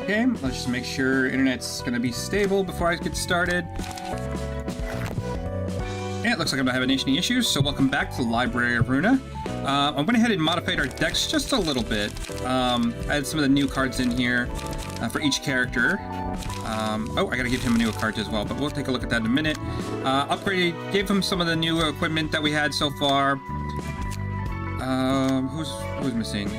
Okay, let's just make sure internet's gonna be stable before I get started. And it looks like I'm not having any issues, so welcome back to the Library of Ruina. I went ahead and modified our decks just a little bit. I had some of the new cards in here for each character. Oh, I gotta give him a new card as well, but we'll take a look at that in a minute. Upgraded, gave him some of the new equipment that we had so far. Who's missing?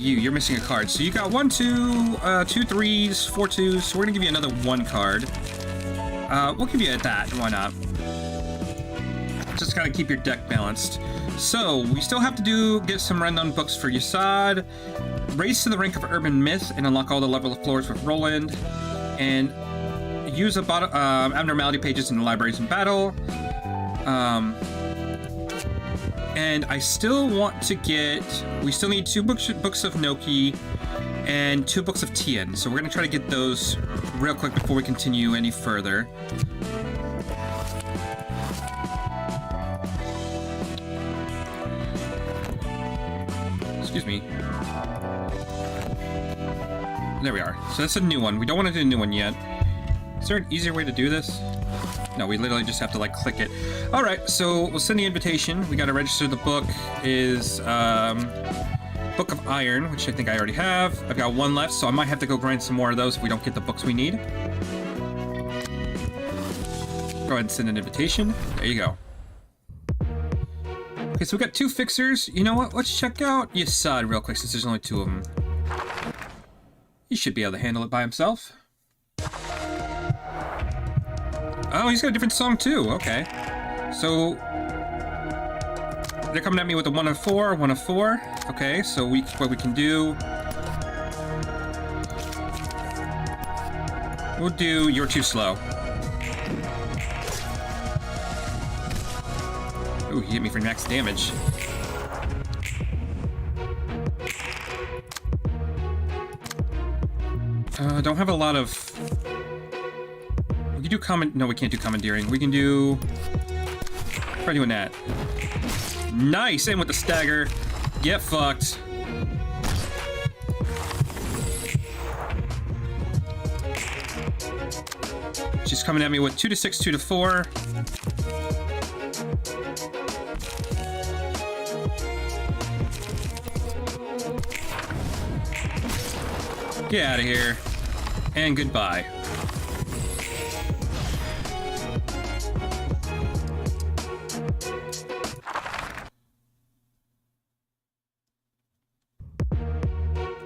You're missing a card. So you got 1, 2, 2 3s, 4 2s, so we're gonna give you another 1 card. We'll give you that, why not? Just gotta keep your deck balanced. So, we still have to get some rundown books for Yasad, raise to the rank of Urban Myth, and unlock all the level of floors with Roland, and use abnormality pages in the libraries in battle. And I still want to we still need 2 books of Noki and 2 books of Tien. So we're going to try to get those real quick before we continue any further. Excuse me. There we are. So that's a new one. We don't want to do a new one yet. Is there an easier way to do this? No, we literally just have to, like, click it. Alright, so we'll send the invitation. We gotta register the book is, Book of Iron, which I think I already have. I've got 1 left, so I might have to go grind some more of those if we don't get the books we need. Go ahead and send an invitation. There you go. Okay, so we got 2 fixers. You know what? Let's check out Yasad real quick, since there's only 2 of them. He should be able to handle it by himself. Oh, he's got a different song too. Okay. So they're coming at me with a 1 of 4, 1 of 4. Okay, so what we can do, we'll do You're Too Slow. Ooh, he hit me for max damage. Don't have a lot of. We can do no, we can't do commandeering. We can do. Try doing that. Nice, and with the stagger. Get fucked. She's coming at me with 2 to 6, 2 to 4. Get out of here. And goodbye.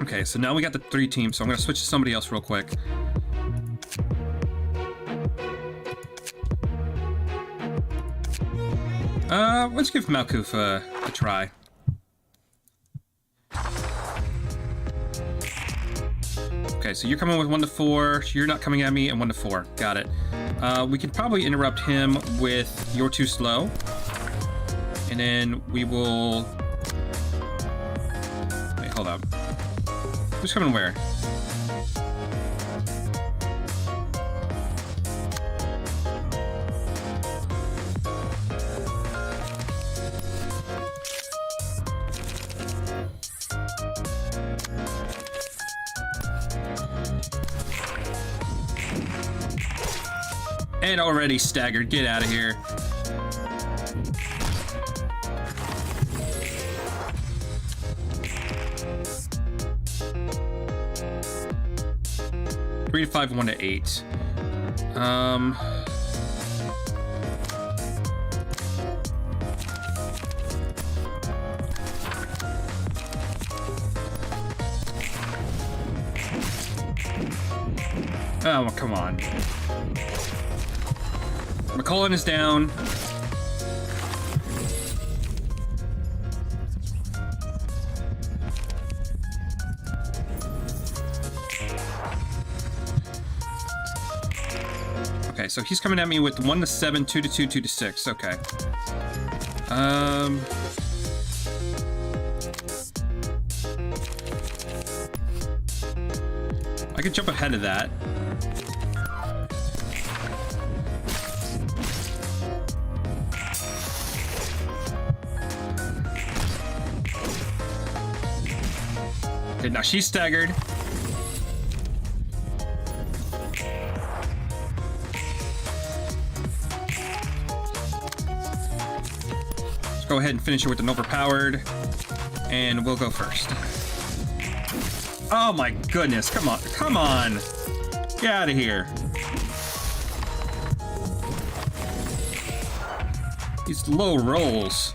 Okay, so now we got the 3 teams, so I'm gonna switch to somebody else real quick. Let's give Malkuth a try. Okay, so you're coming with 1 to 4, you're not coming at me, and 1 to 4. Got it. We can probably interrupt him with You're Too Slow. And then we will... Wait, hold up. Who's coming where? And already staggered. Get out of here. Three to 5, 1 to 8. Oh, well, come on. McCullen is down. Okay, so he's coming at me with 1 to 7, 2 to 2, 2 to 6. Okay. I could jump ahead of that. Okay, now she's staggered. Let's go ahead and finish it with an overpowered. And we'll go first. Oh my goodness, come on, come on. Get out of here. These low rolls.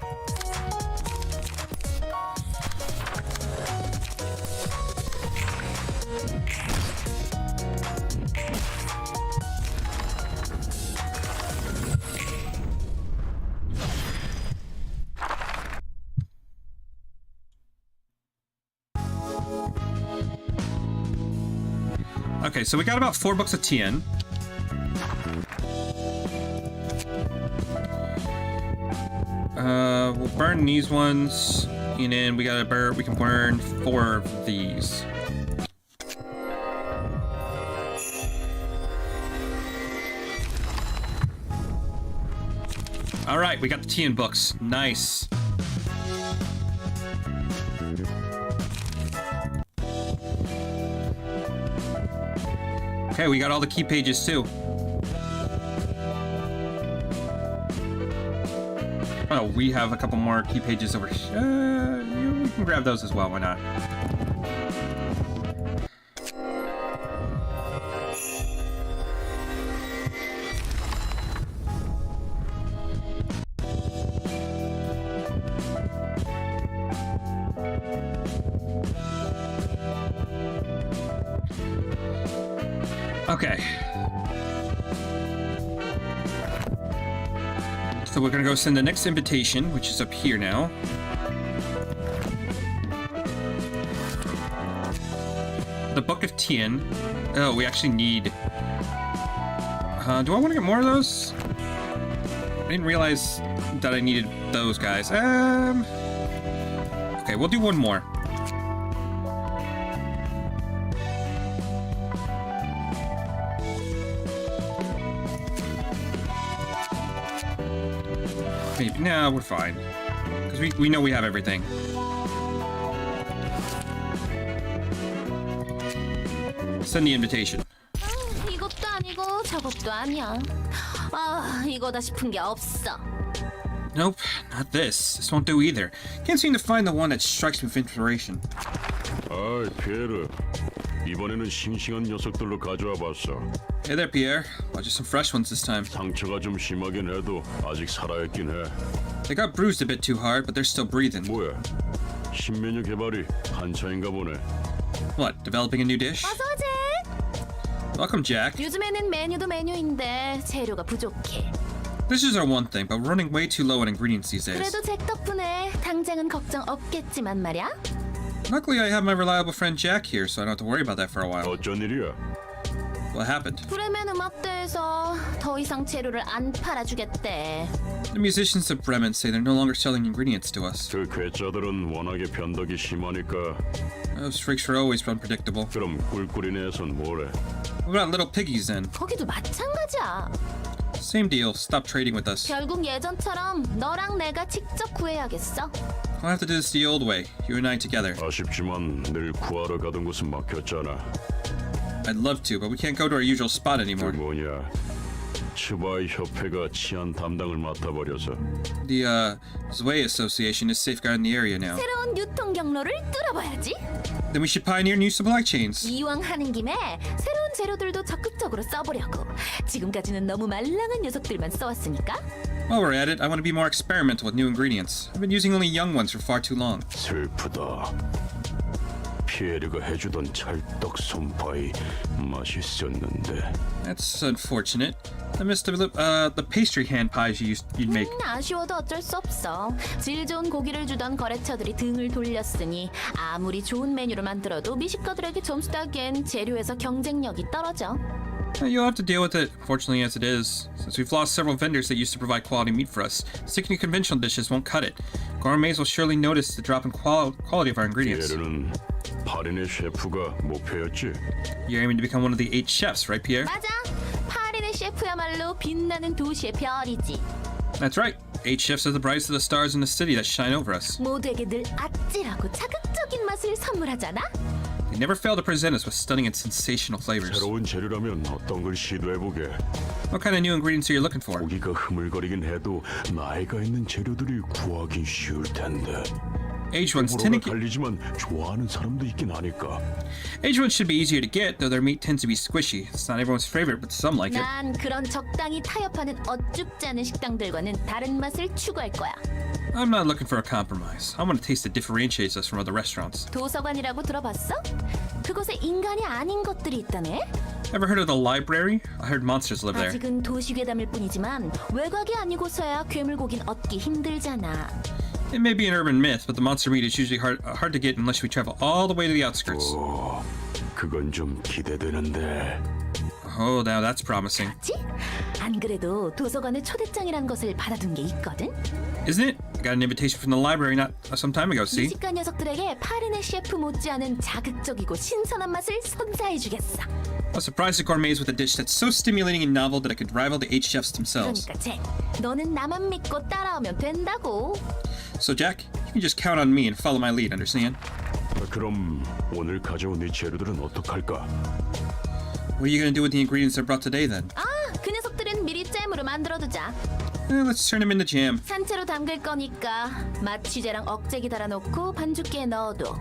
Okay, so we got about 4 books of TN. We'll burn these ones, and then we can burn 4 of these. All right, we got the TN books. Nice. Okay, we got all the key pages too. Oh, we have a couple more key pages over here. We can grab those as well, why not? Okay. So we're gonna go send the next invitation, which is up here now. The Book of Tien. Oh, we actually need... do I want to get more of those? I didn't realize that I needed those guys. Okay, we'll do one more. Maybe. No, we're fine. Because we know we have everything. Send the invitation. 이것도 아니고 저것도 아니야. 아, 이거다 싶은 게 없어. Nope, not this. This won't do either. Can't seem to find the one that strikes me with inspiration. 아, 피에르. 이번에는 싱싱한 녀석들로 가져와 봤어. Hey there, Pierre. Well, just some fresh ones this time. 상처가 좀 심하긴 해도 아직 살아있긴 해. They got bruised a bit too hard, but they're still breathing. 뭐야? 신메뉴 개발이 한창인가 보네. What, developing a new dish? 어서 오지. Welcome, Jack. 요즘에는 메뉴도 메뉴인데 재료가 부족해. Dishes are one thing, but we're running way too low on ingredients these days. 그래도 잭 덕분에 당장은 걱정 없겠지만 말이야. Luckily, I have my reliable friend Jack here, so I don't have to worry about that for a while. 어쩐 일이야? What happened? 브레멘 음악대에서 더 이상 재료를 안 팔아주겠대. The musicians of Bremen say they're no longer selling ingredients to us. 그 괴짜들은 워낙에 변덕이 심하니까. Those freaks are always unpredictable. 그럼 꿀꿀이네에선 뭐래? What about little piggies then? 거기도 마찬가지야. Same deal. Stop trading with us. 결국 예전처럼 너랑 내가 직접 구해야겠어. I'll have to do this the old way. You and I together. 아쉽지만 늘 구하러 가던 곳은 막혔잖아. I'd love to, but we can't go to our usual spot 그 anymore. 뭐냐? 츠바이 협회가 치안 담당을 맡아버려서. The Zwei Association is safeguarding the area now. 새로운 유통 경로를 뚫어봐야지. Then we should pioneer new supply chains. 이왕 하는 김에 새로운 재료들도 적극적으로 써보려고. 지금까지는 너무 말랑한 녀석들만 써왔으니까. While we're at it, I want to be more experimental with new ingredients. I've been using only young ones for far too long. 슬프다. 피에르가 해주던 찰떡 손파이 맛있었는데. That's unfortunate. I missed the pastry hand pies you'd make. 아쉬워도 어쩔 수 없어. 질 좋은 고기를 주던 거래처들이 등을 돌렸으니 아무리 좋은 메뉴를 만들어도 미식가들에게 점수 따기엔 재료에서 경쟁력이 떨어져. You'll have to deal with it, fortunately as it is. Since we've lost several vendors that used to provide quality meat for us, sticking to conventional dishes won't cut it. Gourmets will surely notice the drop in quality of our ingredients. 피에르는 8인의 셰프가 목표였지. You're aiming to become one of the 8 chefs, right, Pierre? 맞아. 파리네 셰프야말로 빛나는 도시의 별이지. That's right. 8 chefs are the brightest of the stars in the city that shine over us. 모두에게 늘 아찔하고 자극적인 맛을 선물하잖아. They never fail to present us with stunning and sensational flavors. 새로운 재료라면 어떤 걸 시도해보게. What kind of new ingredients are you looking for? 고기가 흐물거리긴 해도 나이가 있는 재료들이 구하기 쉬울 텐데. Aged ones tend to 호불호가 갈리지만 좋아하는 사람도 있긴 하니까. Aged ones should be easier to get, though their meat tends to be squishy. It's not everyone's favorite, but some like it. 난 그런 적당히 타협하는 어쭙지 않은 식당들과는 다른 맛을 추구할 거야. I'm not looking for a compromise. I want a taste that differentiates us from other restaurants. 도서관이라고 들어봤어? 그곳에 인간이 아닌 것들이 있다네? Ever heard of the library? I heard monsters live there. 아직은 도시괴담일 뿐이지만 외곽이 아니고서야 괴물고긴 얻기 힘들잖아. It may be an urban myth, but the monster meat is usually hard to get unless we travel all the way to the outskirts. 오, 그건 좀 기대되는데. Oh, now that's promising. 그치? 안 그래도 도서관에 초대장이란 것을 받아둔 게 있거든? Isn't it? I got an invitation from the library not some time ago, see? 미식가 녀석들에게 파리네 셰프 못지않은 자극적이고 신선한 맛을 선사해주겠어. I'll surprise the gourmets with a dish that's so stimulating and novel that it could rival the 8 chefs themselves. 그러니까 쟤, 너는 나만 믿고 따라오면 된다고. So Jack, you can just count on me and follow my lead, understand? 그럼 오늘 가져온 이 재료들은 어떡할까? What are you gonna do with the ingredients I brought today then? 아, 그 녀석들은 미리 잼으로 만들어두자. Let's turn them into jam. 산채로 담글 거니까 맛 취재랑 억제기 달아놓고 반죽기에 넣어둬.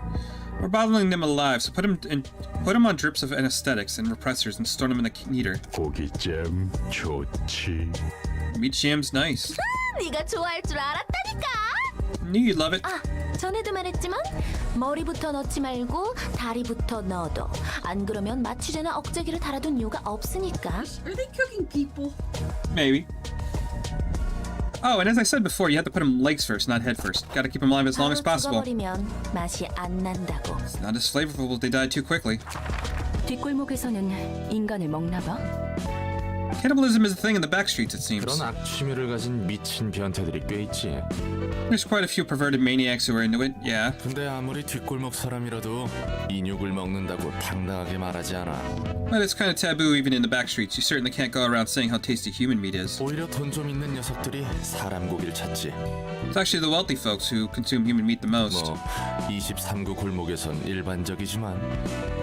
We're bottling them alive, so put them on drips of anesthetics and repressors and store them in the heater. 고기잼 좋지. Meat jam's nice. 네가 좋아할 줄 알았다니까. Knew you'd love it. 아, 전에도 말했지만 머리부터 넣지 말고 다리부터 넣어둬. 안 그러면 맛 취재나 억제기를 달아둔 이유가 없으니까. Are they cooking people? Maybe. Oh, and as I said before, you have to put them legs first, not head first. Gotta keep them alive as long as 바로 possible. 죽어버리면 맛이 안 난다고. It's not as flavorful if they die too quickly. 뒷골목에서는 인간을 먹나 봐. Cannibalism is a thing in the back streets, it seems. 그런 악취미를 가진 미친 변태들이 꽤 있지. There's quite a few perverted maniacs who are into it, yeah. 근데 아무리 뒷골목 사람이라도 인육을 먹는다고 당당하게 말하지 않아. But it's kind of taboo even in the back streets. You certainly can't go around saying how tasty human meat is. 오히려 돈 좀 있는 녀석들이 사람 고기를 찾지. It's actually the wealthy folks who consume human meat the most. 뭐 23구 골목에선 일반적이지만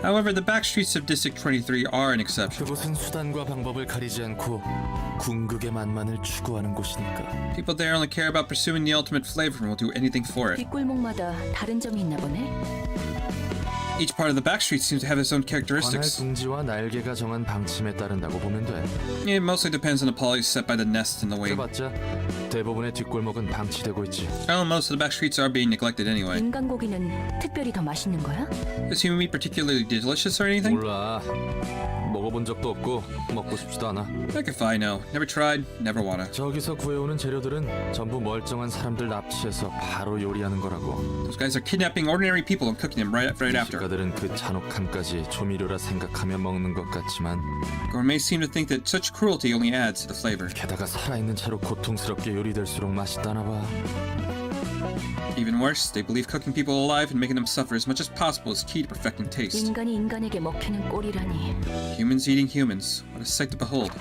However, the back streets of District 23 are an exception. 그곳은 수단과 방법을 가리지 않고 궁극의 맛만을 추구하는 곳이니까. People there only care about pursuing the ultimate flavor and will do anything for it. 뒷골목마다 다른 점이 있나 보네. Each part of the back street seems to have its own 관할 characteristics. 둥지와 날개가 정한 방침에 따른다고 보면 돼. It mostly depends on the policies set by the nest and the wing. 그래봤자 대부분의 뒷골목은 방치되고 있지. Well, most of the back streets are being neglected anyway. 인간 고기는 특별히 더 맛있는 거야? Is human meat particularly delicious or anything? 몰라. 먹어본 적도 없고 먹고 싶지도 않아. Heck if I know. Never tried, never wanna. 저기서 구해오는 재료들은 전부 멀쩡한 사람들 납치해서 바로 요리하는 거라고. Those guys are kidnapping ordinary people and cooking them right after. 미식가들은 그 잔혹함까지 조미료라 생각하며 먹는 것 같지만 Gourmets seem to think that such cruelty only adds to the flavor. 게다가 살아있는 채로 고통스럽게 요리될수록 맛있다나 봐. Even worse, they believe cooking people alive and making them suffer as much as possible is key to perfecting taste. 인간이 인간에게 먹히는 꼴이라니. Humans eating humans. What a sight to behold.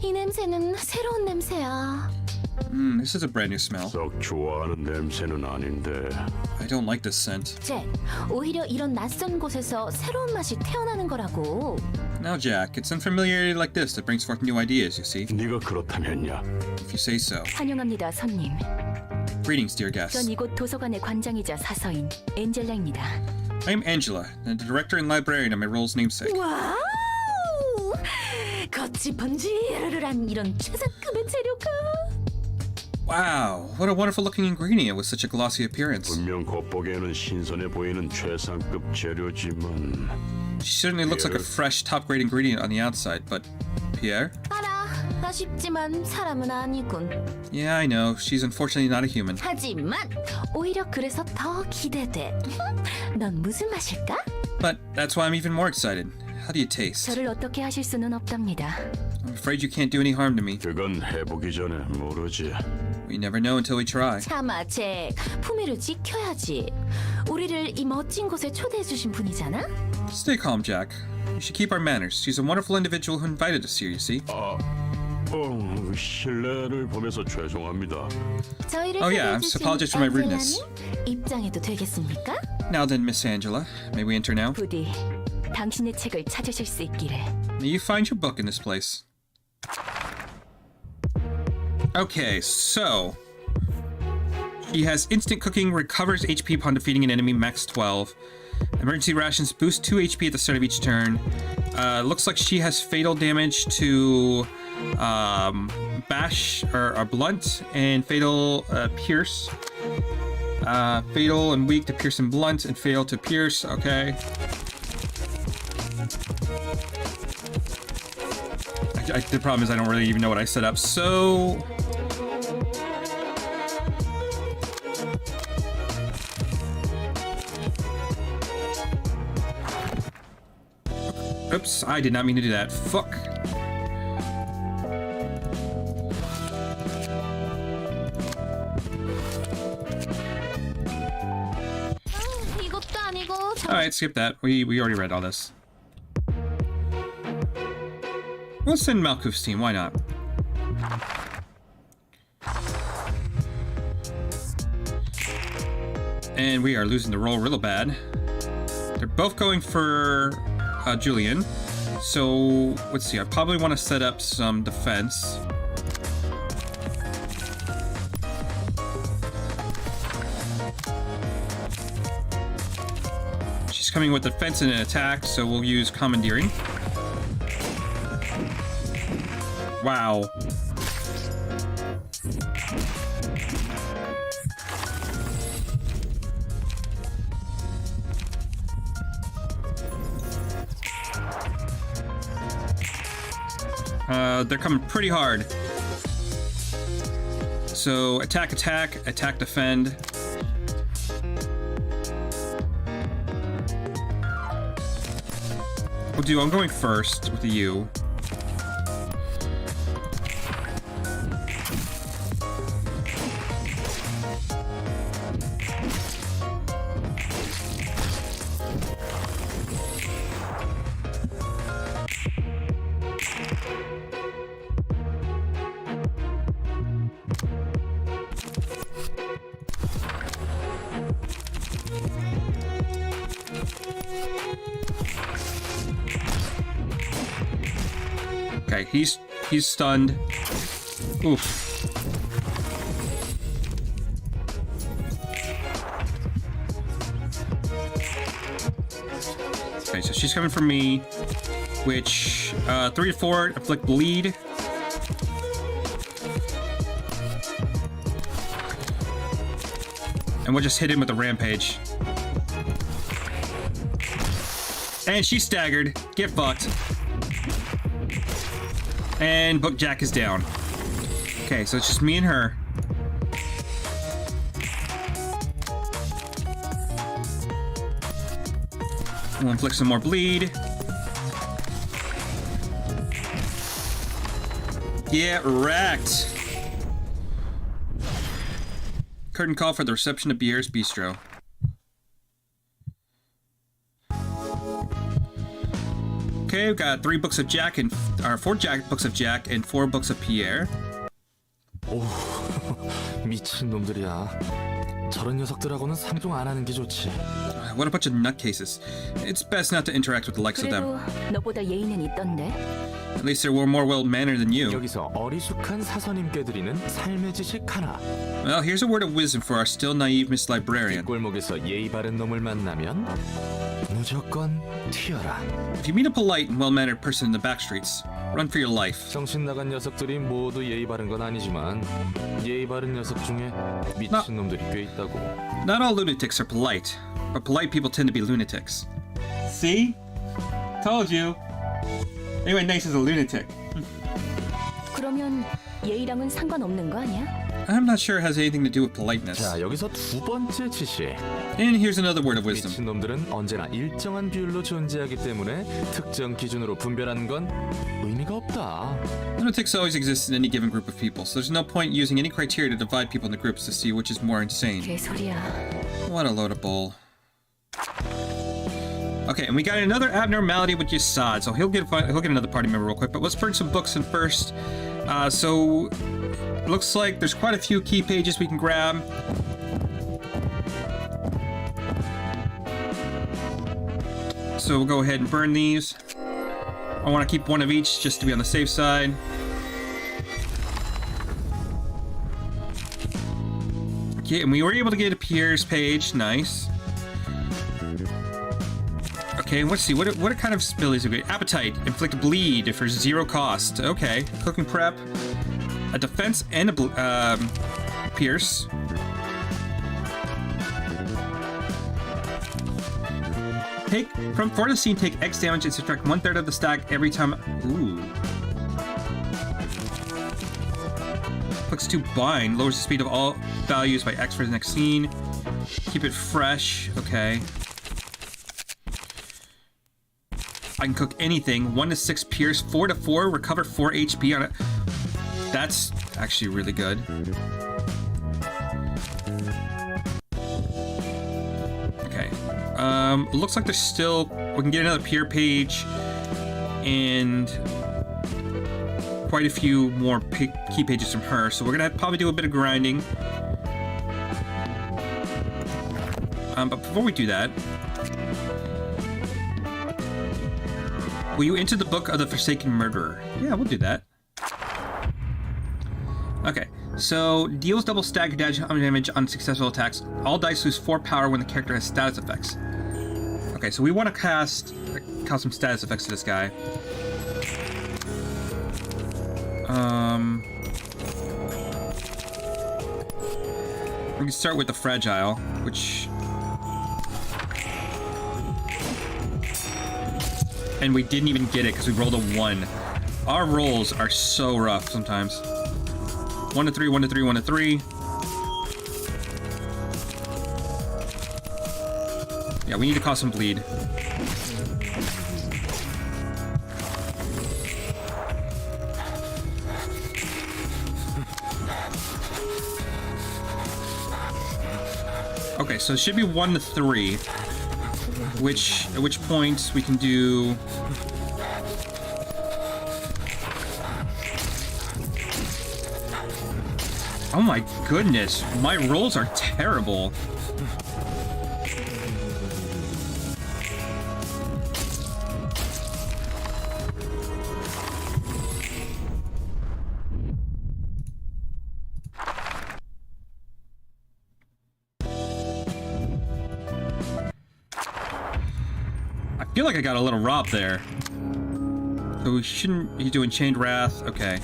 이 냄새는 새로운 냄새야. This is a brand new smell. 썩 좋아하는 냄새는 아닌데. I don't like this scent. 잭, 오히려 이런 낯선 곳에서 새로운 맛이 태어나는 거라고. Now, Jack, it's unfamiliarity like this that brings forth new ideas, you see. 네가 그렇다면야. If you say so. 환영합니다, 손님. Greetings, dear 전 guests. 이곳 도서관의 관장이자 사서인 엔젤라입니다. I'm Angela, and the director and librarian of my role's namesake. 와우! 겉이 번지르르한 이런 최상급의 재료가. Wow, what a wonderful looking ingredient with such a glossy appearance. 분명 겉보기에는 신선해 보이는 최상급 재료지만 She certainly looks like a fresh, top-grade ingredient on the outside, but Pierre? 알아, 아쉽지만 사람은 아니군. Yeah, I know. She's unfortunately not a human. 하지만 오히려 그래서 더 기대돼. 넌 무슨 맛일까? But that's why I'm even more excited. How do you taste? 저를 어떻게 하실 수는 없답니다. I'm afraid you can't do any harm to me. 그건 해보기 전에 모르지. We never know until we try. 참아, 잭. 품위를 지켜야지. 우리를 이 멋진 곳에 초대해 주신 분이잖아? Stay calm, Jack. We should keep our manners. She's a wonderful individual who invited us here, you see. 실례를 범해서 죄송합니다. 저희를 Oh, yeah, 소개해주신 apologies for my rudeness. 앵젤라님, 입장해도 되겠습니까? Now then, Miss Angela, may we enter now? 부디 당신의 책을 찾으실 수 있기를. You find your book in this place. Okay, so she has instant cooking, recovers HP upon defeating an enemy, max 12. Emergency rations boost 2 HP at the start of each turn. Looks like she has fatal damage to bash or blunt and fatal pierce. Fatal and weak to pierce and blunt, and fatal to pierce. Okay. The problem is I don't really even know what I set up. So oops, I did not mean to do that. Fuck. 이것도 아니고 Alright, skip that. We already read all this. We'll send Malkuf's team, why not? And we are losing the roll real bad. They're both going for Julian. So, let's see, I probably want to set up some defense. She's coming with defense and an attack, so we'll use commandeering. Wow. They're coming pretty hard. So attack, attack, attack, defend. I'm going first with the U. Okay, he's stunned. Oof. Okay, so she's coming for me, which 3 to 4 inflict bleed. And we'll just hit him with a rampage. And she's staggered. Get fucked. And Bookjack is down. Okay, so it's just me and her. We'll inflict some more bleed. Get wrecked. Curtain call for the reception of Bier's Bistro. Okay, we've got 3 books of Jack and 4 books of Jack and 4 books of Pierre. 오, 미친 놈들이야. 저런 녀석들하고는 상종 안 하는 게 좋지. What a bunch of nutcases. It's best not to interact with the likes of them. 그래도 너보다 예의는 있던데. At least they were more well-mannered than you. 여기서 어리숙한 사서님께 드리는 삶의 지식 하나. Well, here's a word of wisdom for our still naive Miss Librarian. 골목에서 예의 바른 놈을 만나면 무조건 튀어라. If you meet a polite and well-mannered person in the back streets, run for your life. 정신 나간 녀석들이 모두 예의 바른 건 아니지만 예의 바른 녀석 중에 미친 놈들이 꽤 있다고. Not all lunatics are polite, but polite people tend to be lunatics. See? Told you. Anyone nice is a lunatic. 그러면 예의랑은 상관없는 거 아니야? I'm not sure it has anything to do with politeness. 자, 여기서 두 번째 지시. And here's another word of wisdom. 미친 놈들은 언제나 일정한 비율로 존재하기 때문에 특정 기준으로 분별하는 건 의미가 없다. Lunatics always exist in any given group of people, so there's no point using any criteria to divide people into groups to see which is more insane. 개소리야. What a load of bull. Okay, and we got another abnormality with Yasad, so he'll get another party member real quick, but let's burn some books in first. So looks like there's quite a few key pages we can grab. So we'll go ahead and burn these. I want to keep one of each just to be on the safe side. Okay, and we were able to get a Pierce page. Nice. Okay, let's see. What kind of abilities have we got? Appetite. Inflict bleed for 0 cost. Okay. Cooking prep. A defense and a Pierce. For the scene, take X damage and subtract 1/3 of the stack every time. Ooh. Clicks to bind. Lowers the speed of all values by X for the next scene. Keep it fresh. Okay. I can cook anything. 1 to 6 Pierce. 4 to 4. Recover 4 HP on it. That's actually really good. Okay. Looks like there's still... We can get another Pierre page and quite a few more key pages from her. So we're gonna probably do a bit of grinding. But before we do that, will you enter the book of the Forsaken Murderer? Yeah, we'll do that. Okay, so deals double stack damage on successful attacks. All dice lose 4 power when the character has status effects. Okay, so we want to cast some status effects to this guy. We can start with the Fragile, which... And we didn't even get it because we rolled a 1. Our rolls are so rough sometimes. 1 to 3, 1 to 3, 1 to 3. Yeah, we need to cause some bleed. Okay, so it should be 1 to 3. At which point we can do... Oh my goodness, my rolls are terrible. I feel like I got a little robbed there. So we shouldn't be doing Chained Wrath. Okay.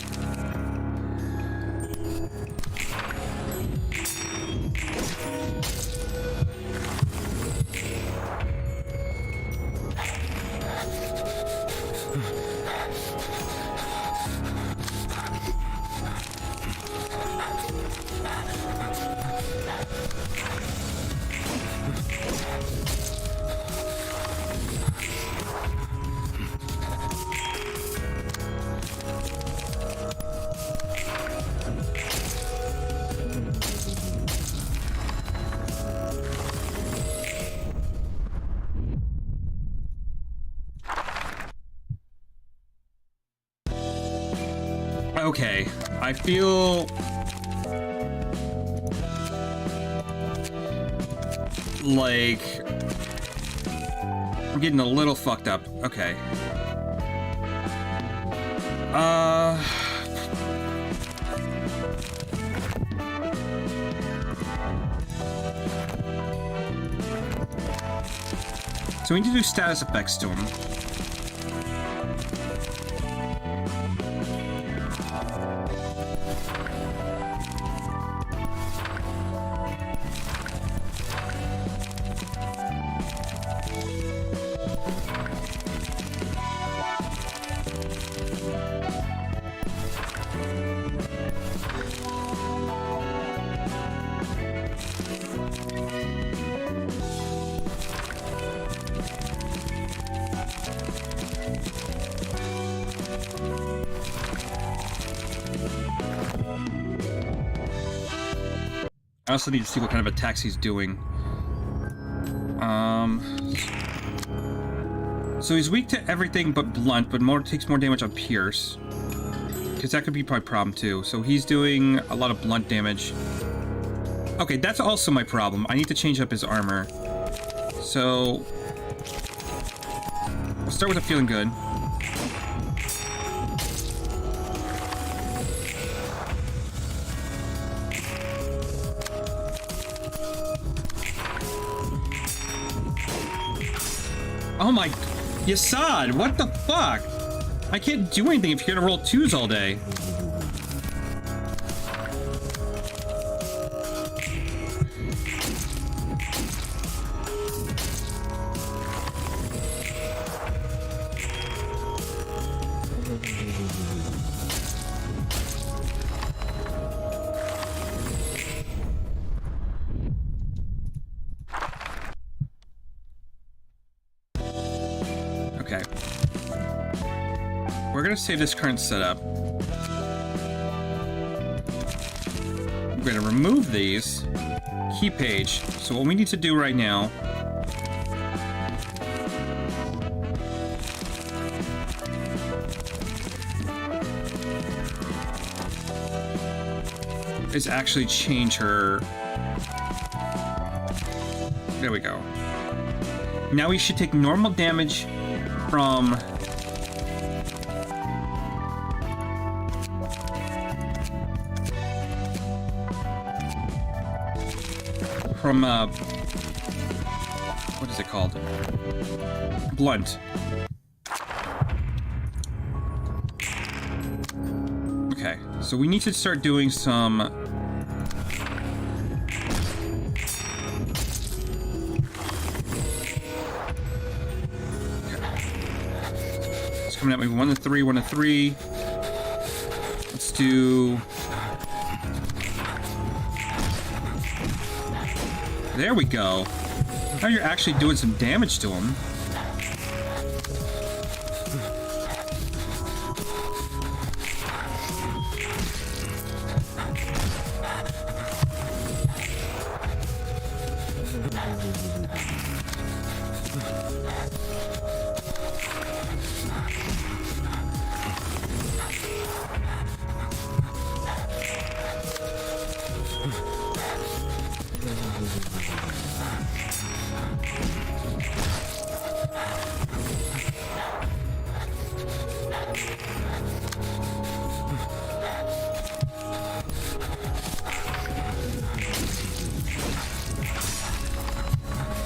Okay, I feel like I'm getting a little fucked up. Okay. So we need to do status effects to him. I also need to see what kind of attacks he's doing. So he's weak to everything but blunt, but takes more damage on pierce. because that could be my problem too. So he's doing a lot of blunt damage. Okay, that's also my problem. I need to change up his armor. So we'll start with a feeling good. Oh my, Yasad, what the fuck? I can't do anything if you're gonna roll 2s all day. Okay. We're gonna save this current setup. I'm gonna remove these. Key page. So what we need to do right now is actually change her. There we go. Now we should take normal damage from what is it called? Blunt. Okay, so we need to start doing some coming at me 1 to 3, 1 to 3. Let's do. There we go. Now you're actually doing some damage to him.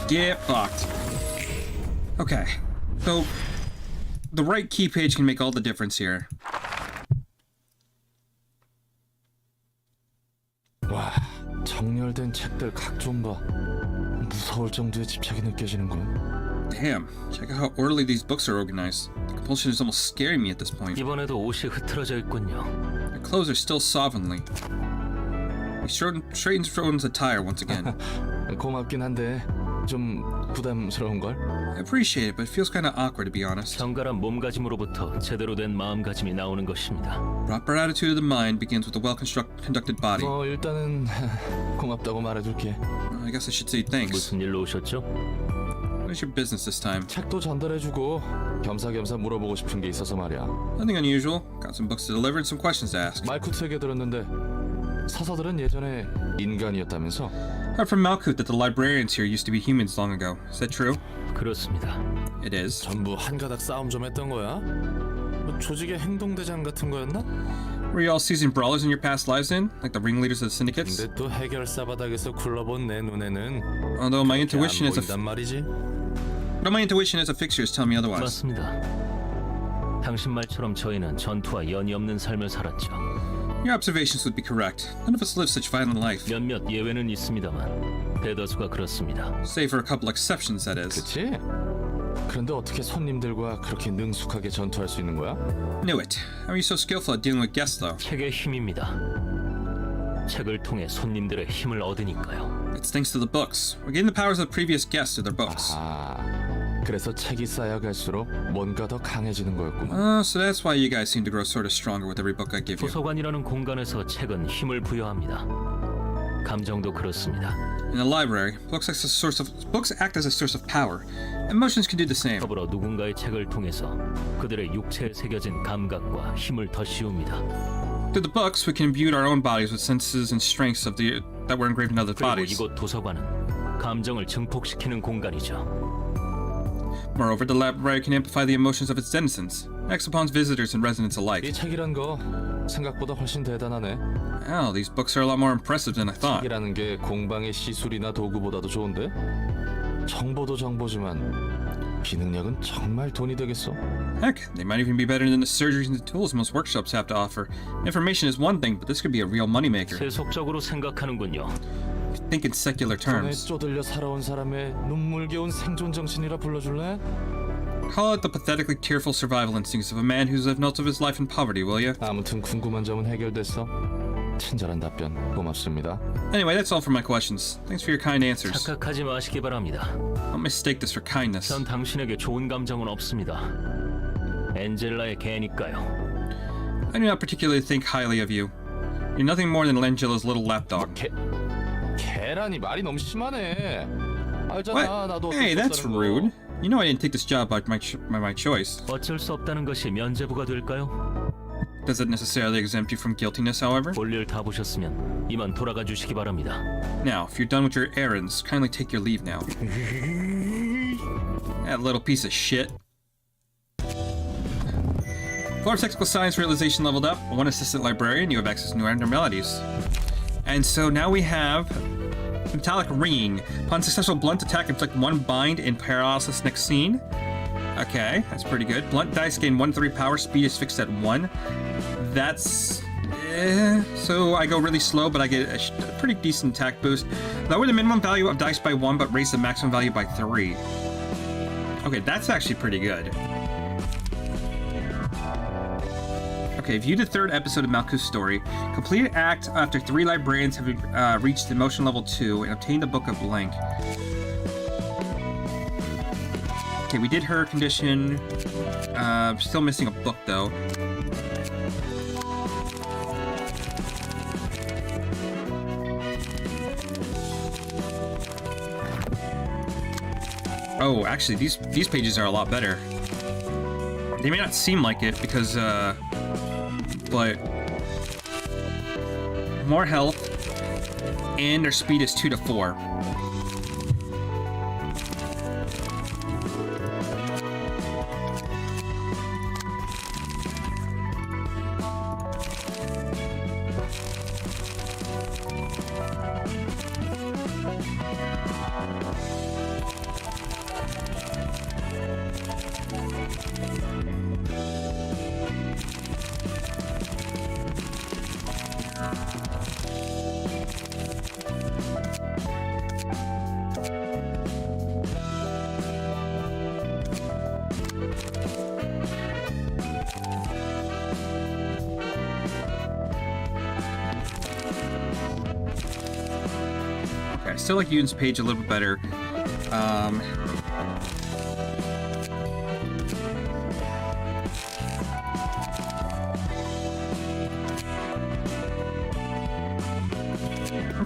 Get fucked. Okay, so the right key page can make all the difference here. 와, 정렬된 책들 각 좀 봐. 무서울 정도의 집착이 느껴지는군. Damn, check out how orderly these books are organized. The compulsion is almost scaring me at this point. 이번에도 옷이 흐트러져 있군요. Their clothes are still slovenly. He straightens Froden's attire once again. 고맙긴 한데 좀 부담스러운 걸. I appreciate it, but it feels kind of awkward to be honest. 정갈한 몸가짐으로부터 제대로 된 마음가짐이 나오는 것입니다. Proper attitude of the mind begins with a well-conducted body. 일단은 고맙다고 말해둘게. I guess I should say thanks. 무슨 일로 오셨죠? What is your business this time? 책도 전달해주고 겸사겸사 물어보고 싶은 게 있어서 말이야. Nothing unusual. Got some books to deliver and some questions to ask. 말쿠트에게 들었는데 사서들은 예전에 인간이었다면서? Heard from Malkuth that the librarians here used to be humans long ago. Is that true? 그렇습니다. It is. 전부 한가닥 싸움 좀 했던 거야? 뭐 조직의 행동대장 같은 거였나? Were you all seasoned brawlers in your past lives then? Like the ringleaders of the syndicates? 근데 또 해결사 바닥에서 굴러본 내 눈에는 Although my intuition as a 말이지. But my intuition as a fixture is telling me otherwise. 맞습니다. 당신 말처럼 저희는 전투와 연이 없는 삶을 살았죠. Your observations would be correct. None of us live such violent life. 몇몇 예외는 있습니다만 대다수가 그렇습니다. Save for a couple exceptions, that is. 그치? 그런데 어떻게 손님들과 그렇게 능숙하게 전투할 수 있는 거야? Knew it. How are you so skillful at dealing with guests, though? 책의 힘입니다. 책을 통해 손님들의 힘을 얻으니까요. It's thanks to the books. We're getting the powers of the previous guests through their books. 그래서 책이 쌓여갈수록 뭔가 더 강해지는 거였구만. So that's why you guys seem to grow sort of stronger with every book I give you. 도서관이라는 공간에서 책은 힘을 부여합니다. 감정도 그렇습니다. In the library, books act as a source of power. Emotions can do the same. 더불어 누군가의 책을 통해서 그들의 육체에 새겨진 감각과 힘을 더 씌웁니다. Through the books, we can imbue our own bodies with senses and strengths that were engraved in other 그리고 bodies. 이곳 도서관은 감정을 증폭시키는 공간이죠. Moreover, the library can amplify the emotions of its denizens, acts upon visitors and residents alike. 이 책이란 거 생각보다 훨씬 대단하네. Oh, these books are a lot more impressive than I thought. 책이라는 게 공방의 시술이나 도구보다도 좋은데? 정보도 정보지만 기능력은 정말 돈이 되겠어. Heck, they might even be better than the surgeries and the tools most workshops have to offer. Information is one thing, but this could be a real moneymaker. 세속적으로 생각하는군요. Think in secular 전에 terms. 쪼들려 살아온 사람의 눈물겨운 생존 정신이라 불러줄래? Call it the pathetically tearful survival instincts of a man who's lived most of his life in poverty, will you? 아무튼 궁금한 점은 해결됐어. 친절한 답변 고맙습니다. Anyway, that's all for my questions. Thanks for your kind answers. 착각하지 마시기 바랍니다. Don't mistake this for kindness. 전 당신에게 좋은 감정은 없습니다. 엔젤라의 개니까요. I do not particularly think highly of you. You're nothing more than Langella's little lapdog. 계란이 말이 너무 심하네. 알잖아, What? 나도 어쩔 Hey, 수 that's 없다는 거. rude. You know I didn't take this job by my choice. 어쩔 수 없다는 것이 면죄부가 될까요? Does it necessarily exempt you from guiltiness, however? 볼일 다 보셨으면 이만 돌아가 주시기 바랍니다. Now, if you're done with your errands, kindly take your leave now. That little piece of shit. Floor of Technical Science realization leveled up. One assistant librarian, you have access to new abnormalities. And so now we have metallic ringing. Upon successful blunt attack, inflict 1 bind and paralysis next scene. Okay, that's pretty good. Blunt dice gain 1/3 power, speed is fixed at 1. That's... So I go really slow, but I get a pretty decent attack boost. Lower the minimum value of dice by 1, but raise the maximum value by 3. Okay, that's actually pretty good. Okay, view the 3rd episode of Malkuth's story. Complete an act after 3 librarians have reached emotion level 2 and obtained a book of blank. Okay, we did her condition. Still missing a book though. Oh, actually, these pages are a lot better. They may not seem like it because, but more health, and their speed is 2 to 4. I still like Yoon's page a little bit better. I'll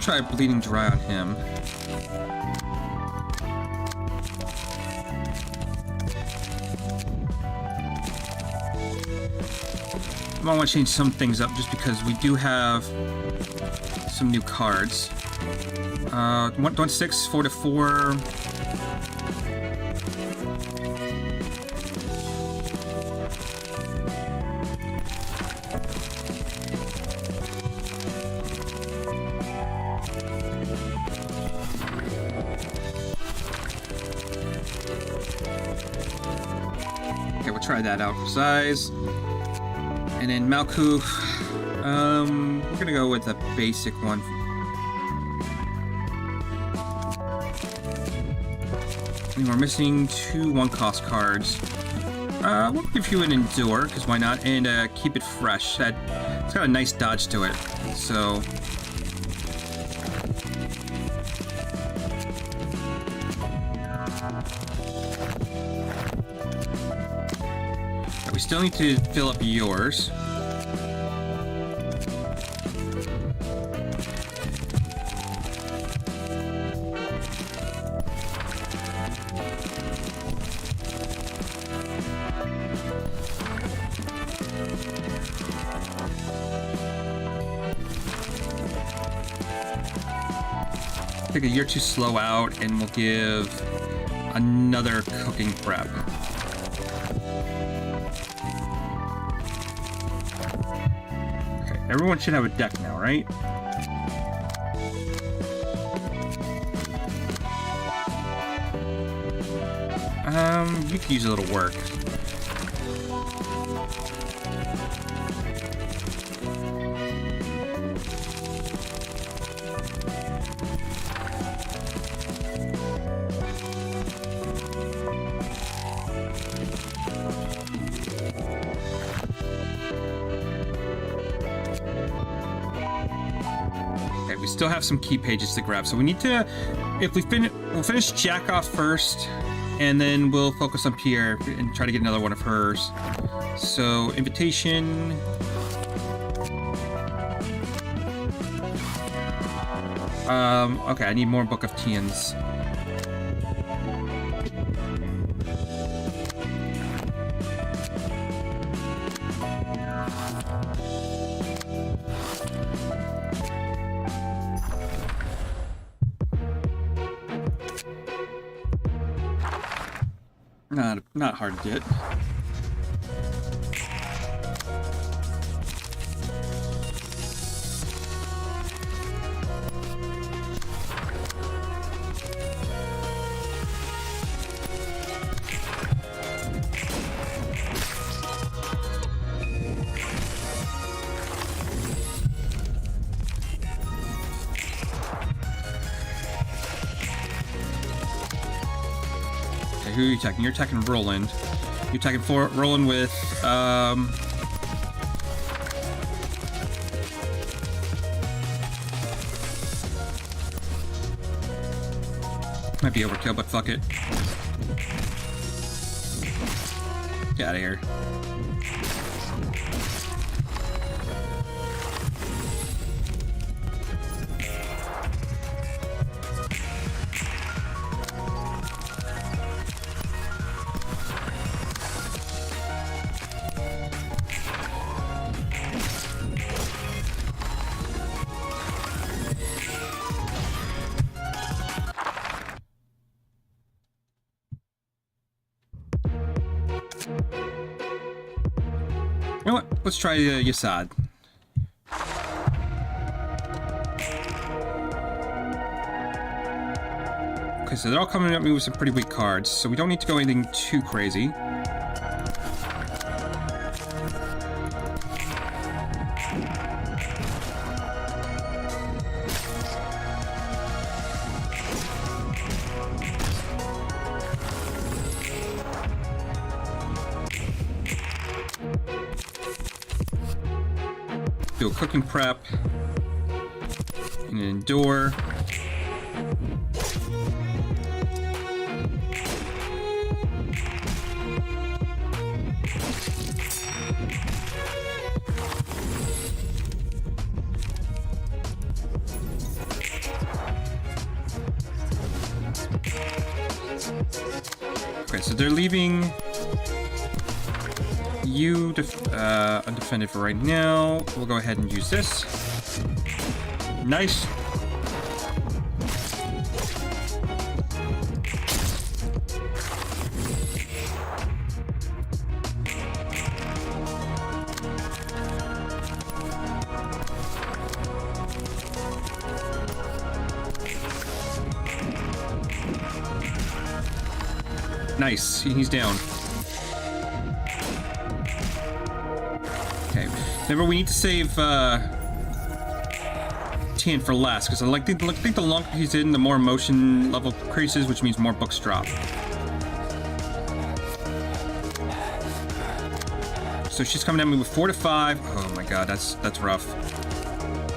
try Bleeding Dry on him. I want to change some things up just because we do have some new cards. 1/6, 4 to 4. Okay, we'll try that out for size. And then Malkuth, we're gonna go with a basic one. And we're missing 2 1-cost cards. We'll give you an Endure, because why not? And keep it fresh. It's got a nice dodge to it. So... we still need to fill up yours. take a year to slow out, and we'll give another cooking prep. Okay, everyone should have a deck now, right? You could use a little work. Okay, we still have some key pages to grab, so we need to, if we we'll finish Jack off first, and then we'll focus on Pierre and try to get another one of hers. So, invitation. Okay, I need more Book of Tians. Not hard to get. Who are you attacking? You're attacking Roland. You're attacking Roland with, might be overkill, but fuck it. Get out of here. You know what? Let's try Yasad. Okay, so they're all coming at me with some pretty weak cards, so we don't need to go anything too crazy. Do a cooking prep and endure. Okay, so they're leaving you undefended for right now. We'll go ahead and use this. Nice. Nice, he's down. Okay, remember we need to save Tian for last, because I think the longer he's in, the more emotion level increases, which means more books drop. So she's coming at me with 4 to 5. Oh my god, that's rough.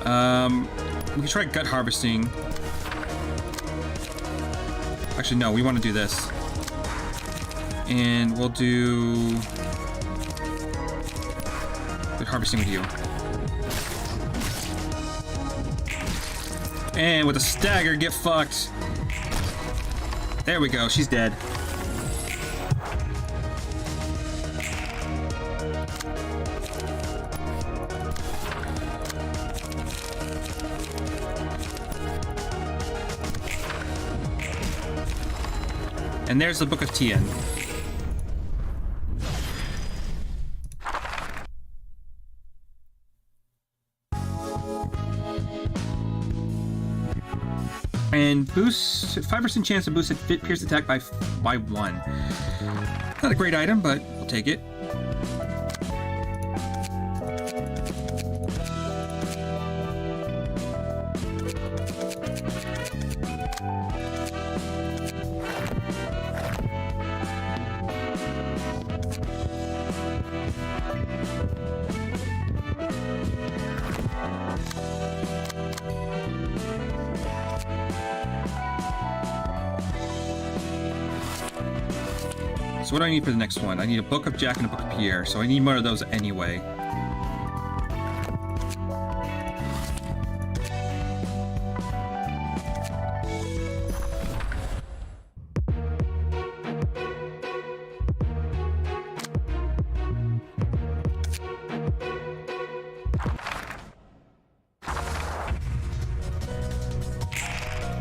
We can try gut harvesting. Actually, no, we want to do this. And we'll do gut harvesting with you. And with a stagger, get fucked. There we go, she's dead. And there's the Book of Tien. And boost 5% chance to boost a pierce attack by 1. Not a great item, but we'll take it. So what do I need for the next one? I need a Book of Jack and a Book of Pierre, so I need more of those anyway.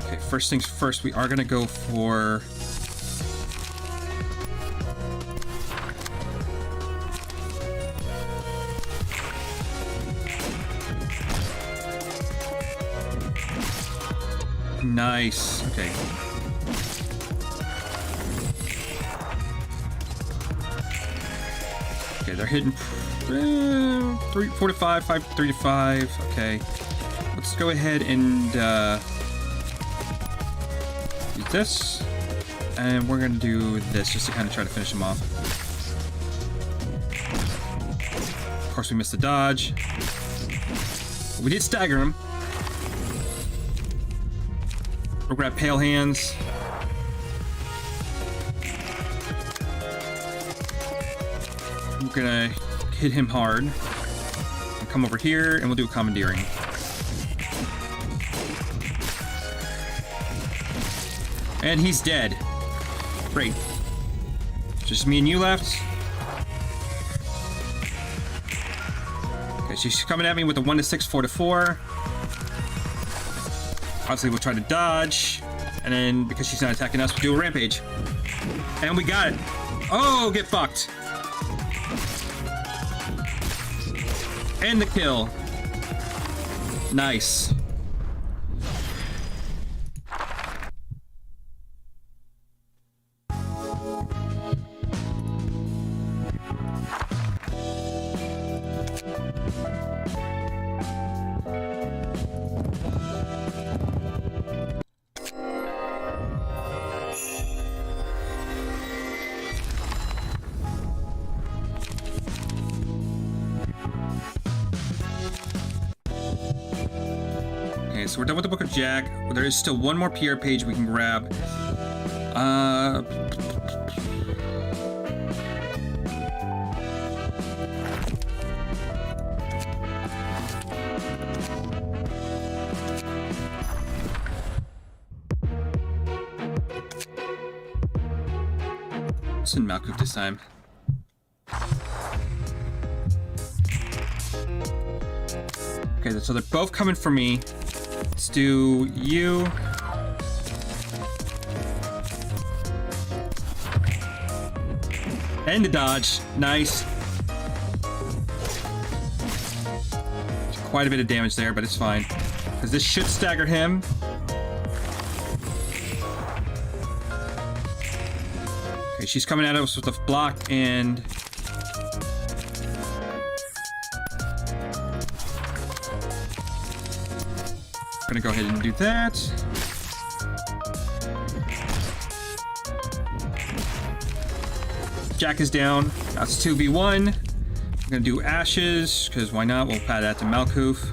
Okay, first things first, we are gonna go for... Nice. Okay. Okay, they're hitting 4 to 5, 3 to 5. Okay. Let's go ahead and use this. And we're going to do this just to kind of try to finish him off. Of course, we missed the dodge. We did stagger him. We'll grab Pale Hands. We're gonna hit him hard. And come over here, and we'll do a Commandeering. And he's dead. Great. Just me and you left. Okay, she's coming at me with a 1 to 6, 4 to 4. Obviously, we'll try to dodge, and then because she's not attacking us, we'll do a Rampage. And we got it. Oh, get fucked. And the kill. Nice. Okay, so we're done with the Book of Jack. There is still one more PR page we can grab. Let's send Malkuth this time. Okay, so they're both coming for me. Let's do you. And the dodge. Nice. Quite a bit of damage there, but it's fine. Because this should stagger him. Okay, she's coming at us with a block and... Gonna go ahead and do that. Jack is down. That's 2v1. I'm gonna do Ashes, because why not? We'll pad that to Malkuth.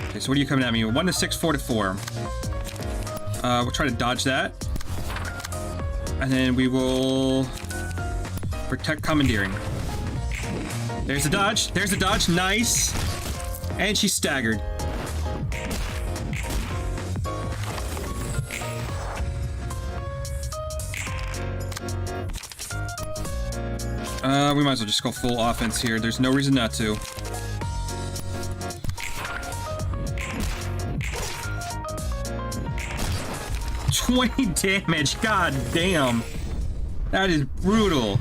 Okay, so what are you coming at me? 1 to 6, 4 to 4. We'll try to dodge that. And then we will protect Commandeering. There's the dodge. There's the dodge. Nice. And she's staggered. We might as well just go full offense here. There's no reason not to. 20 damage. God damn. That is brutal.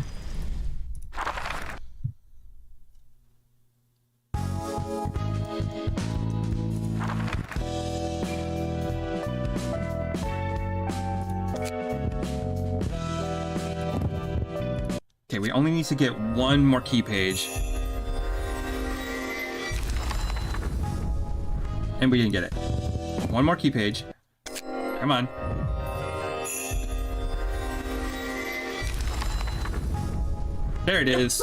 Okay, we only need to get one more key page. And we didn't get it. One more key page. Come on. There it is.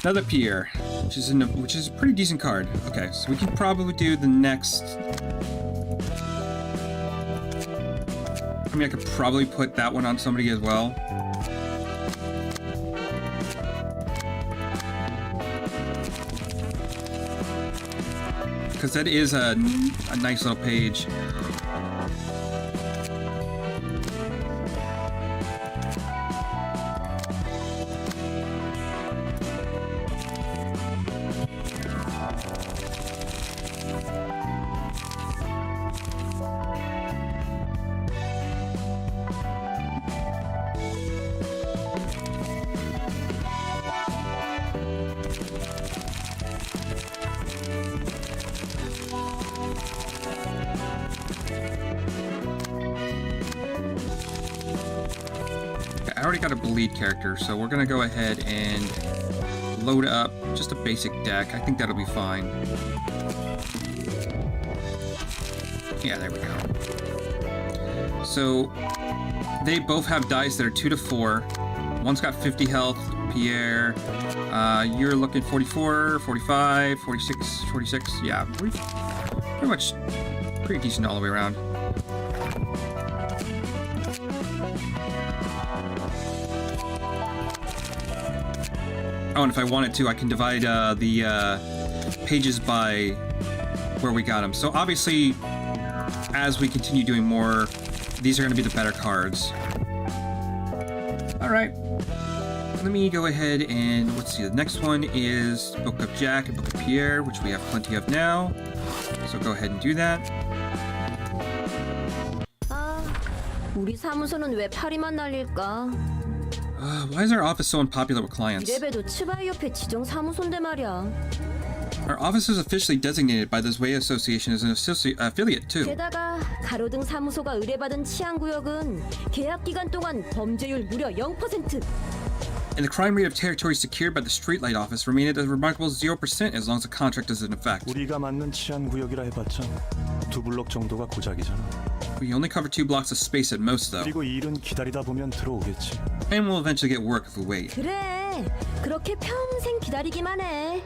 Another Pierre, which is a pretty decent card. Okay, so we can probably do the next. I mean, I could probably put that one on somebody as well. Because that is a nice little page. I already got a bleed character, so we're gonna go ahead and load up just a basic deck. I think that'll be fine. Yeah, there we go. So they both have dice that are 2 to 4. One's got 50 health, Pierre. You're looking 44, 45, 46, 46. Yeah, pretty much pretty decent all the way around. Oh, and if I wanted to, I can divide the pages by where we got them. So obviously, as we continue doing more, these are going to be the better cards. All right. Let me go ahead and let's see. The next one is Book of Jack and Book of Pierre, which we have plenty of now. So go ahead and do that. 우리 사무소는 왜 파리만 날릴까? Why is our office so unpopular with clients? 이래봬도 치바이협회 지정 사무소인데 말이야. Our office is officially designated by the Zwei Association as an affiliate too. 게다가 가로등 사무소가 의뢰받은 치안구역은 계약 기간 동안 범죄율 무려 0%. And the crime rate of territory secured by the Streetlight Office remained at a remarkable 0% as long as the contract is in effect. 우리가 맞는 치안 구역이라 해봤자 2블럭 정도가 고작이잖아. We only cover 2 blocks of space at most, though. 그리고 일은 기다리다 보면 들어오겠지. And we'll eventually get work if we wait. 그래, 그렇게 평생 기다리기만 해.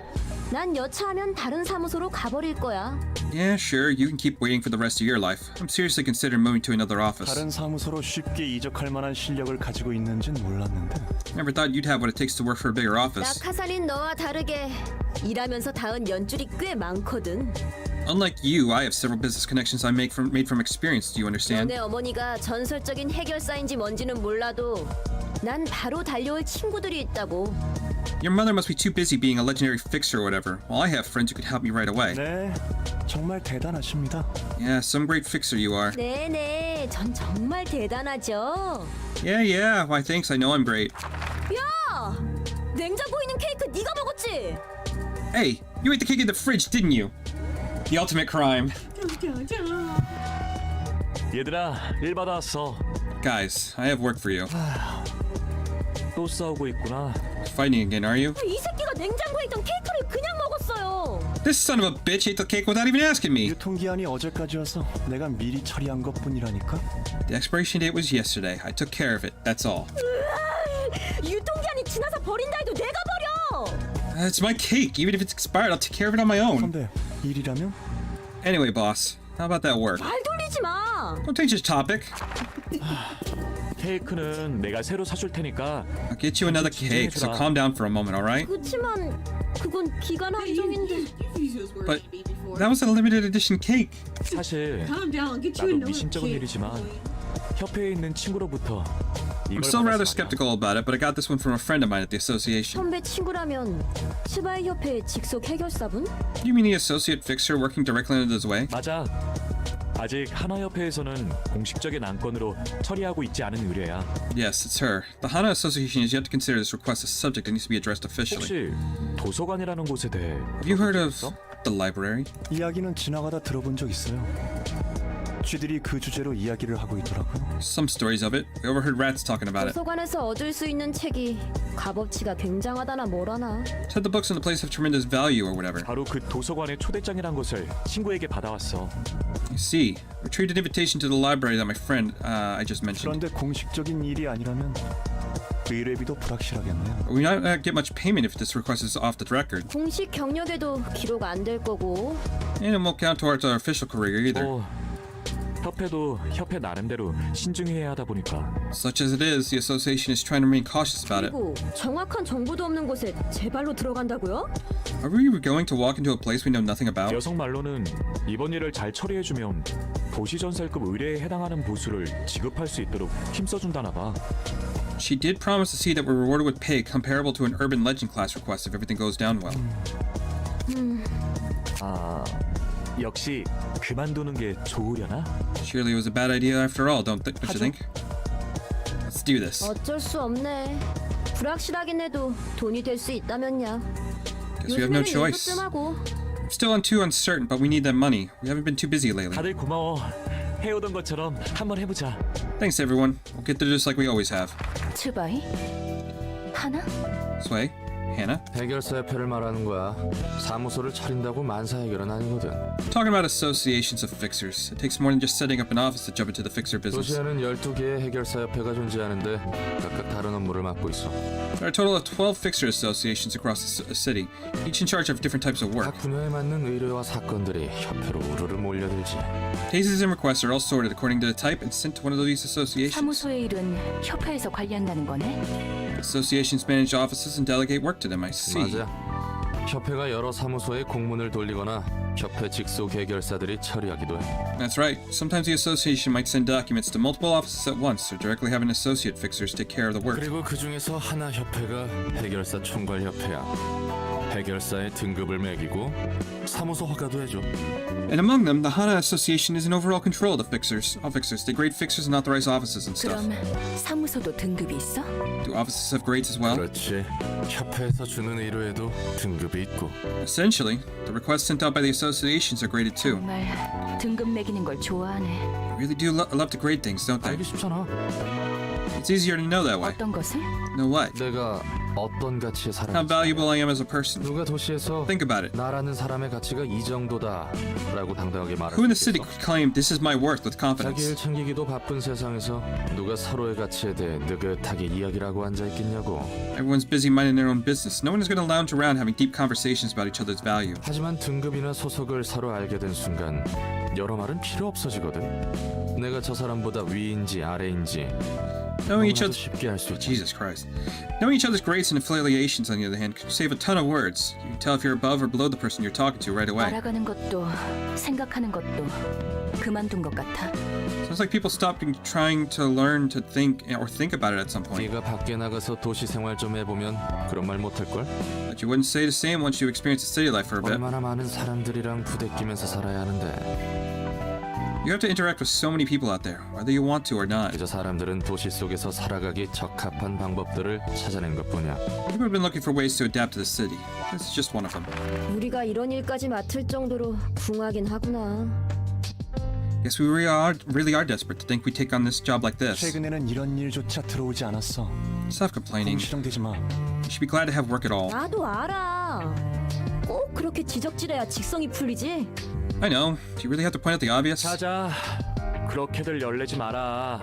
난 여차하면 다른 사무소로 가버릴 거야. Yeah, sure, you can keep waiting for the rest of your life. I'm seriously considering moving to another office. 다른 사무소로 쉽게 이적할 만한 실력을 가지고 있는진 몰랐는데. Never thought you'd have what it takes to work for a bigger 나 office. 카살린 너와 다르게 일하면서 닿은 연줄이 꽤 많거든. Unlike you, I have several business connections I made from experience, do you understand? 너네 어머니가 전설적인 해결사인지 뭔지는 몰라도 난 바로 달려올 친구들이 있다고. Your mother must be too busy being a legendary fixer or whatever, while I have friends who could help me right away. 네, 정말 대단하십니다. Yeah, some great fixer you are. 네네, 전 정말 대단하죠. Yeah, why thanks, I know I'm great. 야! 냉장고에 있는 케이크 네가 먹었지? Hey, you ate the cake in the fridge, didn't you? The ultimate crime. 얘들아, 일 받아왔어. Guys, I have work for you. 또 싸우고 있구나. Fighting again, are you? 이 새끼가 냉장고에 있던 케이크를 그냥 먹었어요. This son of a bitch ate the cake without even asking me. 유통기한이 어제까지여서 내가 미리 처리한 것뿐이라니까. The expiration date was yesterday. I took care of it. That's all. 유통기한이 지나서 버린다 해도 내가 버려. It's my cake. Even if it's expired, I'll take care of it on my own. 선배, 일이라면? Anyway, boss, how about that work? 말 돌리지 마. Don't change this topic. 케이크는 내가 새로 사줄 테니까. I'll get you another cake, so calm down for a moment, all right? 그치만 그건 기간 한정인데. But that was a limited edition cake. 사실 나도 미심쩍은 일이지만 협회에 있는 친구로부터 I'm 이걸 still rather 받았어. skeptical about it, but I got this one from a friend of mine at the association. 선배 친구라면 치바이 협회 직속 해결사분? You mean the associate fixer working directly under the way? 맞아. 아직 하나협회에서는 공식적인 안건으로 처리하고 있지 않은 의뢰야. Yes, it's her. The Hana Association is yet to consider this request a subject that needs to be addressed officially. 혹시 도서관이라는 곳에 대해 Have you heard of the library? 이야기는 지나가다 들어본 적 있어요. 쥐들이 그 주제로 이야기를 하고 있더라고요. Some stories of it. We overheard rats talking about it. 도서관에서 얻을 수 있는 책이 값어치가 굉장하다나 뭐라나. Said the books in the place have tremendous value or whatever. 바로 그 도서관의 초대장이란 것을 친구에게 받아왔어. I see. Retrieved an invitation to the library that my friend I just mentioned. 그런데 공식적인 일이 아니라면 의뢰비도 불확실하겠네요. We might not get much payment if this request is off the record. 공식 경력에도 기록 안 될 거고. And it won't count towards our official career either. 협회도 협회 나름대로 신중해야 하다 보니까. Such as it is, the association is trying to remain cautious about it. 그리고 정확한 정보도 없는 곳에 제 발로 들어간다고요? Are we going to walk into a place we know nothing about? 여성 말로는 이번 일을 잘 처리해주면 도시전설급 의뢰에 해당하는 보수를 지급할 수 있도록 힘써준다나 봐. She did promise to see that we're rewarded with pay comparable to an urban legend class request if everything goes down well. 역시 그만두는 게 좋으려나? Surely it was a bad idea after all, don't you think? Let's do this. 어쩔 수 없네. 불확실하긴 해도 돈이 될 수 있다면야. Guess we have no 요즘에는 일도 choice. 뜸하고. Still too uncertain, but we need that money. We haven't been too busy lately. 다들 고마워. 해오던 것처럼 한번 해보자. Thanks everyone. We'll get through this like we always have. 츠바이? 하나? Sway, Hannah. 해결사 협회를 말하는 거야. 사무소를 차린다고 만사해결은 아니거든. Talking about associations of fixers. It takes more than just setting up an office to jump into the fixer business. 도시에는 12개의 해결사 협회가 존재하는데 각각 다른 업무를 맡고 있어. There are a total of 12 fixer associations across the city, each in charge of different types of work. 각 분야에 맞는 의뢰와 사건들이 협회로 우르르 몰려들지. Cases and requests are all sorted according to the type and sent to one of these associations. 사무소의 일은 협회에서 관리한다는 거네? Associations manage offices and delegate work to them, I see. 맞아. 협회가 여러 사무소에 공문을 돌리거나 협회 직속 해결사들이 처리하기도 해. That's right. Sometimes the association might send documents to multiple offices at once or directly have an associate fixers take care of the work. 그리고 그 중에서 하나 협회가 해결사 총괄 협회야. 해결사의 등급을 매기고 사무소 허가도 해줘. And among them, the Hana Association is in overall control of the fixers. All fixers. They grade fixers and authorize offices and stuff. 그럼 사무소도 등급이 있어? Do offices have grades as well? 그렇지. 협회에서 주는 의뢰에도 등급이 있고. Essentially, the requests sent out by the associations are graded too. 정말 등급 매기는 걸 좋아하네. They really do love to grade things, don't they? 알기 쉽잖아. It's easier to know that way. 어떤 것을? Know what? 내가 어떤 가치에 How 살아있지. valuable I am as a person. 누가 도시에서 Think about it. 나라는 사람의 가치가 이 정도다라고 당당하게 말할 Who in the 수 city 있겠어? could claim this is my worth with 자기 일 confidence? 챙기기도 바쁜 세상에서 누가 서로의 가치에 대해 느긋하게 이야기를 하고 앉아있겠냐고. Everyone's busy minding their own business. No one is going to lounge around having deep conversations about each other's value. 하지만 등급이나 소속을 서로 알게 된 순간 여러 말은 필요 없어지거든. 내가 저 사람보다 위인지 아래인지 Knowing each 너무나도 other. 쉽게 알 수 있지. Jesus Christ. Knowing each other's grades and affiliations, on the other hand, could save a ton of words. You can tell if you're above or below the person you're talking to right away. 알아가는 것도 생각하는 것도 그만둔 것 같아. Sounds like people stopped trying to learn to think or think about it at some point. 네가 밖에 나가서 도시 생활 좀 해보면 그런 말 못할걸? But you wouldn't say the same once you experience the city life for a bit. 얼마나 많은 사람들이랑 부대끼면서 살아야 하는데 You have to interact with so many people out there, whether you want to or not. 그저 사람들은 도시 속에서 살아가기 적합한 방법들을 찾아낸 것뿐이야. People have been looking for ways to adapt to the city. This is just one of them. 우리가 이런 일까지 맡을 정도로 궁하긴 하구나. Yes, we really are desperate to think we take on this job like this. 최근에는 이런 일조차 들어오지 않았어. Stop complaining. 공시렁대지 마. You should be glad to have work at all. 나도 알아. 꼭 그렇게 지적질해야 직성이 풀리지. I know. Do you really have to point out the obvious? 자자, 그렇게들 열내지 마라.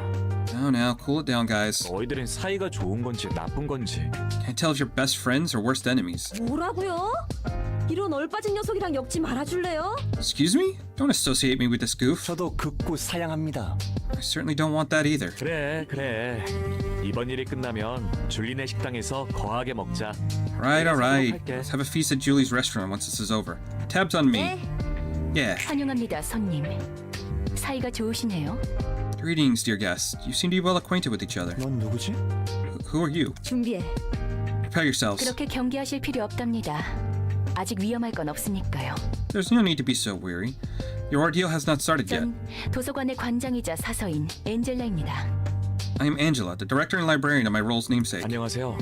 Now, cool it down, guys. 너희들은 사이가 좋은 건지 나쁜 건지. Can't tell if you're best friends or worst enemies. 뭐라고요? 이런 얼빠진 녀석이랑 엮지 말아줄래요? Excuse me? Don't associate me with this goof. 저도 극구 사양합니다. I certainly don't want that either. 그래. 이번 일이 끝나면 줄리네 식당에서 거하게 먹자. Right, alright. 할게. Let's have a feast at Julie's restaurant once this is over. Tabs on me. 네. Yeah. 환영합니다, 손님. 사이가 좋으시네요. Greetings, dear guests. You seem to be well acquainted with each other. 넌 누구지? Who are you? 준비해. Prepare yourselves. 그렇게 경계하실 필요 없답니다. 아직 위험할 건 없으니까요. There's no need to be so weary. Your ordeal has not started yet. 전 도서관의 관장이자 사서인 엔젤라입니다. I am Angela, the director and librarian of my role's namesake. 안녕하세요.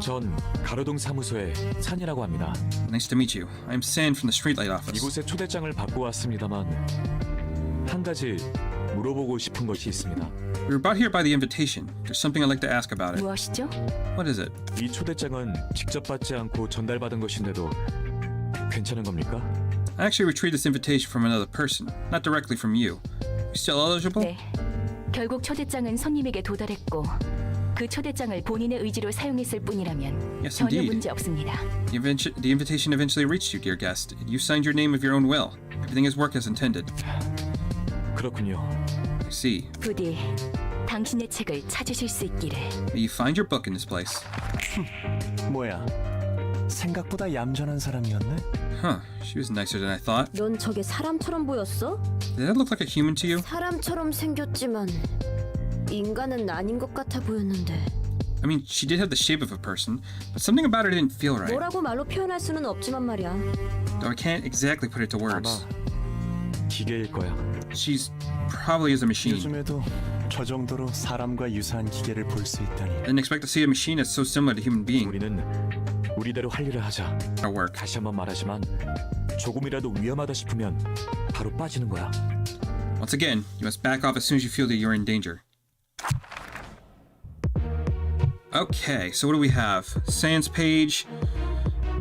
전 가로동 사무소의 산이라고 합니다. Nice to meet you. I am San from the Streetlight office. 이곳에 초대장을 받고 왔습니다만 한 가지 물어보고 싶은 것이 있습니다. We were brought here by the invitation. There's something I'd like to ask about it. 무엇이죠? What is it? 이 초대장은 직접 받지 않고 전달받은 것인데도 괜찮은 겁니까? I actually retrieved this invitation from another person, not directly from you. You still eligible? 네. 결국 초대장은 손님에게 도달했고 그 초대장을 본인의 의지로 사용했을 뿐이라면 Yes, 전혀 indeed. 문제 없습니다. The invitation eventually reached you, dear guest. You signed your name of your own will. Everything has worked as intended. 그렇군요. I see. 부디 당신의 책을 찾으실 수 있기를. May you find your book in this place. 뭐야? 생각보다 얌전한 사람이었네. Huh, she was nicer than I thought. 넌 저게 사람처럼 보였어? Did that look like a human to you? 사람처럼 생겼지만 인간은 아닌 것 같아 보였는데. I mean, she did have the shape of a person, but something about her didn't feel right. 뭐라고 말로 표현할 수는 없지만 말이야. Though I can't exactly put it to 아마 words. 기계일 거야. She's probably is a machine. 요즘에도 저 정도로 사람과 유사한 기계를 볼 수 있다니. Didn't expect to see a machine that's so similar to human being 우리는 우리대로 할 일을 하자. at work. 다시 한번 말하지만 조금이라도 위험하다 싶으면 바로 빠지는 거야. Once again, you must back off as soon as you feel that you're in danger. Okay, so what do we have? Sans page.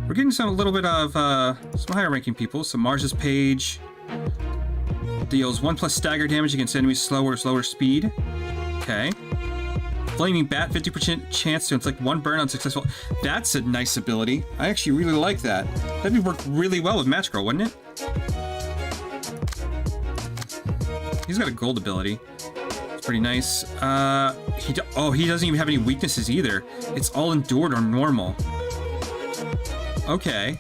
We're getting a little bit of some higher ranking people. So Mars's page deals 1+ stagger damage against enemies slower speed. Okay. Flaming Bat, 50% chance to inflict 1 burn on successful. That's a nice ability. I actually really like that. That'd work really well with Match Girl, wouldn't it? He's got a gold ability. It's pretty nice. He doesn't even have any weaknesses either. It's all endured or normal. Okay.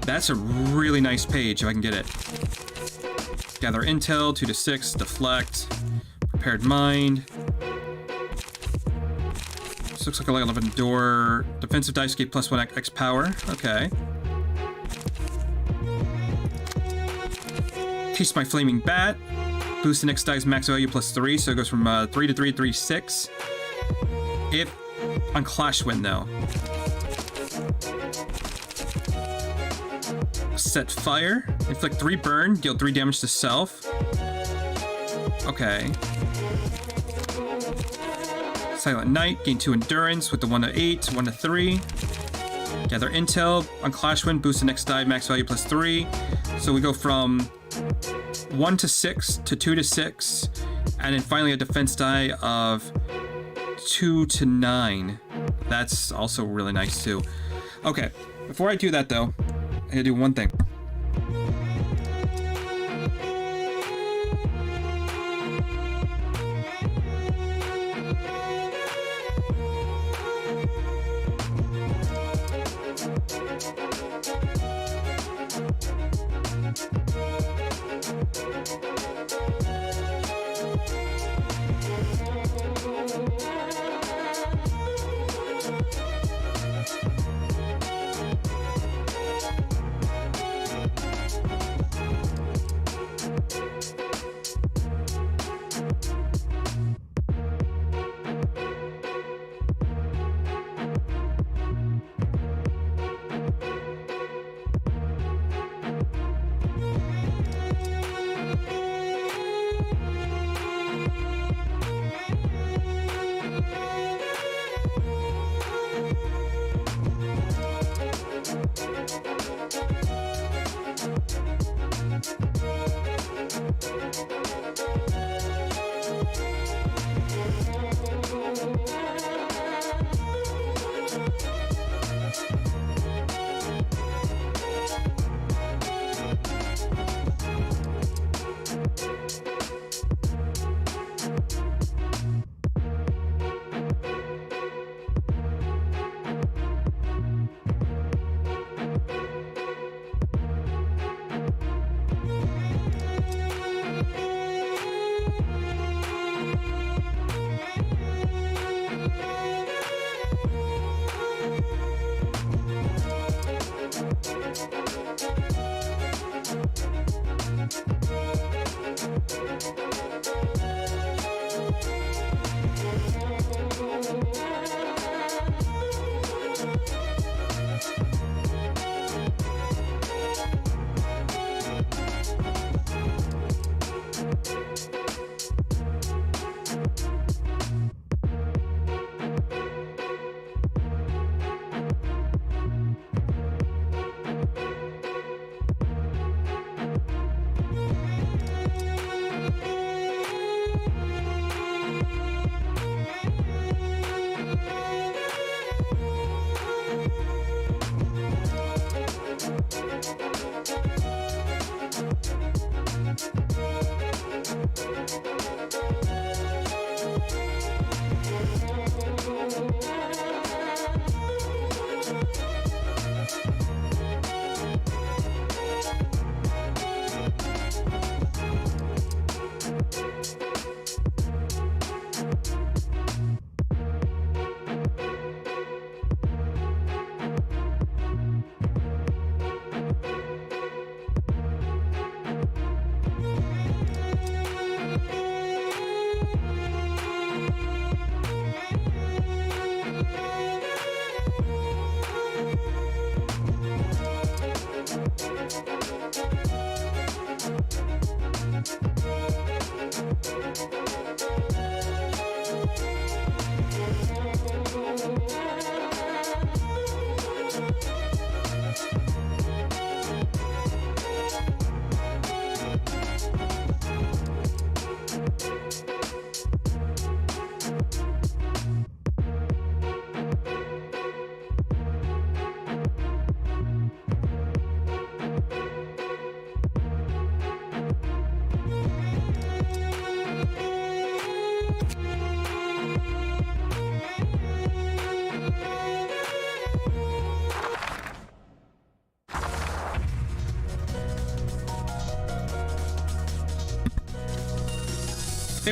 That's a really nice page if I can get it. Gather intel, 2 to 6, deflect, prepared mind. This looks like a level of endure. Defensive dice gave +1 X power. Okay. Taste my flaming bat. Boost the next dice max value +3, so it goes from 3 to 3 to 3 to 6. If on Clash Wind though. Set fire. Inflict 3 burn, deal 3 damage to self. Okay. Silent Night, gain 2 endurance with the 1 to 8, 1 to 3. Gather intel. On Clash Wind, boost the next die, max value +3. So we go from 1 to 6 to 2 to 6. And then finally a defense die of 2 to 9. That's also really nice too. Okay, before I do that though, I gotta do one thing.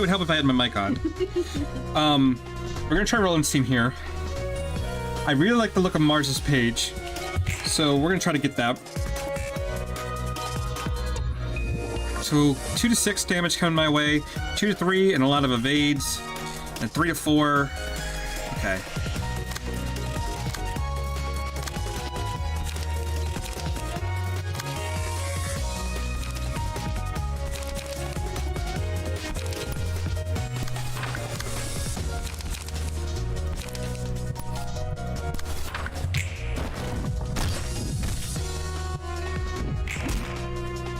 would help if I had my mic on. We're gonna try Roland's team here. I really like the look of Mars's page, so we're gonna try to get that. So 2 to 6 damage coming my way, 2 to 3 and a lot of evades, and 3 to 4. Okay.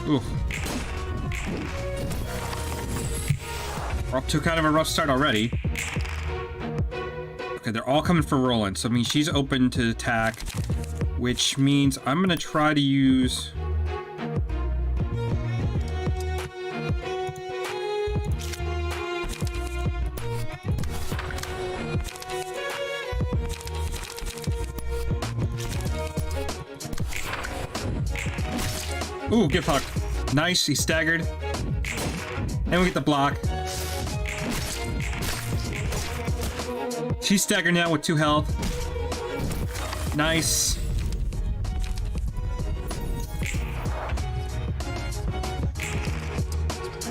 Ooh. We're up to kind of a rough start already. Okay, they're all coming for Roland, so I mean she's open to attack, which means I'm gonna try to use. Ooh, get fucked. Nice, he staggered. And we get the block. She's staggered now with 2 health. Nice.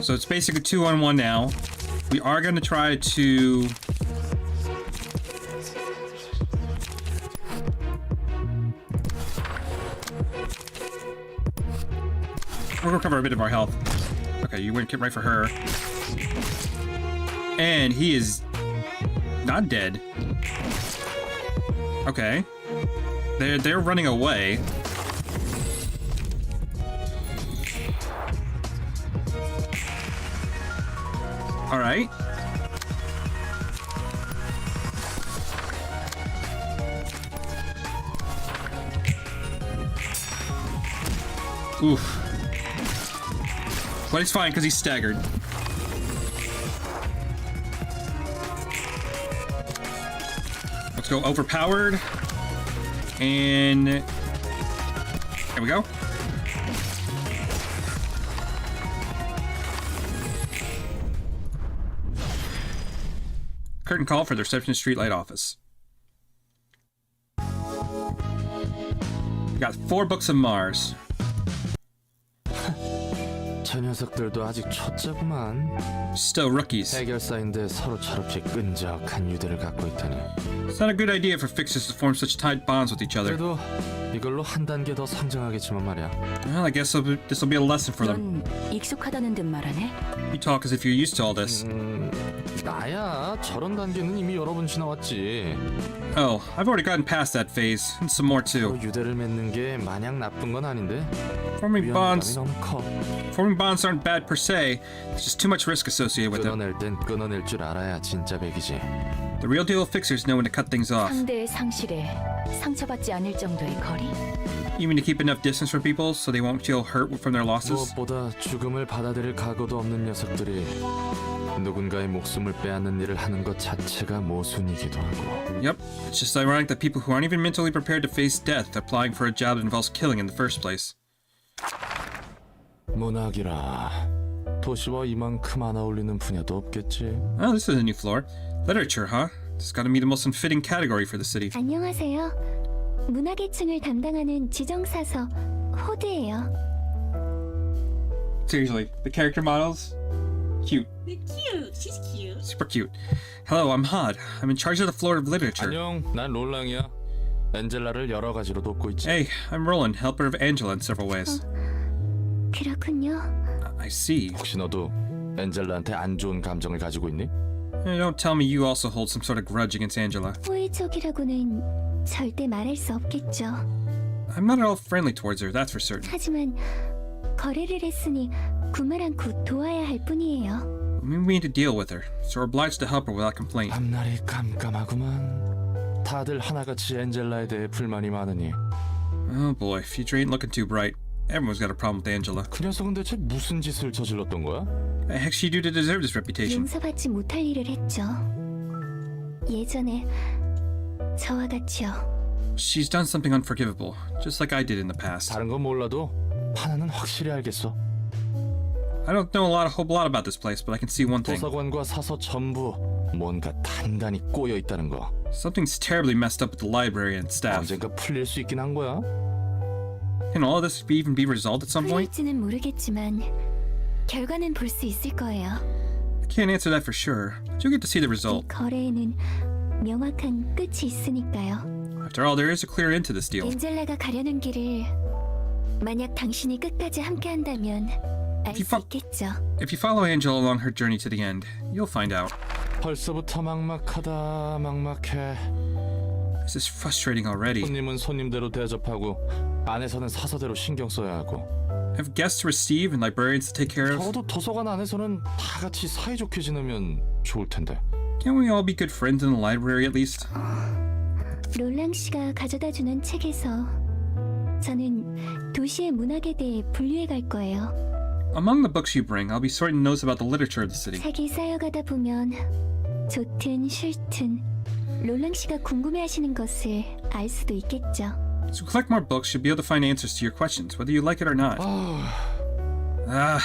So it's basically 2-on-1 now. We are going to try to... We're gonna recover a bit of our health. Okay, you went right for her. And he is not dead. Okay. They're running away. All right. Oof. But he's fine because he's staggered. Let's go overpowered. And there we go. Curtain call for the receptionist streetlight office. We got 4 books of Mars. 저 녀석들도 아직 초짜구만. Still rookies. 해결사인데 서로 저렇게 끈적한 유대를 갖고 있다니. It's not a good idea for fixers to form such tight bonds with each other. 그래도 이걸로 한 단계 더 성장하겠지만 말이야. Well, I guess this will be a lesson for them. 넌 익숙하다는 듯 말하네. You talk as if you're used to all this. 나야 저런 단계는 이미 여러 번 지나왔지. Oh, I've already gotten past that phase, and some more too. 서로 유대를 맺는 게 마냥 나쁜 건 아닌데. Forming 위험감이 bonds 너무 커. aren't bad per se. There's just too much risk associated with them. 끊어낼 땐 끊어낼 줄 알아야 진짜 백이지. The real deal fixers know when to cut things off. 상대의 상실에 상처받지 않을 정도의 거리. You mean to keep enough distance from people so they won't feel hurt from their losses? 무엇보다 죽음을 받아들일 각오도 없는 녀석들이 누군가의 목숨을 빼앗는 일을 하는 것 자체가 모순이기도 하고. Yep, it's just ironic that people who aren't even mentally prepared to face death are applying for a job that involves killing in the first place. 문학이라 도시와 이만큼 안 어울리는 분야도 없겠지. Oh, this is a new floor. Literature, huh? It's gotta be the most unfitting category for the city. 안녕하세요. 문화계층을 담당하는 지정사서 호드예요. Seriously, the character models? Cute. They're cute. She's cute. Super cute. Hello, I'm Hod. I'm in charge of the floor of literature. 안녕, 난 롤랑이야. 엔젤라를 여러 가지로 돕고 있지. Hey, I'm Roland, helper of Angela in several ways. 그렇군요. I see. 혹시 너도 엔젤라한테 안 좋은 감정을 가지고 있니? Don't tell me you also hold some sort of grudge against Angela. 호의적이라고는 절대 말할 수 없겠죠. I'm not at all friendly towards her, that's for certain. 하지만 거래를 했으니 구말 않고 도와야 할 뿐이에요. We need to deal with her, so we're obliged to help her without complaint. 앞날이 깜깜하구만. 다들 하나같이 엔젤라에 대해 불만이 많으니. Oh boy, future ain't looking too bright. Everyone's got a problem with Angela. 그 녀석은 대체 무슨 짓을 저질렀던 거야? What the heck she do to deserve this reputation? 용서받지 못할 일을 했죠. 예전에 저와 같이요. She's done something unforgivable, just like I did in the past. 다른 건 몰라도 하나는 확실히 알겠어. I don't know a whole lot about this place, but I can see one thing. 도서관과 사서 전부 뭔가 단단히 꼬여 있다는 거. Something's terribly messed up with the library and staff. 언젠가 풀릴 수 있긴 한 거야. Can all of this even be resolved at some point? 풀릴지는 모르겠지만 결과는 볼 수 있을 거예요. I can't answer that for sure, but you'll get to see the 이 result. 거래에는 명확한 끝이 있으니까요. After all, there is a clear end to this deal. 엔젤라가 가려는 길을 만약 당신이 끝까지 함께한다면 알 수 있겠죠. If you follow Angela along her journey to the end, you'll find out. 벌써부터 막막하다. 막막해. This is frustrating already. 손님은 손님대로 대접하고 안에서는 사서대로 신경 써야 하고. Have guests to receive and librarians to take care of. 적어도 도서관 안에서는 다 같이 사이좋게 지내면 좋을 텐데. Can't we all be good friends in the library at least? 롤랑 씨가 가져다주는 책에서 저는 도시의 문학에 대해 분류해 갈 거예요. Among the books you bring, I'll be sorting notes about the literature of the city. 책이 쌓여가다 보면 좋든 싫든 롤랑 씨가 궁금해하시는 것을 알 수도 있겠죠. So collect more books, you'll be able to find answers to your questions, whether you like it or not.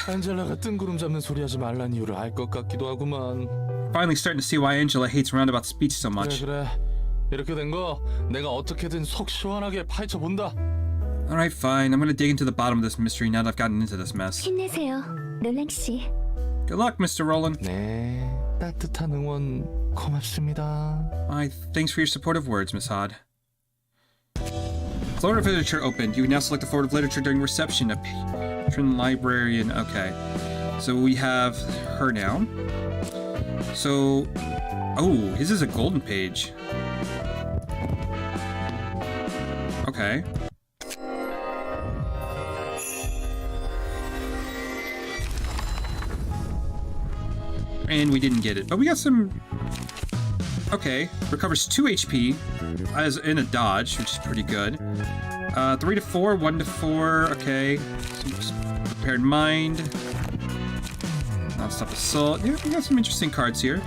안젤라가 뜬구름 잡는 소리 하지 말란 이유를 알 것 같기도 하구만. Finally starting to see why Angela hates roundabout speech so much. 그래. 이렇게 된 거 내가 어떻게든 속 시원하게 파헤쳐 본다. Alright, fine. I'm gonna dig into the bottom of this mystery now that I've gotten into this mess. 힘내세요, 롤랑 씨. Good luck, Mr. Roland. 네, 따뜻한 응원 고맙습니다. Thanks for your supportive words, Miss Hod. Floor of Literature opened. You can now select the floor of literature during reception. A patron librarian. Okay. So we have her now. So, oh, his is a golden page. Okay. And we didn't get it, but we got some. Okay, recovers 2 HP as in a dodge, which is pretty good. 3 to 4, 1 to 4. Okay, some prepared mind, non-stop assault. Yeah, we got some interesting cards here.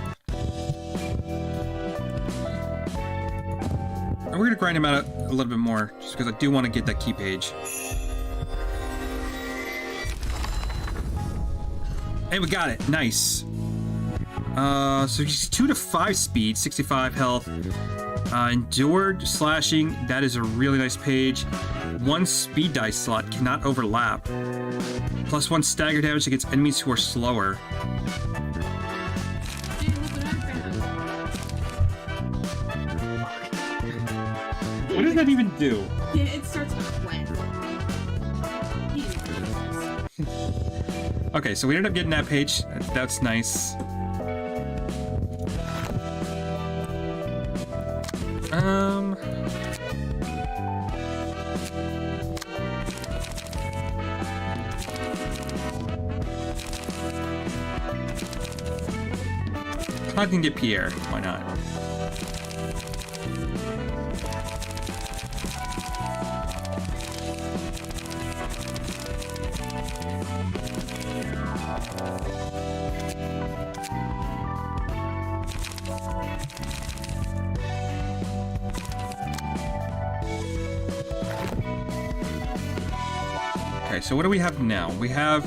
And we're gonna grind him out a little bit more, just because I do want to get that key page. Hey, we got it. Nice. So he's 2 to 5 speed, 65 health. Endured slashing, that is a really nice page. 1 speed dice slot, cannot overlap. +1 stagger damage against enemies who are slower. What does that even do? It starts with when. Okay, so we ended up getting that page. That's nice. I can get Pierre. Why not? Okay, so what do we have now? We have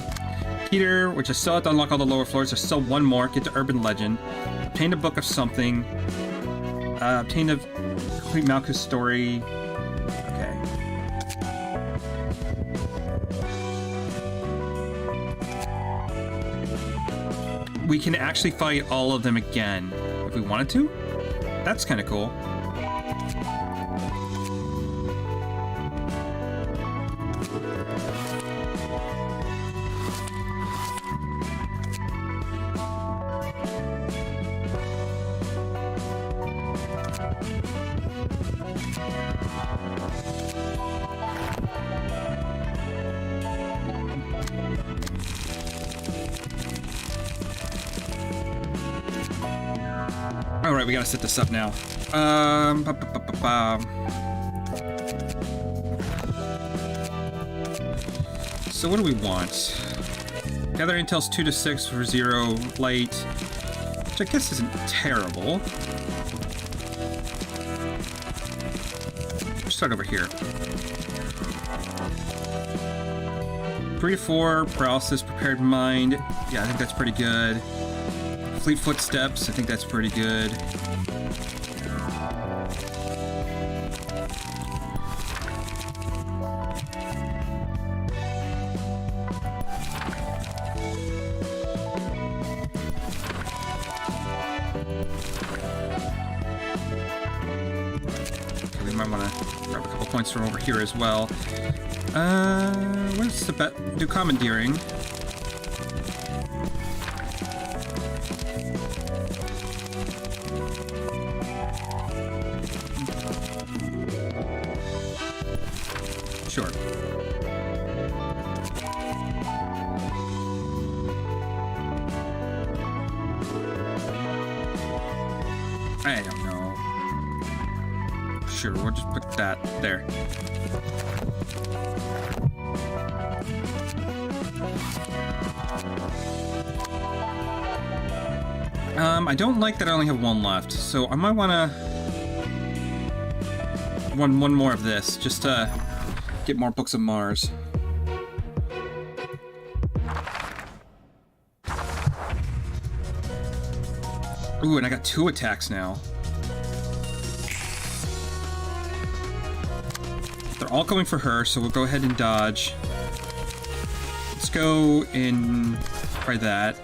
Peter, which I still have to unlock all the lower floors. There's still one more. Get to Urban Legend. Obtain a book of something. Obtain a complete Malchus story. Okay. We can actually fight all of them again if we wanted to. That's kind of cool. Alright, we gotta set this up now. So what do we want? Gather intel's 2 to 6 for 0 light, which I guess isn't terrible. Let's start over here. 3 to 4, paralysis, prepared mind. Yeah, I think that's pretty good. Fleet footsteps, I think that's pretty good. Okay, we might want to grab a couple points from over here as well. What's the bet? Do commandeering. Sure. I don't know. Sure, we'll just put that there. I don't like that I only have one left, so I might wanna one more of this, just to get more Books of Mars. Ooh, and I got 2 attacks now. They're all going for her, so we'll go ahead and dodge. Let's go and try that.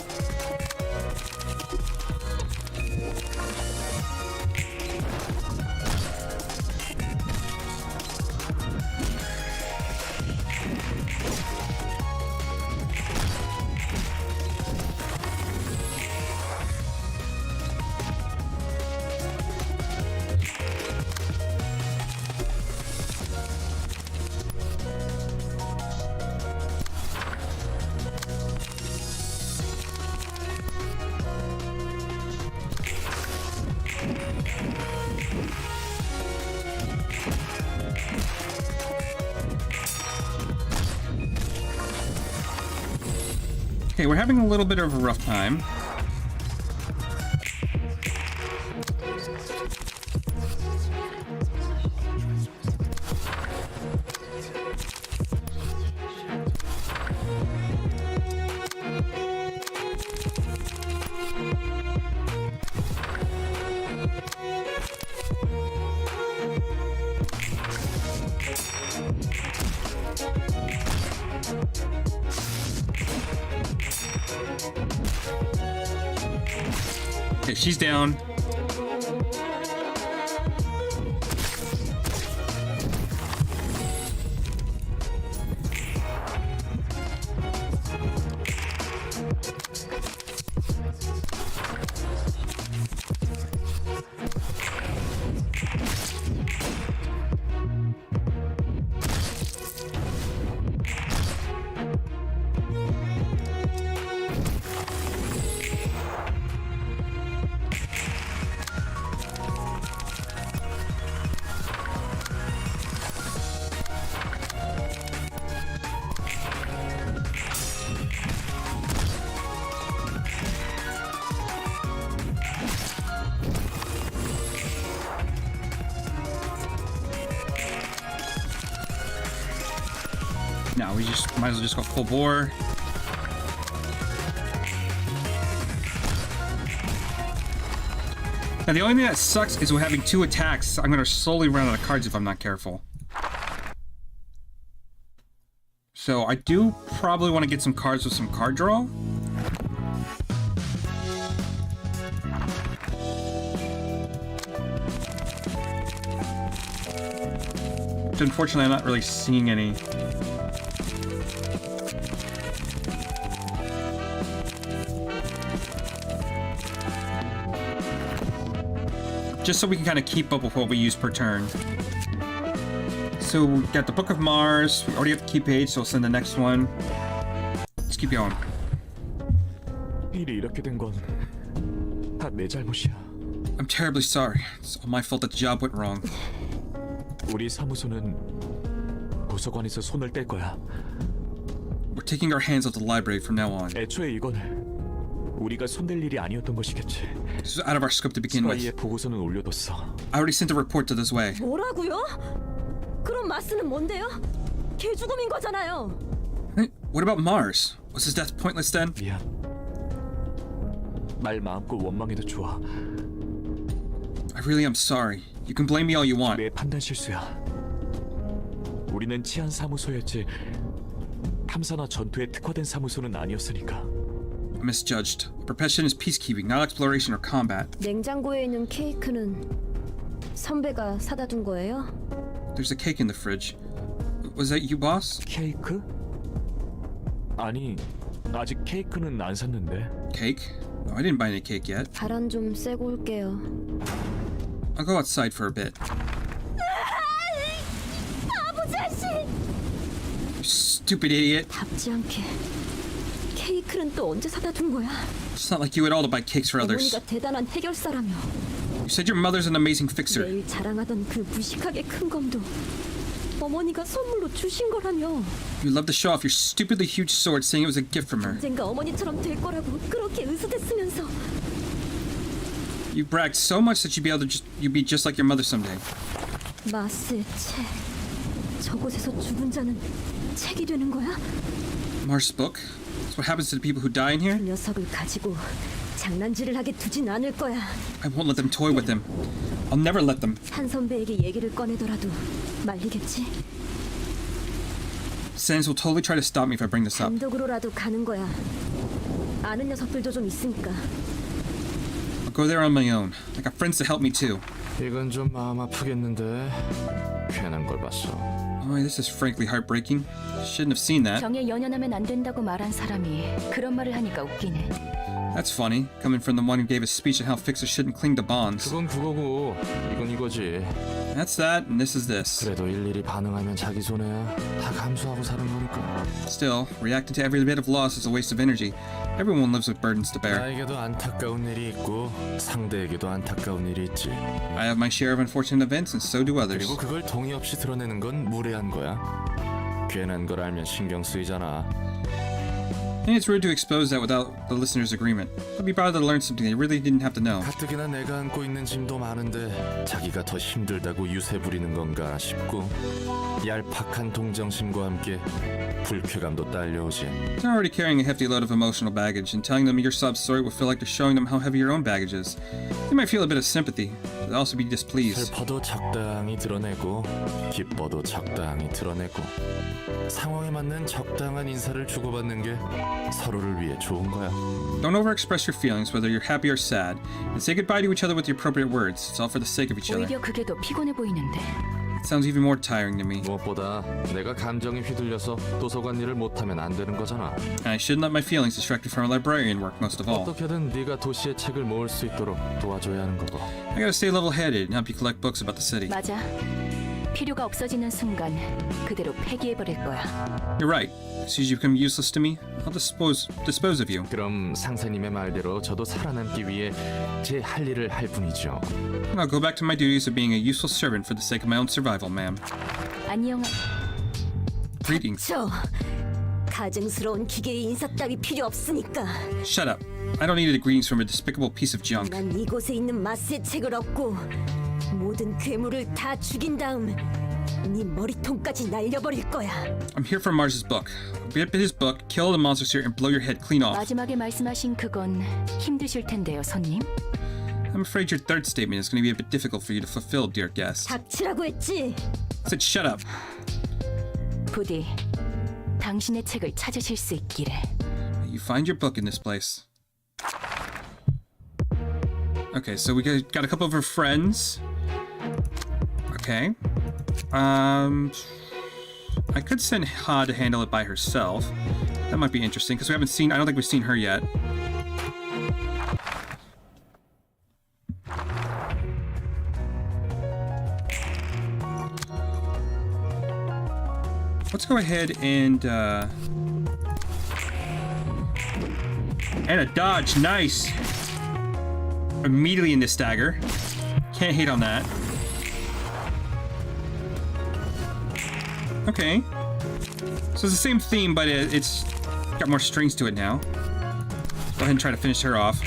Okay, we're having a little bit of a rough time. Okay, she's down. No, we just might as well just go full bore. Now the only thing that sucks is we're having 2 attacks. I'm gonna slowly run out of cards if I'm not careful. So I do probably want to get some cards with some card draw. But unfortunately, I'm not really seeing any. Just so we can kind of keep up with what we use per turn. So we got the Book of Mars. We already have the key page, so we'll send the next one. Let's keep going. 일이 이렇게 된 건 다 내 잘못이야. I'm terribly sorry. It's all my fault that the job went wrong. 우리 사무소는 도서관에서 손을 뗄 거야. We're taking our hands off the library from now on. 애초에 이건 우리가 손댈 일이 아니었던 것이겠지. This was out of our scope to begin 스파이의 with. 보고서는 올려뒀어. I already sent a report to this way. 뭐라고요? 그럼 마스는 뭔데요? 개죽음인 거잖아요. What about Mars? Was his death pointless then? 미안. 말 마음껏 원망해도 좋아. I really am sorry. You can blame me all you want. 내 판단 실수야. 우리는 치안 사무소였지. 탐사나 전투에 특화된 사무소는 아니었으니까. I misjudged. Our profession is peacekeeping, not exploration or combat. 냉장고에 있는 케이크는 선배가 사다 둔 거예요? There's a cake in the fridge. Was that you, boss? 케이크? 아니, 아직 케이크는 안 샀는데. Cake? No, I didn't buy any cake yet. 바람 좀 쐬고 올게요. I'll go outside for a bit. 바보 자식! You stupid idiot. 답지 않게 케이크는 또 언제 사다 둔 거야? It's not like you at all to buy cakes for others. 어머니가 대단한 해결사라며 You said your mother's an amazing fixer. 매일 자랑하던 그 무식하게 큰 검도 어머니가 선물로 주신 거라며. You love to show off your stupidly huge sword, saying it was a gift from her. 언젠가 어머니처럼 될 거라고 그렇게 으스댔으면서. You bragged so much that you'd be just like your mother someday. 마스의 책. 저곳에서 죽은 자는 책이 되는 거야? Mars' book? That's what happens to the people who die in here? 그 녀석을 가지고 장난질을 하게 두진 않을 거야. I won't let them toy with him. I'll never let them. 한 선배에게 얘기를 꺼내더라도 말리겠지? Sans will totally try to stop me if I bring this up. 단독으로라도 가는 거야. 아는 녀석들도 좀 있으니까. I'll go there on my own. I got friends to help me too. 이건 좀 마음 아프겠는데. 괜한 걸 봤어. Oh, this is frankly heartbreaking. Shouldn't have seen that. 정에 연연하면 안 된다고 말한 사람이 그런 말을 하니까 웃기네. That's funny, coming from the one who gave a speech on how fixers shouldn't cling to bonds. 그건 그거고 이건 이거지. That's that, and this is this. 그래도 일일이 반응하면 자기 손해야. 다 감수하고 사는 거니까. Still, reacting to every bit of loss is a waste of energy. Everyone lives with burdens to bear. 나에게도 안타까운 일이 있고 상대에게도 안타까운 일이 있지. I have my share of unfortunate events, and so do others. 그리고 그걸 동의 없이 드러내는 건 무례한 거야. 괜한 걸 알면 신경 쓰이잖아. I think it's rude to expose that without the listener's agreement. They'll be bothered to learn something they really didn't have to know. 가뜩이나 내가 안고 있는 짐도 많은데 자기가 더 힘들다고 유세 부리는 건가 싶고 얄팍한 동정심과 함께 불쾌감도 딸려오지. You're already carrying a hefty load of emotional baggage, and telling them your sob story will feel like you're showing them how heavy your own baggage is. They might feel a bit of sympathy, but they'll also be displeased. 슬퍼도 적당히 드러내고 기뻐도 적당히 드러내고 상황에 맞는 적당한 인사를 주고받는 게 서로를 위해 좋은 거야. Don't overexpress your feelings, whether you're happy or sad, and say goodbye to each other with the appropriate words. It's all for the sake of each other. 오히려 그게 더 피곤해 보이는데. It sounds even more tiring to me. 무엇보다 내가 감정에 휘둘려서 도서관 일을 못하면 안 되는 거잖아. And I shouldn't let my feelings distract me from our librarian work, most of all. 어떻게든 네가 도시의 책을 모을 수 있도록 도와줘야 하는 거고. I gotta stay level-headed and help you collect books about the city. 맞아. 필요가 없어지는 순간 그대로 폐기해버릴 거야. You're right. As soon as you become useless to me, I'll dispose of you. 그럼 상사님의 말대로 저도 살아남기 위해 제 할 일을 할 뿐이죠. I'll go back to my duties of being a useful servant for the sake of my own survival, ma'am. 안녕. Greetings. 저 가증스러운 기계의 인사 따위 필요 없으니까. Shut up. I don't need a greetings from a despicable piece of junk. 난 이곳에 있는 마스의 책을 얻고 모든 괴물을 다 죽인 다음 네 머리통까지 날려버릴 거야. I'm here for Mars's book. Get his book, kill the monsters here, and blow your head clean off. 마지막에 말씀하신 그건 힘드실 텐데요, 손님. I'm afraid your third statement is going to be a bit difficult for you to fulfill, dear guest. 닥치라고 했지. I said shut up. 부디 당신의 책을 찾으실 수 있기를. You find your book in this place. Okay, so we got a couple of her friends. Okay. I could send Ha to handle it by herself. That might be interesting because I don't think we've seen her yet. Let's go ahead and a dodge, nice. Immediately into stagger. Can't hate on that. Okay. So it's the same theme, but it's got more strings to it now. Go ahead and try to finish her off.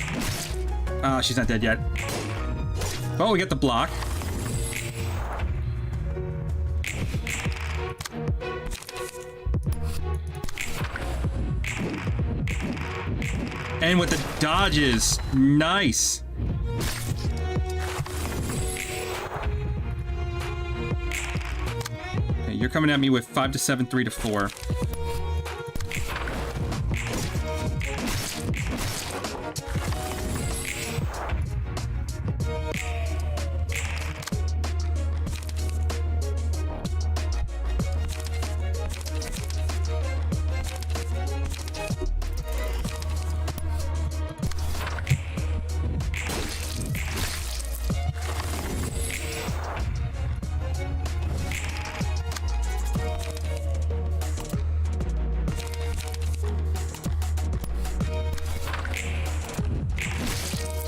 Ah, she's not dead yet. Oh, we got the block. And with the dodges. Nice. Okay, you're coming at me with 5 to 7, 3 to 4.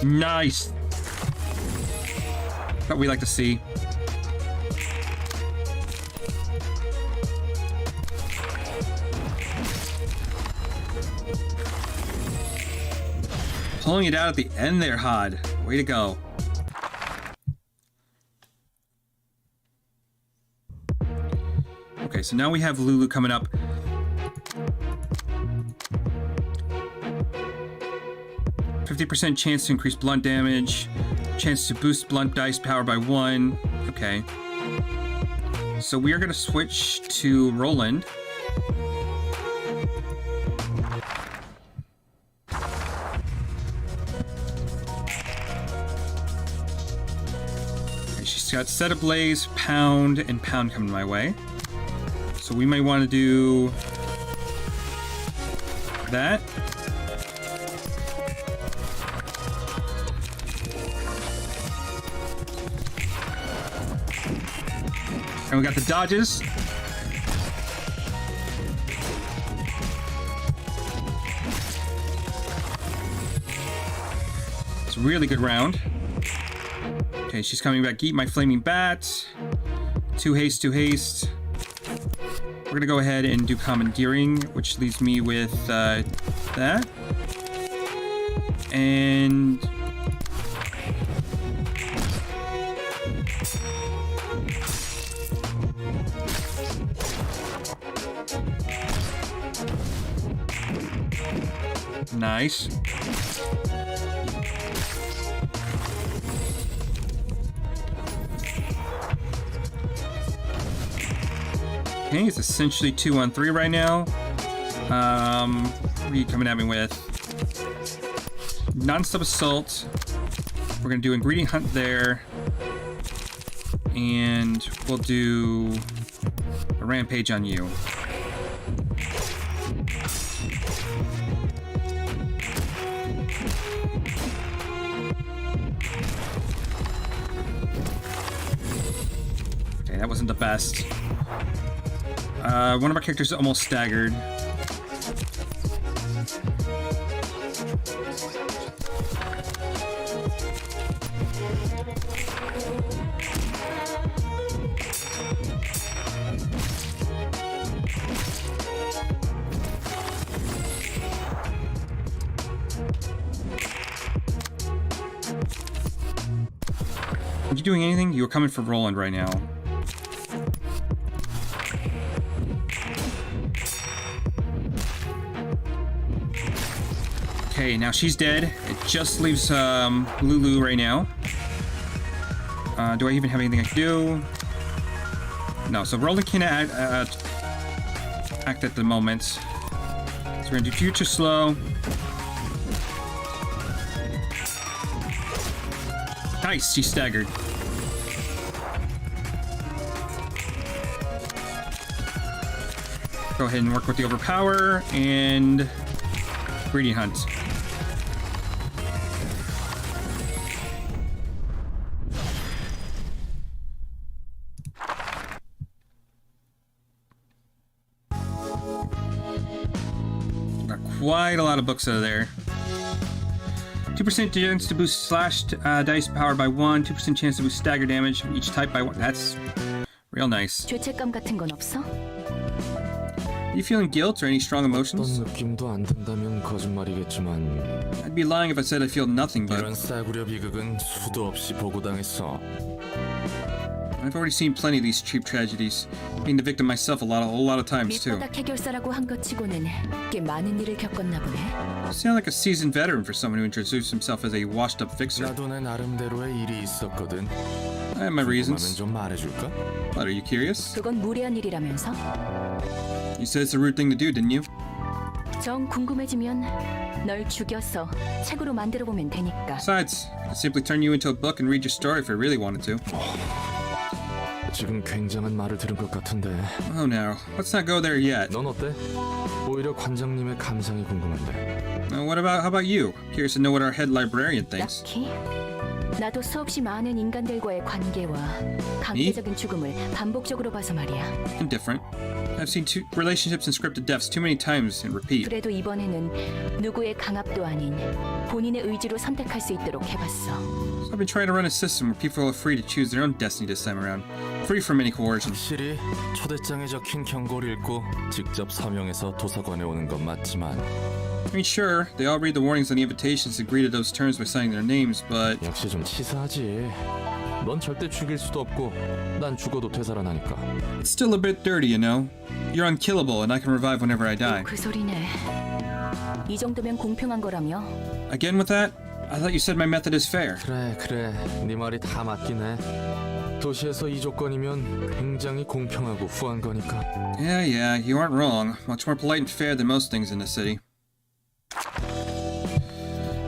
Nice. What we like to see. Pulling it out at the end there, Hod. Way to go. Okay, so now we have Lulu coming up. %50 chance to increase blunt damage. Chance to boost blunt dice power by 1. Okay. So we are going to switch to Roland. Okay, she's got Set Ablaze, Pound, and Pound coming my way. So we may want to do that. And we got the dodges. It's a really good round. Okay, she's coming back. Eat my flaming bat. 2 haste, 2 haste. We're gonna go ahead and do commandeering, which leaves me with that. And nice. Okay, it's essentially 2-on-3 right now. What are you coming at me with? Non-stop assault. We're gonna do ingredient hunt there. And we'll do a rampage on you. Okay, that wasn't the best. One of our characters almost staggered. Are you doing anything? You were coming for Roland right now. Okay, now she's dead. It just leaves Lulu right now. Do I even have anything I can do? No, so Roland can't act at the moment. So we're gonna do Future Slow. Nice, she staggered. Go ahead and work with the Overpower and Ingredient Hunt. Got quite a lot of books out of there. 2% chance to boost slashed dice power by 1. 2% chance to boost stagger damage from each type by 1. That's real nice. 죄책감 같은 건 없어? Are you feeling guilt or any strong emotions? 느낌도 안 든다면 거짓말이겠지만 I'd be lying if I said I feel nothing, but 이런 싸구려 비극은 수도 없이 보고당했어. I've already seen plenty of these cheap tragedies. Being the victim myself a lot of times too. 밑바닥 해결사라고 한 것 치고는 꽤 많은 일을 겪었나 보네. You sound like a seasoned veteran for someone who introduced himself as a washed-up fixer. 나도 내 나름대로의 일이 있었거든. I have my 궁금하면 reasons. 좀 말해줄까? What, are you curious? 그건 무례한 일이라면서? You said it's a rude thing to do, didn't you? 정 궁금해지면 널 죽여서 책으로 만들어 보면 되니까. Besides, I could simply turn you into a book and read your story if I really wanted to. 지금 굉장한 말을 들은 것 같은데. Oh no, let's not go there yet. 넌 어때? 오히려 관장님의 감상이 궁금한데. How about you? Curious to know what our head librarian thinks. 딱히? 나도 수없이 많은 인간들과의 관계와 강제적인 죽음을 반복적으로 봐서 말이야. Indifferent. I've seen relationships and scripted deaths too many times and repeat. 그래도 이번에는 누구의 강압도 아닌 본인의 의지로 선택할 수 있도록 해봤어. So I've been trying to run a system where people are free to choose their own destiny this time around, free from any coercion. 확실히 초대장에 적힌 경고를 읽고 직접 서명해서 도서관에 오는 건 맞지만 I mean, sure, they all read the warnings on the invitations and agree to those terms by signing their names, but 역시 좀 치사하지. 넌 절대 죽일 수도 없고 난 죽어도 되살아나니까. it's still a bit dirty, you know? You're unkillable and I can revive whenever I die. 그 소리네. 이 정도면 공평한 거라며? Again with that? I thought you said my method is fair. 그래 네 말이 다 맞긴 해. 도시에서 이 조건이면 굉장히 공평하고 후한 거니까. Yeah, you aren't wrong. Much more polite and fair than most things in the city.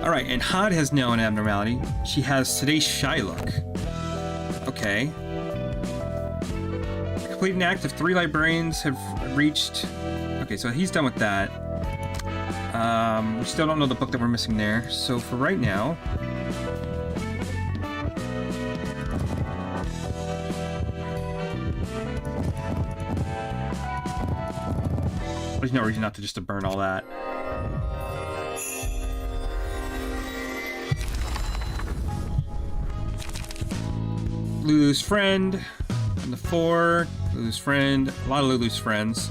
Alright, and Hod has now an abnormality. She has today's shy look. Okay. Complete an act of 3 librarians have reached... Okay, so he's done with that. We still don't know the book that we're missing there. So for right now... There's no reason not to just to burn all that. Lulu's friend, and the 4, Lulu's friend, a lot of Lulu's friends.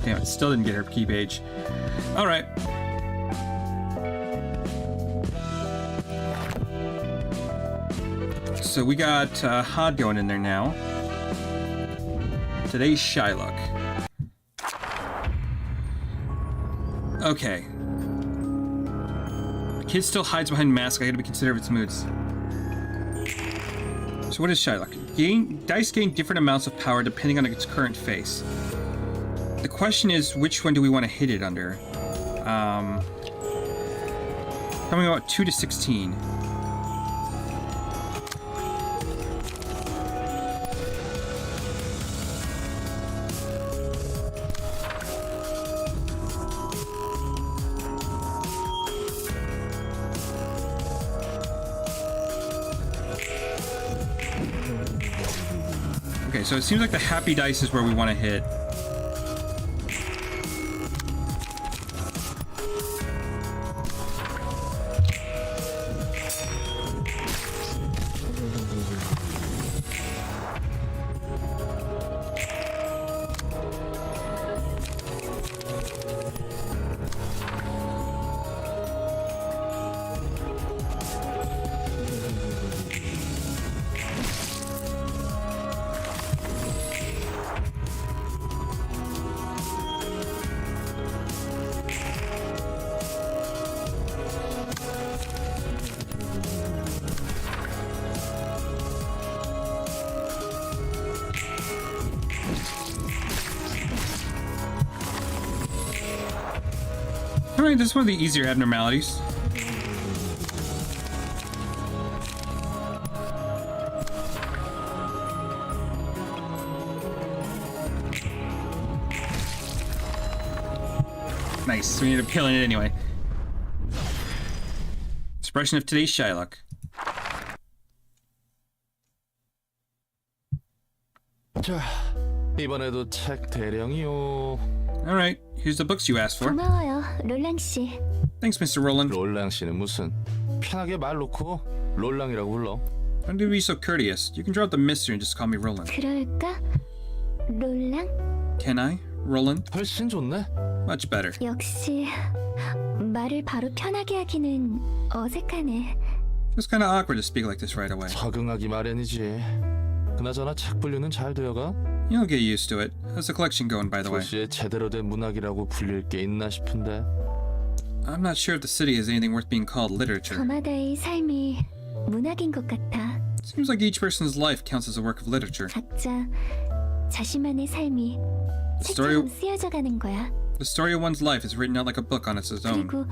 Damn it, still didn't get her key page. Alright. So we got Hod going in there now. Today's Shylock. Okay. The kid still hides behind mask. I gotta be considerate of its moods. So what is Shylock? Dice gain different amounts of power depending on its current face. The question is, which one do we want to hit it under? Coming about 2 to 16. Okay, so it seems like the happy dice is where we want to hit. Alright, this is one of the easier abnormalities. Nice, we ended up killing it anyway. Expression of today's Shylock. 자, 이번에도 책 대령이요. Alright, here's the books you asked for. 고마워요. 롤랑 씨. Thanks, Mr. Roland. 롤랑 씨는 무슨 편하게 말 놓고 롤랑이라고 불러. Don't be so courteous. You can drop the Mr. and just call me Roland. 그럴까? 롤랑? Can I? Roland? 훨씬 좋네. Much better. 역시 말을 바로 편하게 하기는 어색하네. It's kind of awkward to speak like this right away. 적응하기 마련이지. 그나저나 책 분류는 잘 되어가? You'll get used to it. How's the collection going, by the way? 도시에 제대로 된 문학이라고 불릴 게 있나 싶은데. I'm not sure if the city has anything worth being called literature. 저마다의 삶이 문학인 것 같아. Seems like each person's life counts as a work of literature. 각자 자신만의 삶이 story- 책처럼 쓰여져 가는 거야. The story of one's life is written out like a book on its own. 그리고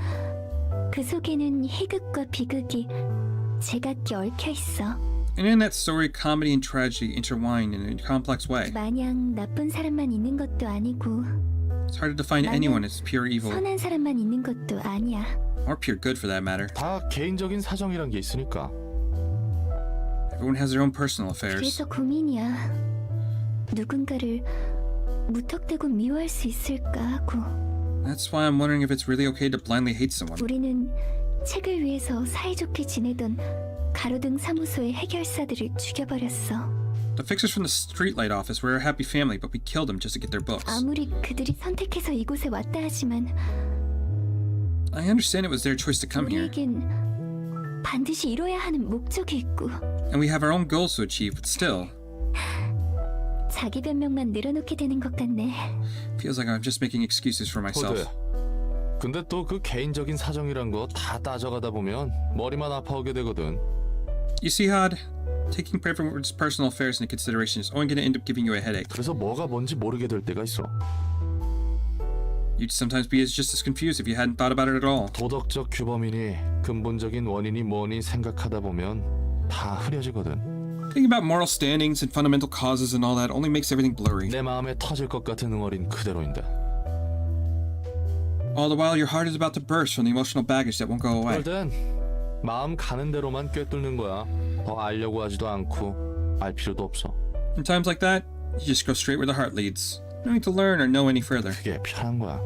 그 속에는 희극과 비극이 제각기 얽혀 있어. And in that story, comedy and tragedy intertwine in a complex way. 마냥 나쁜 사람만 있는 것도 아니고 It's hard to define anyone as pure evil, 선한 사람만 있는 것도 아니야. or pure good for that matter. 다 개인적인 사정이란 게 있으니까. Everyone has their own personal affairs. 그래서 고민이야. 누군가를 무턱대고 미워할 수 있을까 하고. That's why I'm wondering if it's really okay to blindly hate someone. 우리는 책을 위해서 사이좋게 지내던 가로등 사무소의 해결사들을 죽여버렸어. The fixers from the streetlight office were a happy family, but we killed them just to get their books. 아무리 그들이 선택해서 이곳에 왔다 하지만 I understand it was their choice to come here, 우리에겐 반드시 이뤄야 하는 목적이 있고 and we have our own goals to achieve, but still, 자기 변명만 늘어놓게 되는 것 같네. feels like I'm just making excuses for myself. 호드. 근데 또 그 개인적인 사정이란 거 다 따져가다 보면 머리만 아파오게 되거든. You see, Hod, taking everyone's personal affairs into consideration is only going to end up giving you a headache. 그래서 뭐가 뭔지 모르게 될 때가 있어. You'd sometimes be just as confused if you hadn't thought about it at all. 도덕적 규범이니 근본적인 원인이 뭐니 생각하다 보면 다 흐려지거든. Thinking about moral standings and fundamental causes and all that only makes everything blurry. 내 마음에 터질 것 같은 응어린 그대로인데. All the while, your heart is about to burst from the emotional baggage that won't go away. 그럴 땐 마음 가는 대로만 꿰뚫는 거야. 더 알려고 하지도 않고 알 필요도 없어. In times like that, you just go straight where the heart leads. No need to learn or know any further. 그게 편한 거야.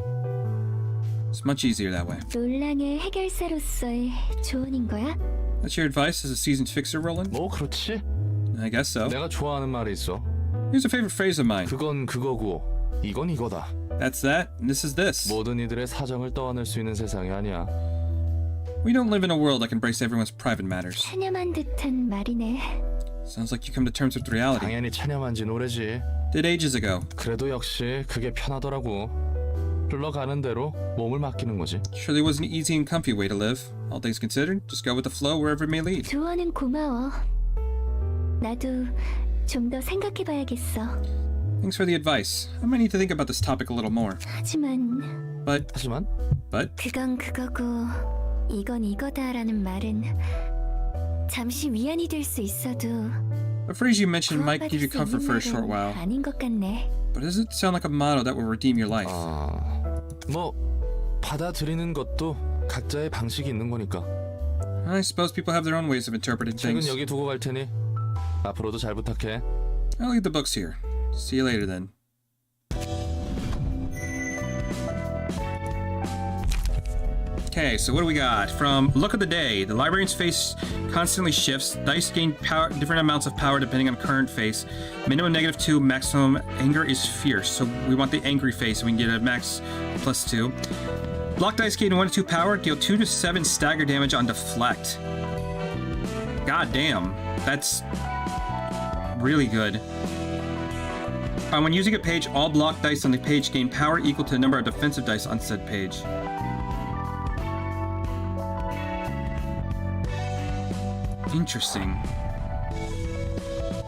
It's much easier that way. 롤랑의 해결사로서의 조언인 거야? That's your advice as a seasoned fixer, Roland? 뭐 그렇지? I guess so. 내가 좋아하는 말이 있어. Here's a favorite phrase of mine. 그건 그거고 이건 이거다. That's that, and this is this. 모든 이들의 사정을 떠안을 수 있는 세상이 아니야. We don't live in a world that can embrace everyone's private matters. 찬ям한 듯한 말이네. Sounds like you come to terms with reality. 당연히 찬양한 지 오래지. Did ages ago. 그래도 역시 그게 편하더라고. 흘러가는 대로 몸을 맡기는 거지. Surely was an easy and comfy way to live. All things considered, just go with the flow wherever it may lead. 조언은 고마워. 나도 좀 더 생각해봐야겠어. Thanks for the advice. I might need to think about this topic a little more. 하지만 하지만 그건 그거고 이건 이거다라는 말은 잠시 위안이 될 수 있어도 The phrase you mentioned might give you comfort for a short while, 아닌 것 같네. but does it sound like a motto that will redeem your life? 뭐 받아들이는 것도 각자의 방식이 있는 거니까. I suppose people have their own ways of interpreting 책은 things. 여기 두고 갈 테니 앞으로도 잘 부탁해. I'll leave the books here. See you later then. Okay, so what do we got? From Look of the Day, the librarian's face constantly shifts. Dice gain power, different amounts of power depending on current face. Minimum -2, maximum anger is fierce. So we want the angry face, so we can get a max +2. Block dice gain 1 to 2 power, deal 2 to 7 stagger damage on deflect. God damn, that's really good. When using a page, all block dice on the page gain power equal to the number of defensive dice on said page. Interesting.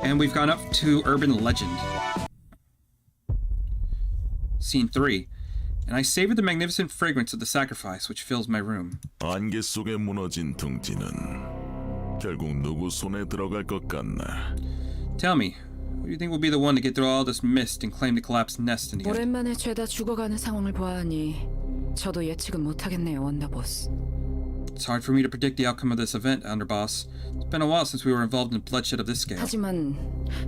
And we've gone up to Urban Legend. Scene 3. And I savor the magnificent fragrance of the sacrifice which fills my room. 안개 속에 무너진 둥지는 결국 누구 손에 들어갈 것 같나? Tell me, who do you think will be the one to get through all this mist and claim the collapsed nest in the end? 오랜만에 죄다 죽어가는 상황을 보아하니 저도 예측은 못하겠네요, 원더보스. It's hard for me to predict the outcome of this event, Underboss. It's been a while since we were involved in bloodshed of this scale. 하지만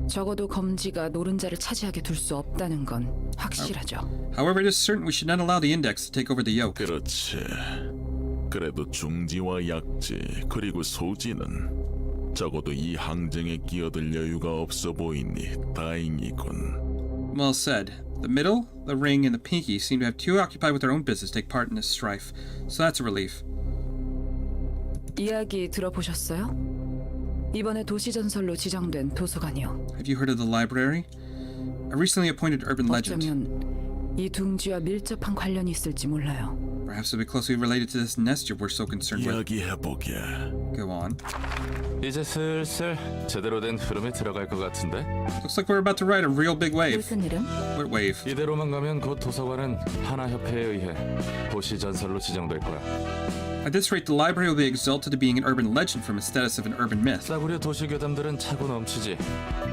적어도 검지가 노른자를 차지하게 둘 수 없다는 건 확실하죠. However, it is certain we should not allow the Index to take over the yoke. 그렇지. 그래도 중지와 약지 그리고 소지는 적어도 이 항쟁에 끼어들 여유가 없어 보이니 다행이군. Well said. The middle, the ring, and the pinky seem to have too occupied with their own business to take part in this strife, so that's a relief. 이야기 들어보셨어요? 이번에 도시전설로 지정된 도서관이요. Have you heard of the library? A recently appointed urban legend. 어쩌면 이 둥지와 밀접한 관련이 있을지 몰라요. Perhaps it'll be closely related to this nest we're so concerned with. 이야기해보게. Go on. 이제 슬슬 제대로 된 흐름에 들어갈 것 같은데? Looks like we're about to ride a real big wave. 무슨 이름? What wave? 이대로만 가면 곧 도서관은 하나협회에 의해 도시전설로 지정될 거야. At this rate, the library will be exalted to being an urban legend from its status of an urban myth. 싸구려 도시괴담들은 차고 넘치지.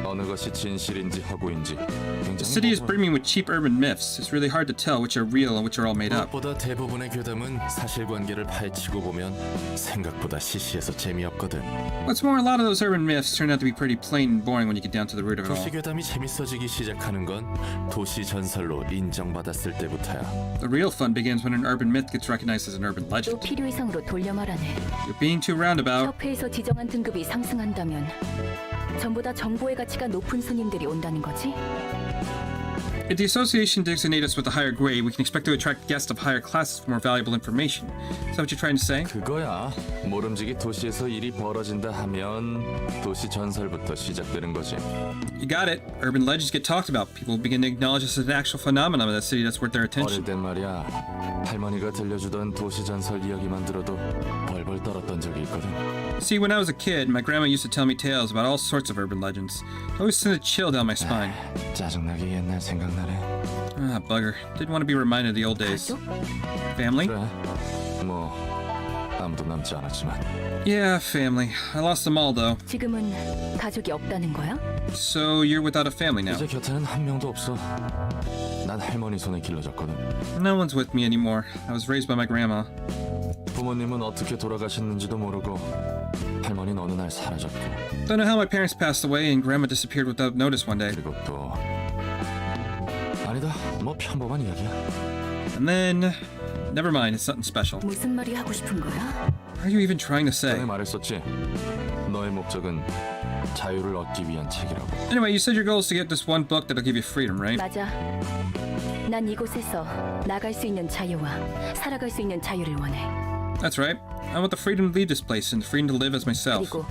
어느 것이 진실인지 허구인지 The 굉장히 city is 모호해. brimming with cheap urban myths. It's really hard to tell which are real and which are all made up. 무엇보다 대부분의 괴담은 사실관계를 파헤치고 보면 생각보다 시시해서 재미없거든. What's more, a lot of those urban myths turn out to be pretty plain and boring when you get down to the root of it all. 도시괴담이 재밌어지기 시작하는 건 도시전설로 인정받았을 때부터야. The real fun begins when an urban myth gets recognized as an urban 또 legend. 필요 이상으로 돌려 말하네. You're being too roundabout. 협회에서 지정한 등급이 상승한다면 전부 다 정보의 가치가 높은 손님들이 온다는 거지? If the association designate us with a higher grade, we can expect to attract guests of higher classes for more valuable information. Is that what you're trying to say? 그거야. 모름지기 도시에서 일이 벌어진다 하면 도시 전설부터 시작되는 거지. You got it. Urban legends get talked about. People begin to acknowledge this as an actual phenomenon of the city that's worth their 어릴 attention. 땐 말이야. 할머니가 들려주던 도시 전설 이야기만 들어도 벌벌 떨었던 적이 있거든. See, when I was a kid, my grandma used to tell me tales about all sorts of urban legends. It always sent a chill down my spine. 짜증나게 옛날 생각나네. Ah, bugger. Didn't want to be reminded of the old days. 가족? Family? 그래. 뭐 아무도 남지 않았지만. Yeah, family. I lost them all, though. 지금은 가족이 없다는 거야? So you're without a family now. 이제 곁에는 한 명도 없어. 난 할머니 손에 길러졌거든. No one's with me anymore. I was raised by my grandma. 부모님은 어떻게 돌아가셨는지도 모르고 할머니는 어느 날 사라졌고. Don't know how my parents passed away and grandma disappeared without notice one day. 그리고 또 아니다. 뭐 평범한 이야기야. And then... Never mind, it's something special. 무슨 말이 하고 싶은 거야? What are you even trying to 전에 say? 말했었지. 너의 목적은 자유를 얻기 위한 책이라고. Anyway, you said your goal is to get this one book that'll give you freedom, right? 맞아. 난 이곳에서 나갈 수 있는 자유와 살아갈 수 있는 자유를 원해. That's right. I want the freedom to leave this place and the freedom to live as myself. 그리고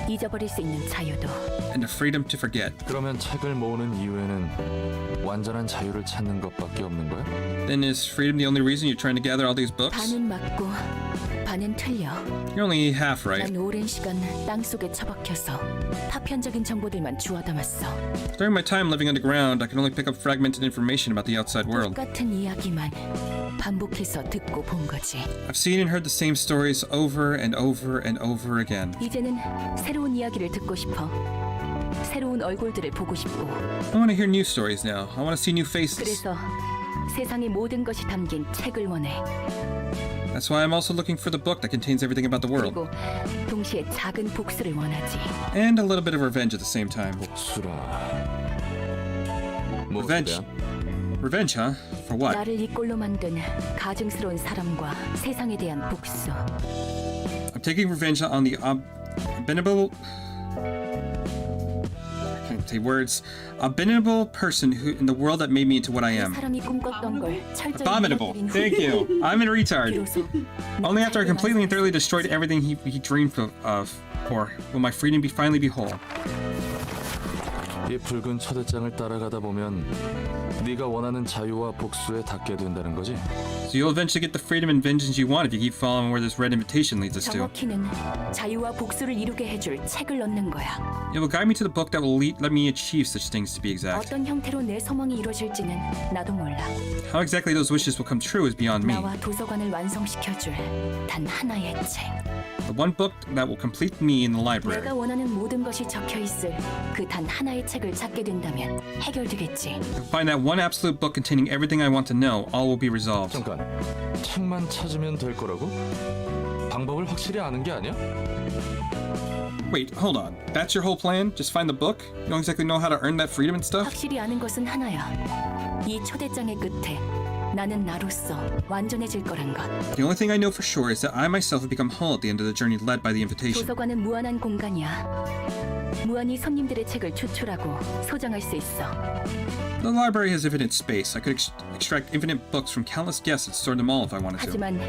잊어버릴 수 있는 자유도. And the freedom to forget. 그러면 책을 모으는 이유에는 완전한 자유를 찾는 것밖에 없는 거야? Then is freedom the only reason you're trying to gather all these books? 반은 맞고 반은 틀려. You're only half right. 난 오랜 시간 땅속에 처박혀서 파편적인 정보들만 주워 담았어. During my time living underground, I could only pick up fragmented information about the outside world. 똑같은 이야기만 반복해서 듣고 본 거지. I've seen and heard the same stories over and over and over again. 이제는 새로운 이야기를 듣고 싶어. 새로운 얼굴들을 보고 싶고. I want to hear new stories now. I want to see new faces. 그래서 세상의 모든 것이 담긴 책을 원해. That's why I'm also looking for the book that contains everything about the world. 그리고 동시에 작은 복수를 원하지. And a little bit of revenge at the same time. 수라. Revenge. Revenge, huh? For what? 나를 이 꼴로 만든 가증스러운 사람과 세상에 대한 복수. I'm taking revenge on the abominable... I can't say words. Abominable person who in the world that made me into what I am. 사람이 꿈꿨던 걸 철저히 Abominable. 무너뜨린 후 Thank you. I'm a retard. 비로소 Only after I completely and thoroughly destroyed everything he dreamed of for will my freedom finally be whole. 이 붉은 초대장을 따라가다 보면 네가 원하는 자유와 복수에 닿게 된다는 거지? So you'll eventually get the freedom and vengeance you want if you keep following where this red invitation leads us to. 정확히는 자유와 복수를 이루게 해줄 책을 얻는 거야. It will guide me to the book that will let me achieve such things to be exact. 어떤 형태로 내 소망이 이루어질지는 나도 몰라. How exactly those wishes will come true is beyond me. 나와 도서관을 완성시켜줄 단 하나의 책. The one book that will complete me in the library. 내가 원하는 모든 것이 적혀 있을 그 단 하나의 책을 찾게 된다면 해결되겠지. If I find that one absolute book containing everything I want to know, all will be resolved. 잠깐, 책만 찾으면 될 거라고? 방법을 확실히 아는 게 아니야? Wait, hold on. That's your whole plan? Just find the book? You don't exactly know how to earn that freedom and stuff? 확실히 아는 것은 하나야. 이 초대장의 끝에 나는 나로서 완전해질 거란 것. The only thing I know for sure is that I myself have become whole at the end of the journey led by the invitation. 도서관은 무한한 공간이야. 무한히 손님들의 책을 추출하고 소장할 수 있어. The library has infinite space. I could extract infinite books from countless guests and store them all if I wanted to. 하지만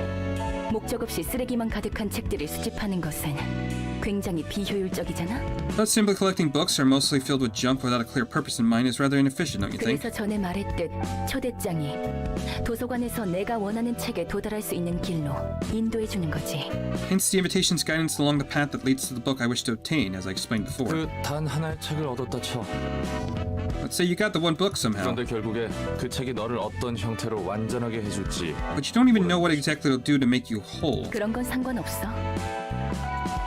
목적 없이 쓰레기만 가득한 책들을 수집하는 것은 굉장히 비효율적이잖아. But simply collecting books are mostly filled with junk without a clear purpose in mind is rather inefficient, don't you think? 그래서 전에 말했듯 초대장이 도서관에서 내가 원하는 책에 도달할 수 있는 길로 인도해 주는 거지. Hence the invitation's guidance along the path that leads to the book I wish to obtain, as I explained before. 그 단 하나의 책을 얻었다 쳐. Let's say you got the one book somehow, 그런데 결국에 그 책이 너를 어떤 형태로 완전하게 해줄지 but you don't even know what exactly it'll do to make you whole. 그런 건 상관없어.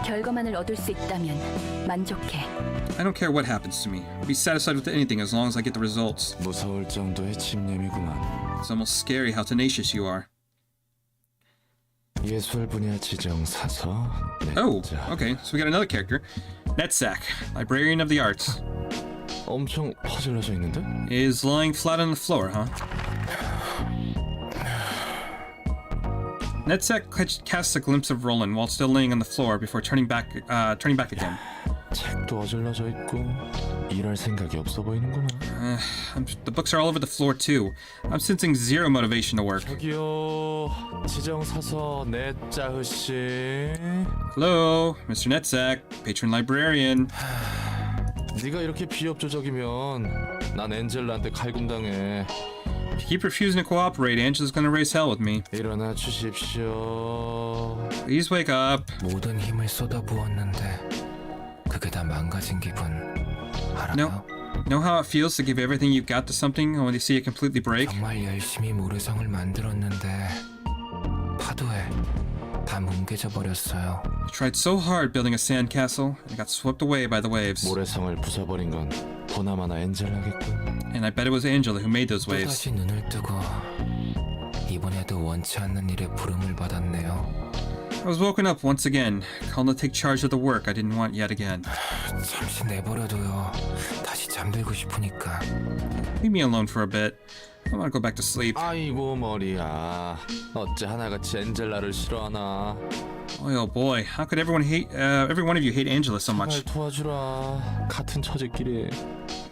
결과만을 얻을 수 있다면 만족해. I don't care what happens to me. I'll be satisfied with anything as long as I get the results. 무서울 정도의 집념이구만. It's almost scary how tenacious you are. 예술 분야 지정 사서. Oh, okay, so we got another character. Netsack, librarian of the arts. 엄청 퍼질러져 있는데? Is lying flat on the floor, huh? Netsack casts a glimpse of Roland while still laying on the floor before turning back again. 책도 어질러져 있고 일할 생각이 없어 보이는구만. The books are all over the floor too. I'm sensing zero motivation to work. 저기요, 지정 사서 넷짜흐 씨. Hello, Mr. Netsack, patron librarian. 네가 이렇게 비협조적이면 난 엔젤라한테 칼군당해. If you keep refusing to cooperate, Angela's gonna raise hell with me. 일어나 주십시오. Please wake up. 모든 힘을 쏟아부었는데 그게 다 망가진 기분 알아요? Know how it feels to give everything you've got to something only to see it completely break? 정말 열심히 모래성을 만들었는데 파도에 다 뭉개져 버렸어요. I tried so hard building a sandcastle and got swept away by the waves. 모래성을 부숴버린 건 보나마나 엔젤라겠군. And I bet it was Angela who made those waves. 또다시 눈을 뜨고 이번에도 원치 않는 일에 부름을 받았네요. I was woken up once again, called to take charge of the work I didn't want yet again. 잠시 내버려둬요. 다시 잠들고 싶으니까. Leave me alone for a bit. I want to go back to sleep. 아이고 머리야. 어째 하나같이 엔젤라를 싫어하나. Oh boy, how could every one of you hate Angela so much? 잘 도와주라. 같은 처제끼리.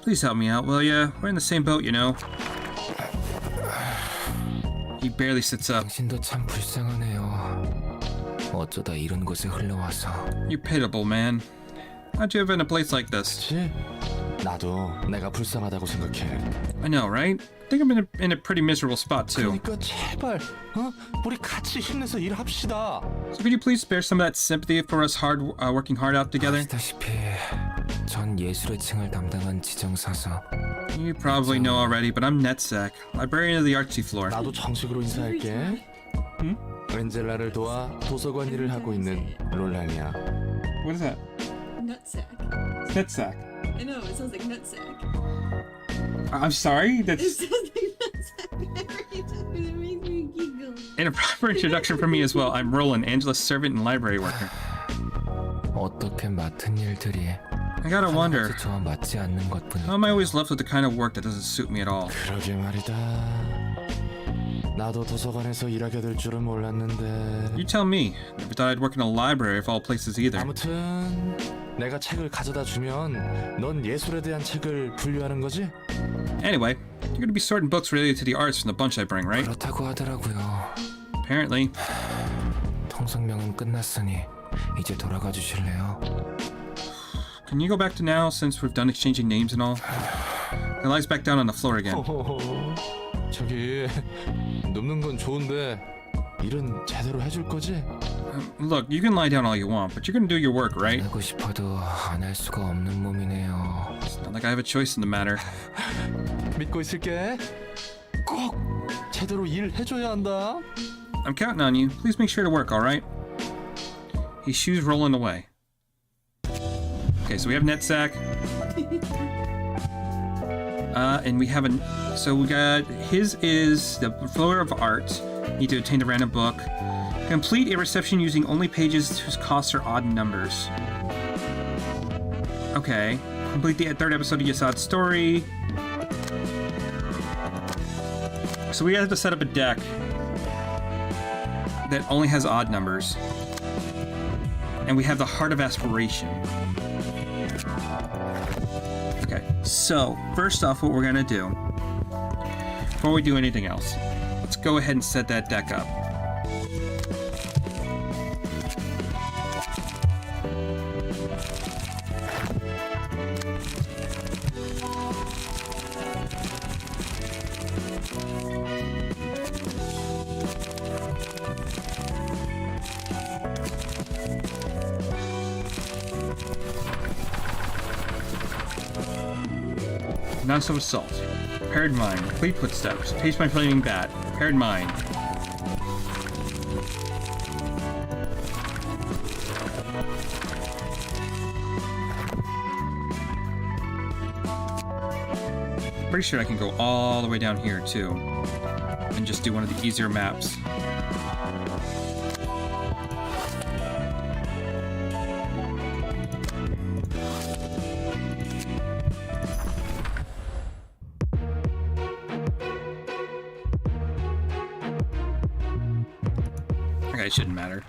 Please help me out, will ya? We're in the same boat, you know. He barely sits up. 당신도 참 불쌍하네요. 어쩌다 이런 곳에 흘러와서. You're pitiable, man. How'd you end up in a place like this? 그치? 나도 내가 불쌍하다고 생각해. I know, right? I think I'm in a pretty miserable spot too. 그러니까 제발, 우리 같이 힘내서 일합시다. So could you please spare some of that sympathy for us working hard out together? 아시다시피 전 예술의 층을 담당한 지정사서. You probably know already, but I'm Netsack, librarian of the artsy floor. 나도 정식으로 인사할게. 엔젤라를 도와 도서관 일을 하고 있는 롤랑이야. What is that? Nutsack. Netsack. I know, it sounds like nutsack. I'm sorry? It That's sounds like nutsack. It makes me giggle. in a proper introduction for me as well. I'm Roland, Angela's servant and library worker. 어떻게 맡은 일들이 I gotta wonder, 저와 맞지 않는 것뿐. how am I always left with the kind of work that doesn't suit me at all? 그러게 말이다. 나도 도서관에서 일하게 될 줄은 몰랐는데. You tell me. Never thought I'd work in a library of all places either. 아무튼 내가 책을 가져다 주면 넌 예술에 대한 책을 분류하는 거지? Anyway, you're gonna be sorting books related to the arts from the bunch I bring, right? 그렇다고 하더라고요. Apparently. 통성명은 끝났으니 이제 돌아가 주실래요? Can you go back to now since we've done exchanging names and all? He lies back down on the floor again. 저기 눕는 건 좋은데 일은 제대로 해줄 거지? Look, you can lie down all you want, but you're gonna do your work, right? 하고 싶어도 안 할 수가 없는 몸이네요. It's not like I have a choice in the matter. 믿고 있을게. 꼭 제대로 일 해줘야 한다. I'm counting on you. Please make sure to work, alright? He shoos Roland away. Okay, so we have Netsack. And we have so we got his is the floor of art. Need to obtain the random book. Complete a reception using only pages whose costs are odd numbers. Okay. Complete the third episode of Yasad's story. So we have to set up a deck that only has odd numbers. And we have the Heart of Aspiration. Okay, so first off, what we're gonna do, before we do anything else, let's go ahead and set that deck up. Non-self assault. Paired mind. Complete footsteps. Taste my flaming bat. Paired mind. Pretty sure I can go all the way down here too, and just do one of the easier maps. Okay, it shouldn't matter.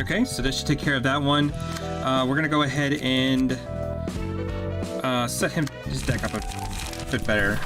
Okay, so that should take care of that one. We're gonna go ahead and set his deck up a bit better.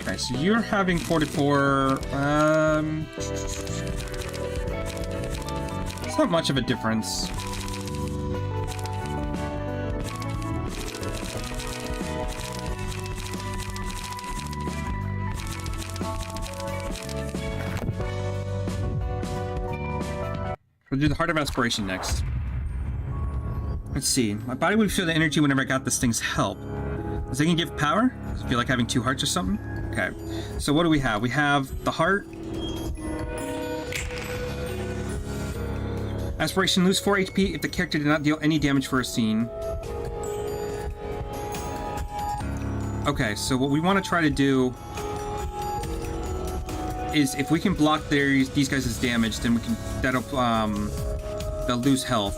Okay, so you're having 44, it's not much of a difference. We'll do the Heart of Aspiration next. Let's see. My body would feel the energy whenever I got this thing's help. Does it can give power? Does it feel like having two hearts or something? Okay. So what do we have? We have the heart. Aspiration, lose 4 HP if the character did not deal any damage for a scene. Okay, so what we want to try to do is if we can block these guys' damage, then we can they'll lose health.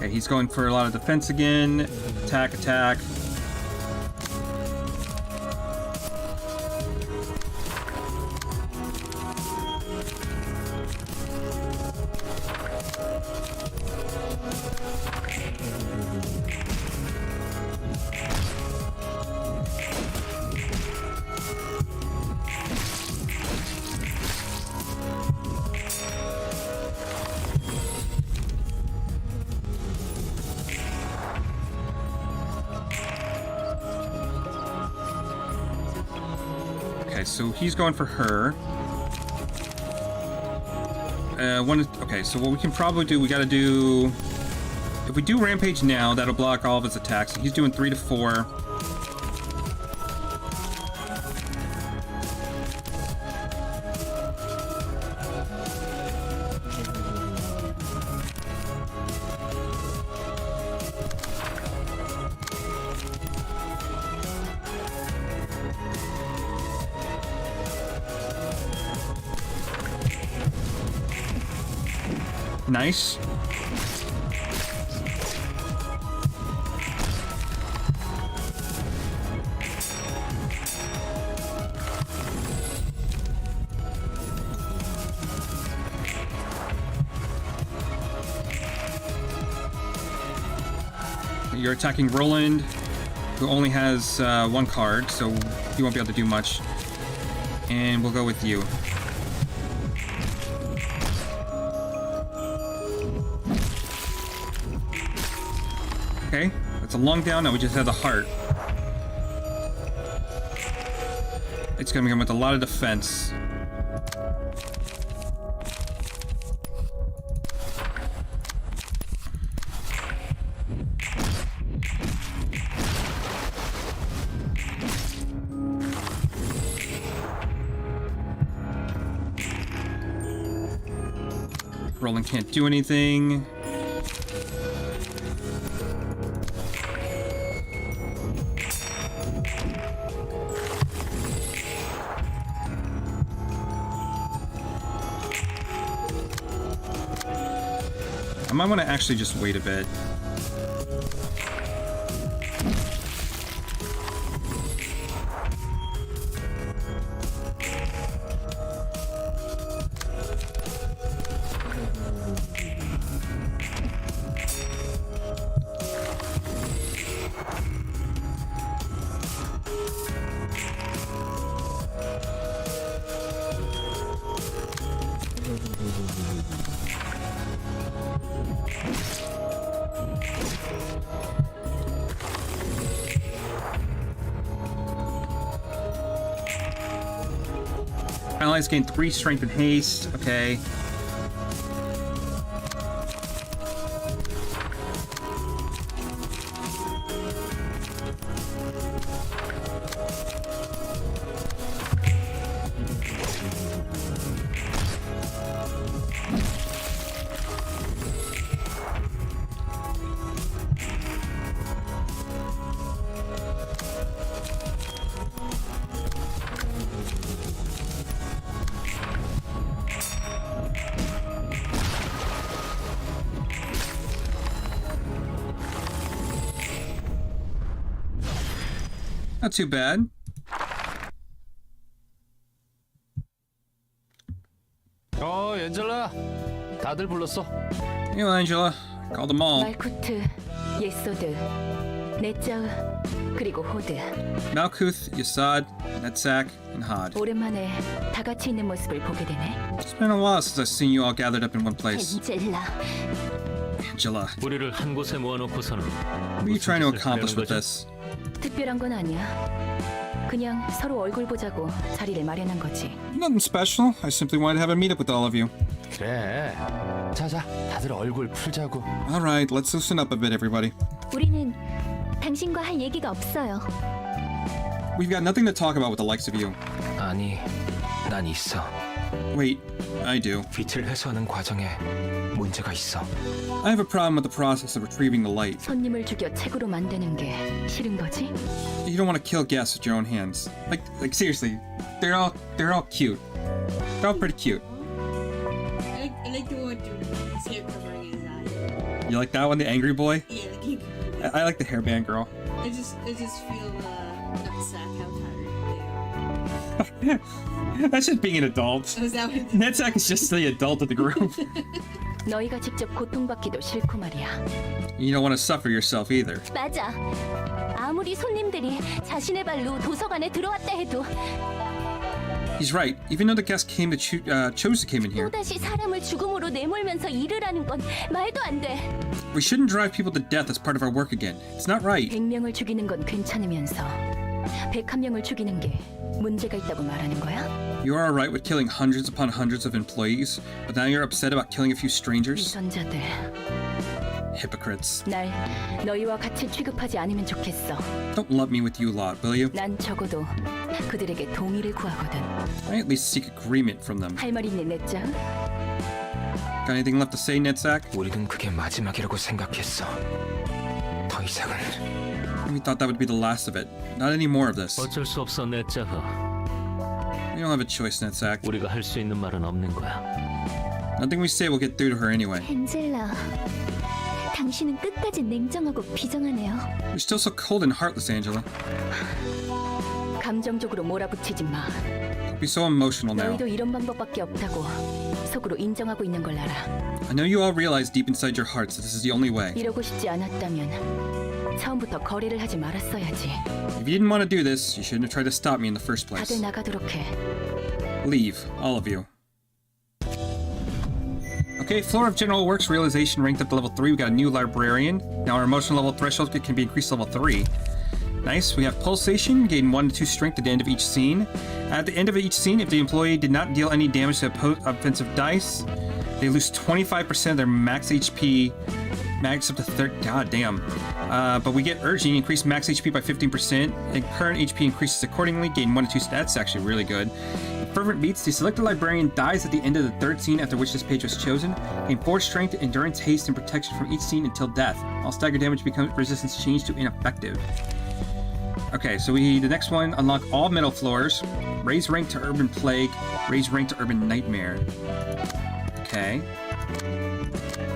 Okay, he's going for a lot of defense again. Attack, attack. Okay, so he's going for her. Okay, so what we can probably do, we gotta do... If we do Rampage now, that'll block all of his attacks. He's doing 3 to 4. Nice. You're attacking Roland, who only has 1 card, so he won't be able to do much. And we'll go with you. Okay, that's a lung down. Now we just have the heart. It's gonna come with a lot of defense. Roland can't do anything. I might want to actually just wait a bit. Allies gain 3 strength and haste. Okay. Not too bad. 엔젤라. 다들 불렀어. Hey, Angela. Call them all. 말쿠트, 예소드, 네짜으, 그리고 호드. Malkuth, Yasad, Netsak, and Had. 오랜만에 다 같이 있는 모습을 보게 되네. It's been a while since I've seen you all gathered up in one place. 엔젤라. Angela, 우리를 한 곳에 모아놓고서는 what are you trying to accomplish with this? 특별한 건 아니야. 그냥 서로 얼굴 보자고 자리를 마련한 거지. Nothing special. I simply wanted to have a meetup with all of you. 그래. 자자, 다들 얼굴 풀자고. All right, let's loosen up a bit, everybody. 우리는 당신과 할 얘기가 없어요. We've got nothing to talk about with the likes of you. 아니, 난 있어. Wait, I do. 빛을 회수하는 과정에 문제가 있어. I have a problem with the process of retrieving the light. 손님을 죽여 책으로 만드는 게 싫은 거지? You don't want to kill guests with your own hands. Like seriously, they're all cute. They're all pretty cute. El like the one with his hair covering his eye. You like that one, the angry boy? Yeah, the king. I like the hairband girl. I just feel nutsack how tired they are. That's just being an adult. Oh, is that what it is? Netsack is just the adult of the group. 너희가 직접 고통받기도 싫고 말이야. You don't want to suffer yourself either. 맞아. 아무리 손님들이 자신의 발로 도서관에 들어왔다 해도 He's right. Even though the guest came to chose to come in here, 또다시 사람을 죽음으로 내몰면서 일을 하는 건 말도 안 돼. we shouldn't drive people to death as part of our work again. It's not right. 100명을 죽이는 건 괜찮으면서 101명을 죽이는 게 문제가 있다고 말하는 거야? You are alright with killing hundreds upon hundreds of employees, but now you're upset about killing a few strangers? 위선자들, Hypocrites. 날 너희와 같이 취급하지 않으면 좋겠어. Don't lump me with you lot, will you? 난 적어도 그들에게 동의를 구하거든. I at least seek agreement from them. 할 말 있네, 넷장? Got anything left to say, Netsack? 우리는 그게 마지막이라고 생각했어. 더 이상은 We thought that would be the last of it. Not any more of this. 어쩔 수 없어, 넷자가. We don't have a choice, Netsack. 우리가 할 수 있는 말은 없는 거야. Nothing we say will get through to her anyway. 엔젤라, 당신은 끝까지 냉정하고 비정하네요. You're still so cold and heartless, Angela. 감정적으로 몰아붙이지 마. Don't be so emotional now. 너희도 이런 방법밖에 없다고 속으로 인정하고 있는 걸 알아. I know you all realize deep inside your hearts that this is the only way. 이러고 싶지 않았다면 처음부터 거래를 하지 말았어야지. If you didn't want to do this, you shouldn't have tried to stop me in the first place. 다들 나가도록 해. Leave, all of you. Okay, Floor of General Works Realization ranked up to level 3. We got a new librarian. Now our emotional level threshold can be increased to level 3. Nice. We have Pulsation, gain 1 to 2 strength at the end of each scene. At the end of each scene, if the employee did not deal any damage to offensive dice, they lose 25% of their max HP. Max up to 30. God damn. But we get Urging, increase max HP by 15%, and current HP increases accordingly, gain 1 to 2. That's actually really good. Fervent Beats, the selected librarian dies at the end of the third scene after which this page was chosen. Gain 4 strength, endurance, haste, and protection from each scene until death. All stagger damage becomes resistance changed to ineffective. Okay, so the next one, unlock all metal floors, raise rank to Urban Plague, raise rank to Urban Nightmare. Okay.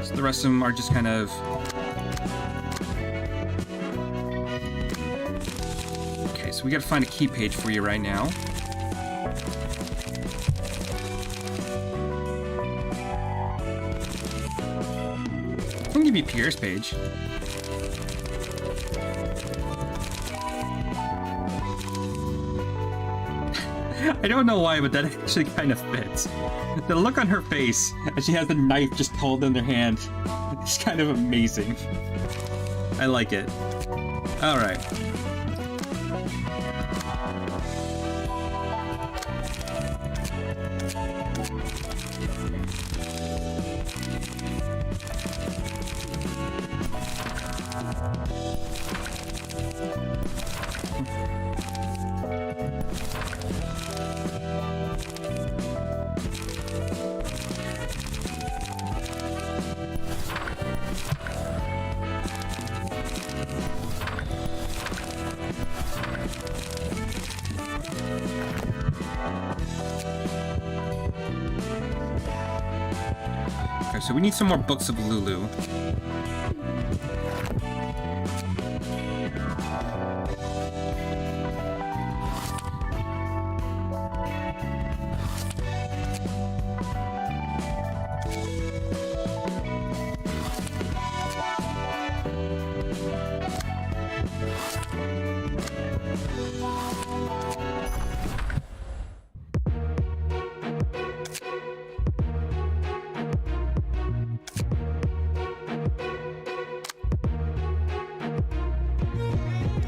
So the rest of them are just kind of... Okay, so we gotta find a key page for you right now. I'm gonna give you Pierre's page. I don't know why, but that actually kind of fits. The look on her face as she has the knife just held in her hand is kind of amazing. I like it. Alright. Okay, so we need some more books of Lulu.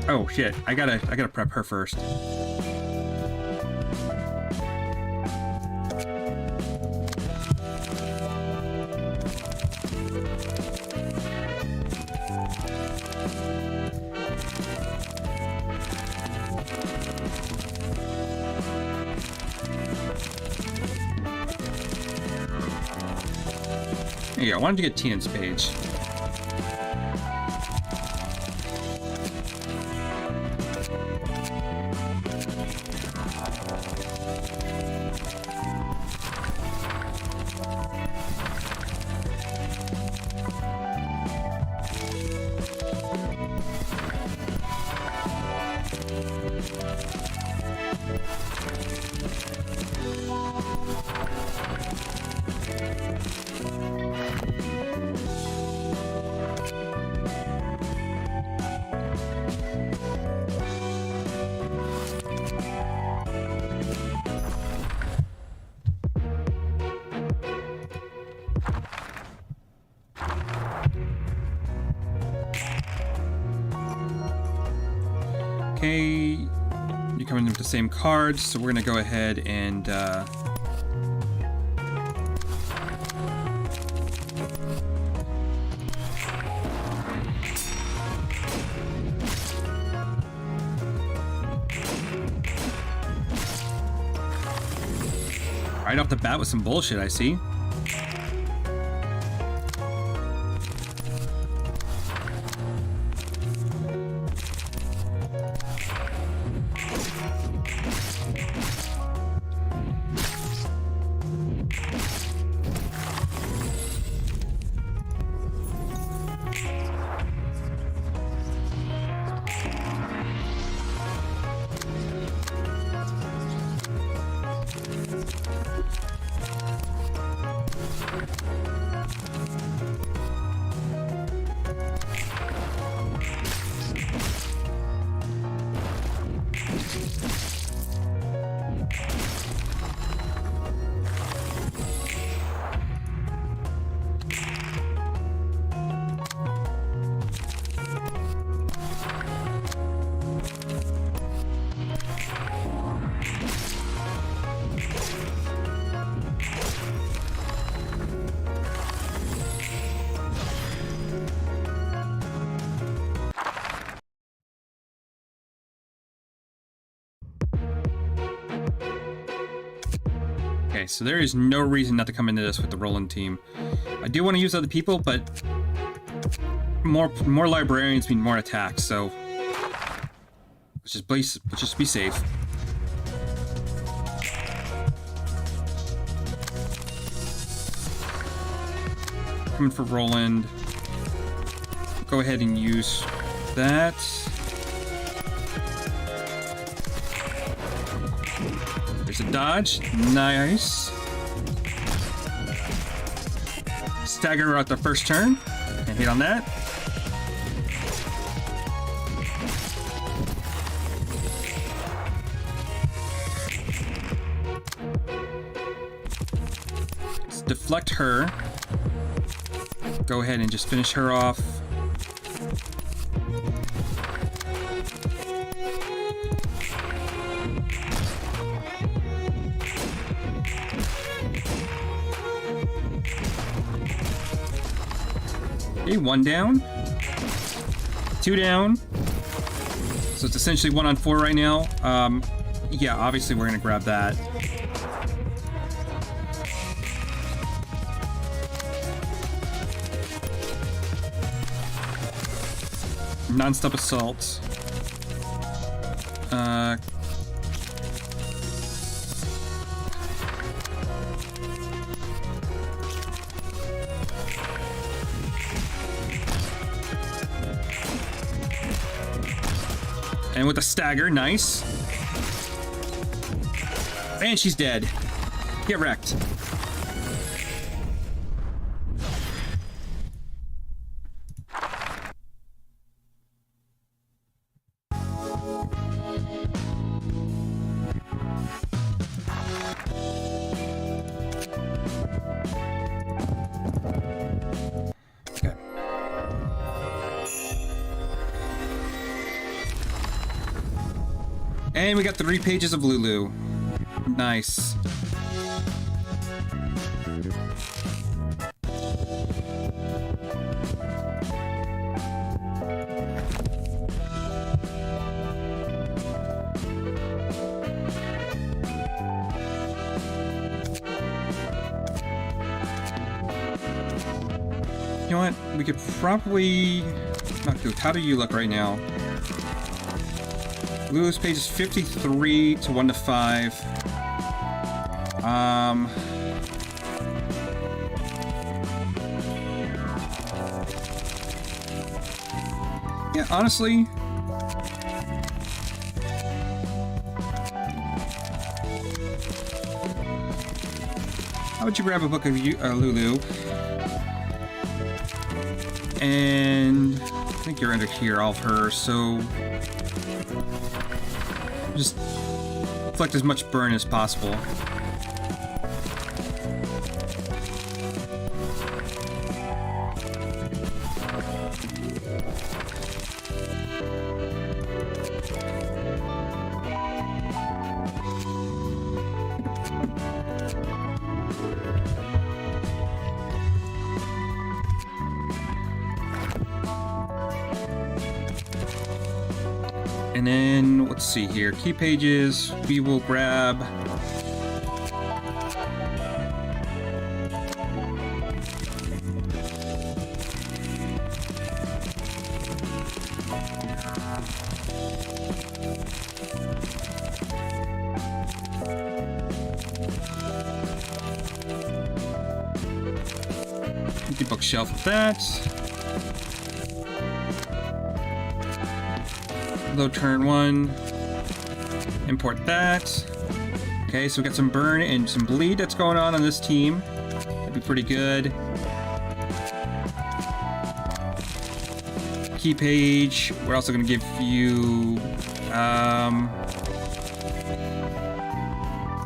Oh shit, I gotta prep her first. There you go, why don't you get Tina's page? Okay, you're coming with the same cards, so we're gonna go ahead and right off the bat with some bullshit, I see. Okay, so there is no reason not to come into this with the Roland team. I do want to use other people, but more librarians mean more attacks, so let's just be safe. Coming for Roland. Go ahead and use that. There's a dodge. Nice. Stagger her out the first turn. And hit on that. Let's deflect her. Go ahead and just finish her off. Okay, 1 down. 2 down. So it's essentially 1 on 4 right now. Yeah, obviously we're gonna grab that. Non-stop assault. And with a stagger, nice. And she's dead. Get wrecked. And we got 3 pages of Lulu. Nice. You know what? We could probably not do. How do you look right now? Lulu's page is 53 to 1 to 5. Yeah, honestly. How would you grab a book of Lulu? And I think you're under here, all of her, so just collect as much burn as possible. And then, let's see here. Key pages, we will grab... Empty bookshelf with that. Load turn 1. Import that. Okay, so we got some burn and some bleed that's going on this team. That'd be pretty good. Key page. We're also going to give you...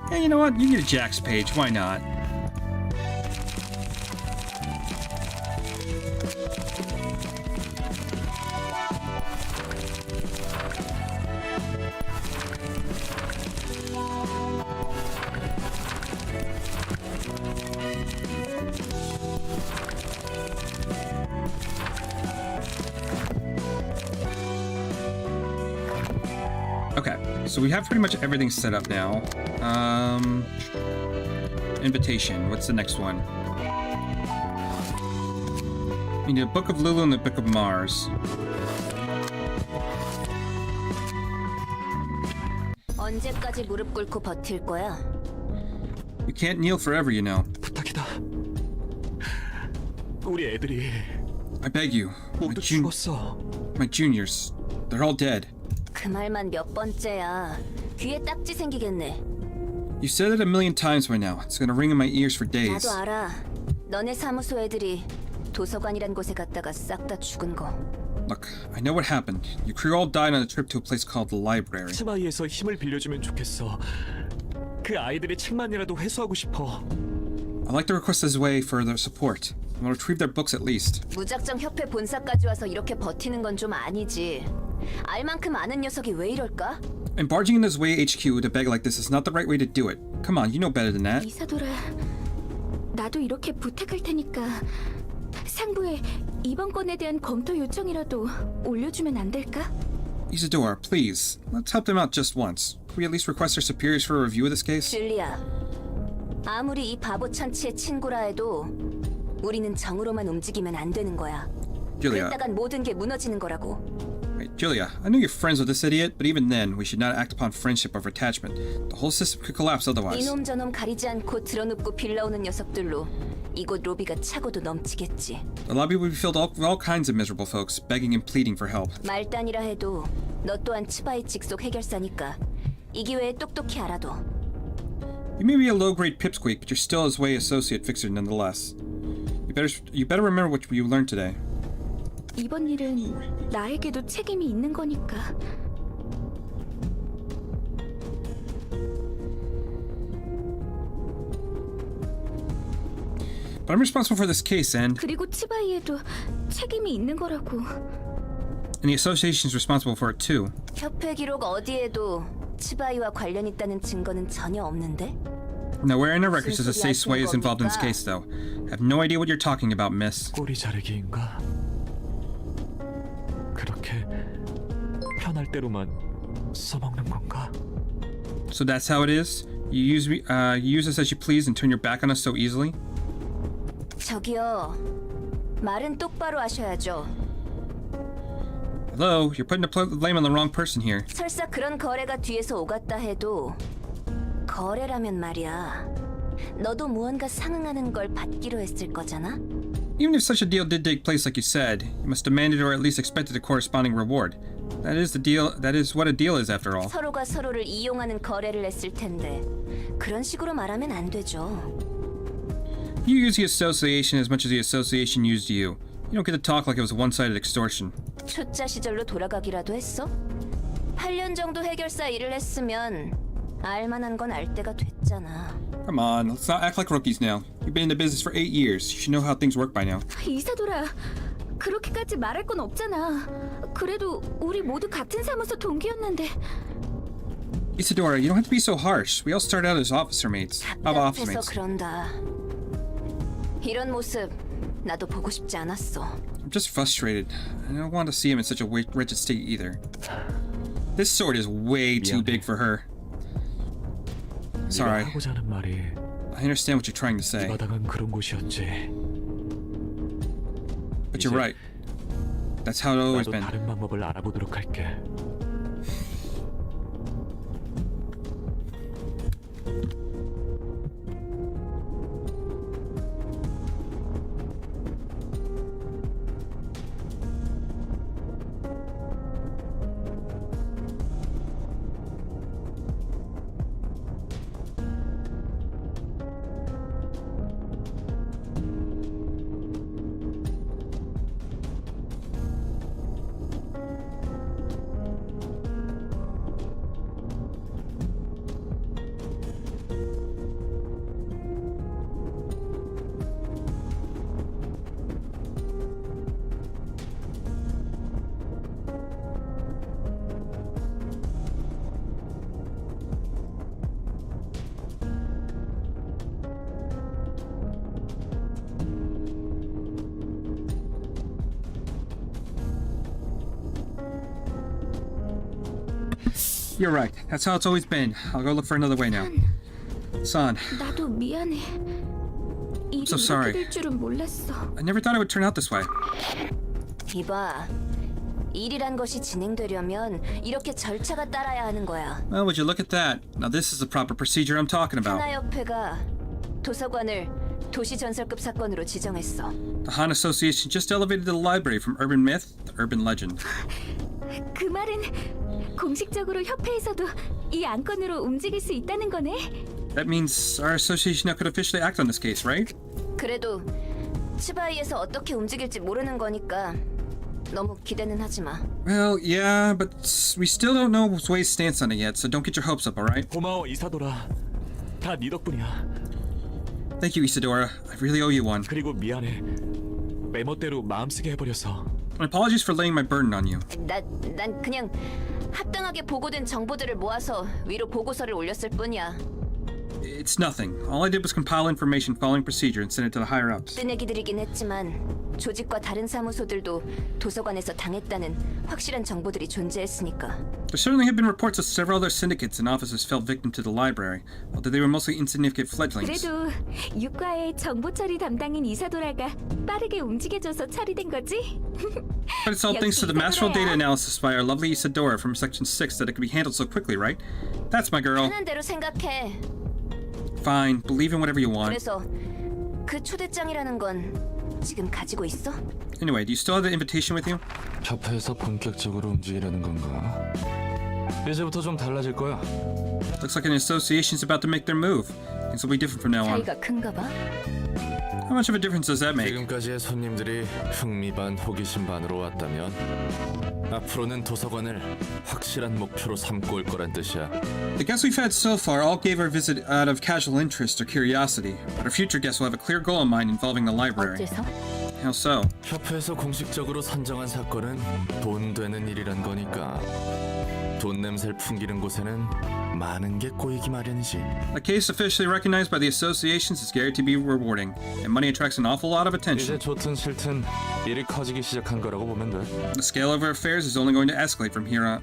Hey, you know what? You can get a Jack's page. Why not? Okay, so we have pretty much everything set up now. Invitation. What's the next one? We need a Book of Lulu and the Book of Mars. 언제까지 무릎 꿇고 버틸 거야? You can't kneel forever, you know. 부탁이다. 우리 애들이 I beg you. 모두 죽었어. My juniors. They're all dead. 그 말만 몇 번째야. 귀에 딱지 생기겠네. You said it a million times by now. It's gonna ring in my ears for days. 나도 알아. 너네 사무소 애들이 도서관이란 곳에 갔다가 싹 다 죽은 거. Look, I know what happened. Your crew all died on a trip to a place called the library. 치바이에서 힘을 빌려주면 좋겠어. 그 아이들의 책만이라도 회수하고 싶어. I'd like to request this way for their support. I'll retrieve their books at least. 무작정 협회 본사까지 와서 이렇게 버티는 건 좀 아니지. 알 만큼 아는 녀석이 왜 이럴까? And barging in this way HQ to beg like this is not the right way to do it. Come on, you know better than that. 이사돌아, 나도 이렇게 부탁할 테니까 상부에 이번 건에 대한 검토 요청이라도 올려주면 안 될까? Isadora, please, let's help them out just once. Can we at least request their superiors for a review of this case? 줄리아, 아무리 이 바보 천치의 친구라 해도 우리는 정으로만 움직이면 안 되는 거야. Julia. 그랬다간 모든 게 무너지는 거라고. Wait, Julia, I know you're friends with this idiot, but even then, we should not act upon friendship over attachment. The whole system could collapse otherwise. 이놈 저놈 가리지 않고 드러눕고 빌라오는 녀석들로 이곳 로비가 차고도 넘치겠지. The lobby would be filled with all kinds of miserable folks, begging and pleading for help. 말단이라 해도 너 또한 치바이 직속 해결사니까 이 기회에 똑똑히 알아둬. You may be a low-grade pipsqueak, but you're still his way associate fixer nonetheless. You better remember what you learned today. 이번 일은 나에게도 책임이 있는 거니까. But I'm responsible for this case, and 그리고 치바이에도 책임이 있는 거라고. the association's responsible for it too. 협회 기록 어디에도 치바이와 관련 있다는 증거는 전혀 없는데? Nowhere in our records does it say Sway is involved in this case, though. I have no idea what you're talking about, miss. 꼬리 자르기인가? 그렇게 편할 대로만 써먹는 건가? So that's how it is? You use us as you please and turn your back on us so easily? 저기요, 말은 똑바로 하셔야죠. Hello, you're putting the blame on the wrong person here. 설사 그런 거래가 뒤에서 오갔다 해도 거래라면 말이야. 너도 무언가 상응하는 걸 받기로 했을 거잖아? Even if such a deal did take place like you said, you must demand it or at least expected a corresponding reward. That is the deal. That is what a deal is, after all. 서로가 서로를 이용하는 거래를 했을 텐데 그런 식으로 말하면 안 되죠. You use the association as much as the association used you. You don't get to talk like it was one-sided extortion. 초짜 시절로 돌아가기라도 했어? 8년 정도 해결사 일을 했으면 알만한 건 알 때가 됐잖아. Come on, let's not act like rookies now. You've been in the business for 8 years. You should know how things work by now. 이사돌아, 그렇게까지 말할 건 없잖아. 그래도 우리 모두 같은 사무소 동기였는데. Isadora, you don't have to be so harsh. We all started out as officer mates. 답답해서 그런다. 이런 모습 나도 보고 싶지 않았어. I'm just frustrated. I don't want to see him in such a wretched state either. This sword is way too big for her. Sorry. 하고자 하는 말이 I understand what you're trying to 이 say, 바닥은 그런 곳이었지. but you're right. That's how it's always 나도 been. 다른 방법을 알아보도록 할게. You're right. That's how it's always been. I'll go look for another way now. Son, 나도 미안해. 일이 so 이렇게 sorry. 될 줄은 몰랐어. I never thought it would turn out this way. 이봐, 일이란 것이 진행되려면 이렇게 절차가 따라야 하는 거야. Well, would you look at that? Now this is the proper procedure I'm talking about. 하나협회가 도서관을 도시전설급 사건으로 지정했어. The Han Association just elevated the library from urban myth to urban legend. 그 말은 공식적으로 협회에서도 이 안건으로 움직일 수 있다는 거네. That means our association now could officially act on this case, right? 그래도 치바이에서 어떻게 움직일지 모르는 거니까 너무 기대는 하지 마. Well, yeah, but we still don't know Sway's stance on it yet, so don't get your hopes up, alright? 고마워 이사도라. 다 네 덕분이야. Thank you, Isadora. I really owe you one. 그리고 미안해. 메모대로 마음쓰게 해버렸어. And apologies for laying my burden on you. 난 그냥 합당하게 보고된 정보들을 모아서 위로 보고서를 올렸을 뿐이야. It's nothing. All I did was compile information following procedure and send it to the higher-ups. 뜬 얘기들이긴 했지만 조직과 다른 사무소들도 도서관에서 당했다는 확실한 정보들이 존재했으니까. There certainly have been reports of several other syndicates and officers fell victim to the library, although they were mostly insignificant fledglings. 그래도 육과의 정보 처리 담당인 이사도라가 빠르게 움직여줘서 처리된 거지? But it's all thanks to the masterful data analysis by our lovely Isadora from Section 6 that it could be handled so quickly, right? That's my girl. 하는 대로 생각해. Fine, believe in whatever you want. 그래서 그 초대장이라는 건 지금 가지고 있어? Anyway, do you still have the invitation with you? 협회에서 본격적으로 움직이려는 건가? 이제부터 좀 달라질 거야. Looks like an association's about to make their move. Things will be different from now on. 차이가 큰가 봐. How much of a difference does that make? 지금까지의 손님들이 흥미 반 호기심 반으로 왔다면 앞으로는 도서관을 확실한 목표로 삼고 올 거란 뜻이야. The guests we've had so far all gave our visit out of casual interest or curiosity, but our future guests will have a clear goal in mind involving the library. 어째서? How so? 협회에서 공식적으로 선정한 사건은 돈 되는 일이란 거니까 돈 냄새를 풍기는 곳에는 많은 게 꼬이기 마련이지. A case officially recognized by the associations is guaranteed to be rewarding, and money attracts an awful lot of attention. 이제 좋든 싫든 일이 커지기 시작한 거라고 보면 돼. The scale of our affairs is only going to escalate from here on.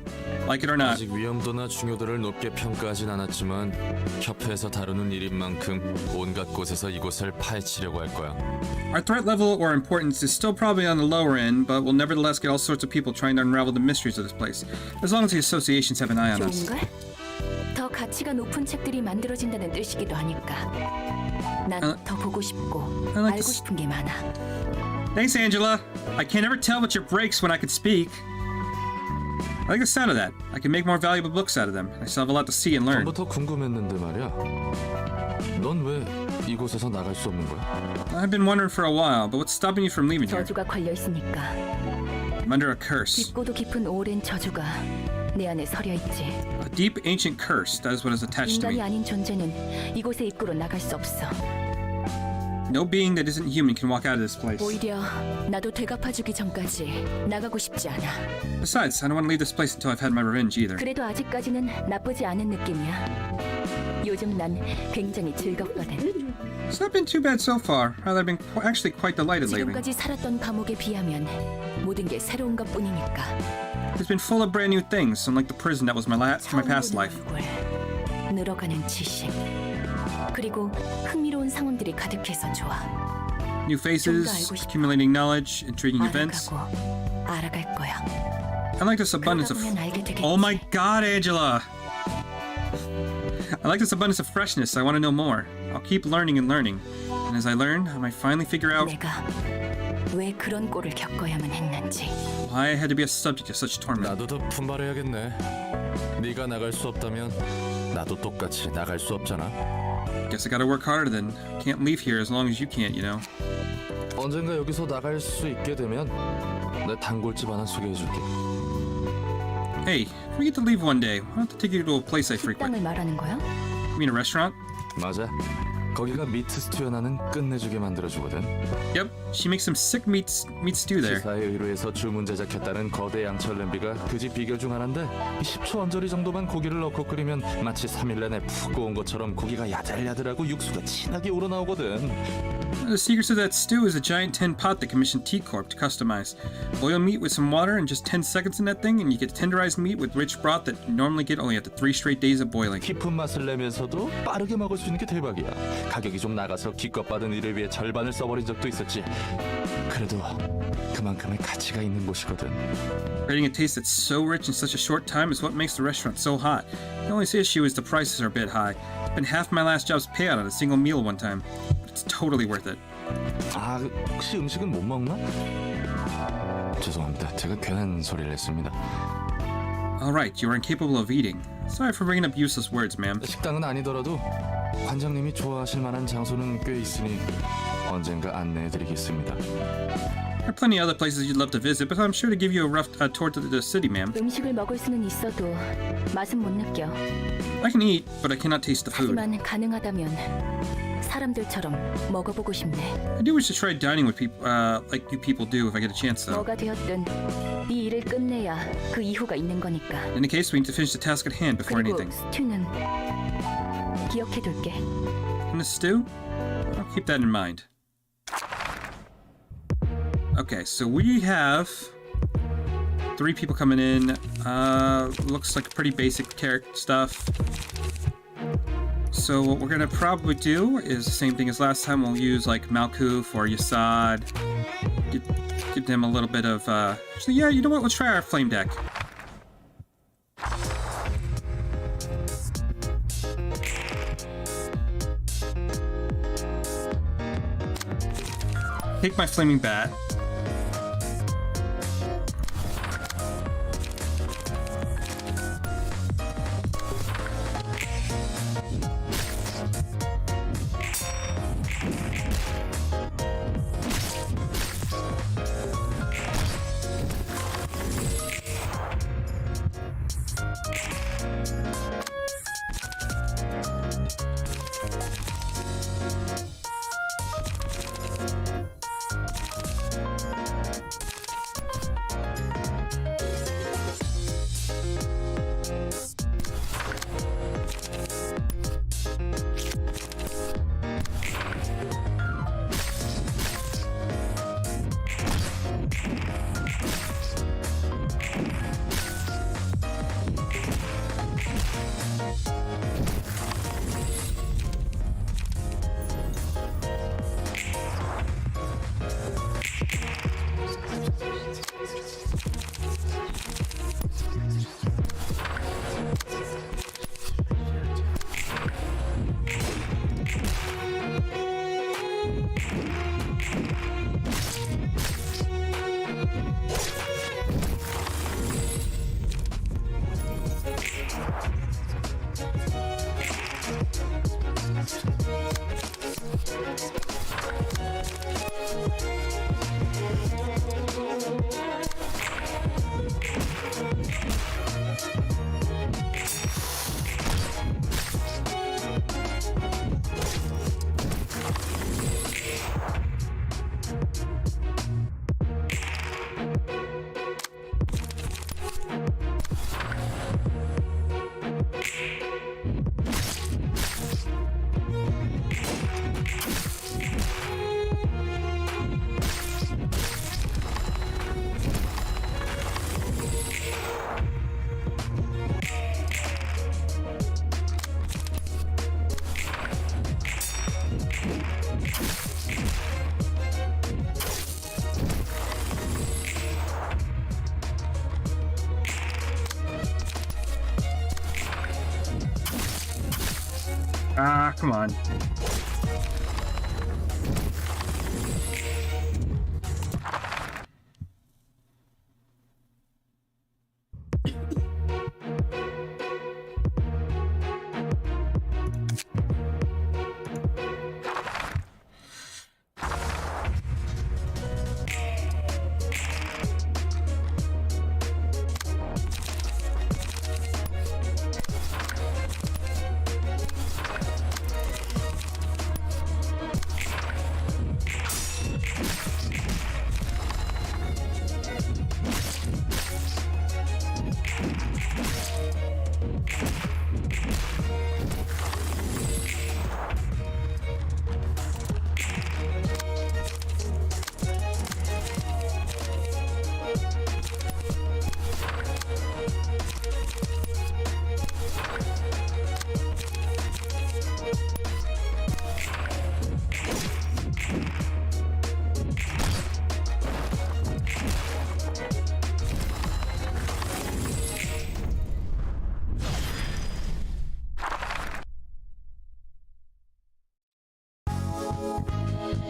Like it or not. 아직 위험도나 중요도를 높게 평가하진 않았지만 협회에서 다루는 일인 만큼 온갖 곳에서 이곳을 파헤치려고 할 거야. Our threat level or importance is still probably on the lower end, but we'll nevertheless get all sorts of people trying to unravel the mysteries of this place, as long as the associations have an eye on us. 좋은걸? 더 가치가 높은 책들이 만들어진다는 뜻이기도 하니까. 난 더 보고 싶고 I like 알고 this. 싶은 게 많아. Thanks, Angela. I can't ever tell what your breaks when I can speak. I like the sound of that. I can make more valuable books out of them. I still have a lot to see and learn. 전부터 궁금했는데 말이야. 넌 왜 이곳에서 나갈 수 없는 거야? I've been wondering for a while, but what's stopping you from leaving here? 저주가 걸려 있으니까. I'm under a curse. 깊고도 깊은 오랜 저주가 내 안에 서려 있지. A deep ancient curse, that is what is attached to 인간이 me. 아닌 존재는 이곳에 입구로 나갈 수 없어. No being that isn't human can walk out of this place. 오히려 나도 되갚아주기 전까지 나가고 싶지 않아. Besides, I don't want to leave this place until I've had my revenge either. 그래도 아직까지는 나쁘지 않은 느낌이야. 요즘 난 굉장히 즐겁거든. It's not been too bad so far. Rather, I've been actually quite delighted lately. 지금까지 살았던 감옥에 비하면 모든 게 새로운 것뿐이니까. It's been full of brand new things, unlike the prison that was my past life. 늘어가는 지식 그리고 흥미로운 상황들이 가득해서 좋아. New faces, accumulating knowledge, intriguing events. 알아갈 거야. I like this abundance of... Oh my god, Angela! I like this abundance of freshness. I want to know more. I'll keep learning and learning. And as I learn, I might finally figure out 내가 왜 그런 꼴을 겪어야만 했는지. why I had to be a subject of such torment. 나도 더 분발해야겠네. 네가 나갈 수 없다면 나도 똑같이 나갈 수 없잖아. Guess I gotta work harder then. Can't leave here as long as you can't, you know. 언젠가 여기서 나갈 수 있게 되면 내 단골집 하나 소개해줄게. Hey, if we get to leave one day, why don't I take you to a place I frequent? 식당을 말하는 거야? You mean a restaurant? 맞아. 거기가 미트 스튜 하나는 끝내주게 만들어주거든. Yep, she makes some sick meat stew there. 지사에 의뢰해서 주문 제작했다는 거대 양철 냄비가 그 집 비결 중 하나인데 10초 언저리 정도만 고기를 넣고 끓이면 마치 3일 내내 푹 구운 것처럼 고기가 야들야들하고 육수가 진하게 우러나오거든. The secret to that stew is a giant tin pot that commissioned T-Corp to customize. Boil meat with some water in just 10 seconds in that thing, and you get tenderized meat with rich broth that you normally get only after 3 straight days of boiling. 깊은 맛을 내면서도 빠르게 먹을 수 있는 게 대박이야. 가격이 좀 나가서 기껏 받은 일을 위해 절반을 써버린 적도 있었지. 그래도 그만큼의 가치가 있는 곳이거든. Creating a taste that's so rich in such a short time is what makes the restaurant so hot. The only issue is the prices are a bit high. Spent half my last job's payout on a single meal one time. It's totally worth it. 아, 혹시 음식은 못 먹나? 죄송합니다. 제가 괜한 소리를 했습니다. Alright, you are incapable of eating. Sorry for bringing up useless words, ma'am. 식당은 아니더라도 관장님이 좋아하실 만한 장소는 꽤 있으니 언젠가 안내해드리겠습니다. There are plenty of other places you'd love to visit, but I'm sure to give you a rough tour to the city, ma'am. 음식을 먹을 수는 있어도 맛은 못 느껴. I can eat, but I cannot taste the food. 하지만 가능하다면 사람들처럼 먹어보고 싶네. I do wish to try dining with people, like you people do, if I get a chance, though. 뭐가 되었든 이 일을 끝내야 그 이후가 있는 거니까. In any case, we need to finish the task at hand before 그리고 anything. 스튜는 기억해둘게. And the stew? I'll keep that in mind. Okay, so we have 3 people coming in. Looks like pretty basic character stuff. So what we're gonna probably do is the same thing as last time. We'll use like Malkuf or Yasad. Give them a little bit of actually, yeah, you know what? Let's try our flame deck. Take my flaming bat. Ah, come on.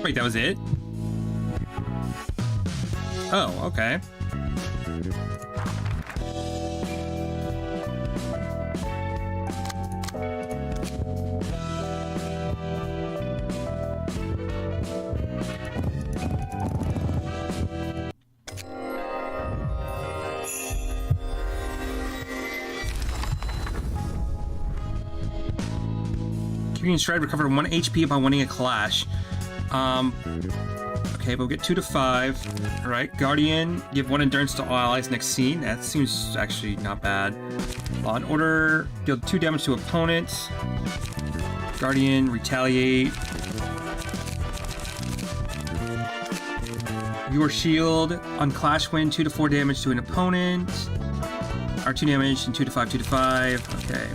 Wait, that was it? Oh, okay. Keeping stride, recover 1 HP upon winning a clash. Okay, we'll get 2 to 5. Alright, Guardian, give 1 endurance to all allies next scene. That seems actually not bad. Law and Order, deal 2 damage to opponents. Guardian, retaliate. Your shield, on Clash win 2 to 4 damage to an opponent. Or 2 damage and 2 to 5, 2 to 5. Okay.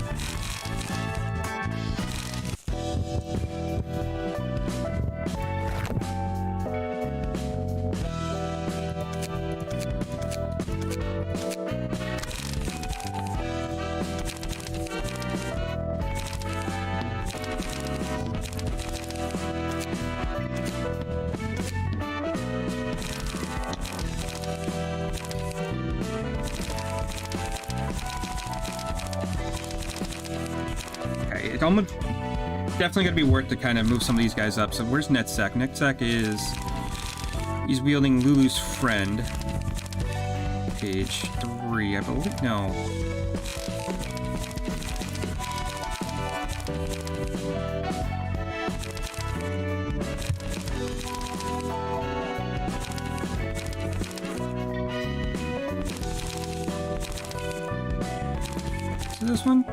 It's almost definitely gonna be worth to kind of move some of these guys up. So where's Netzek? Netzek he's wielding Lulu's friend. Page 3, I believe. No. Is this one?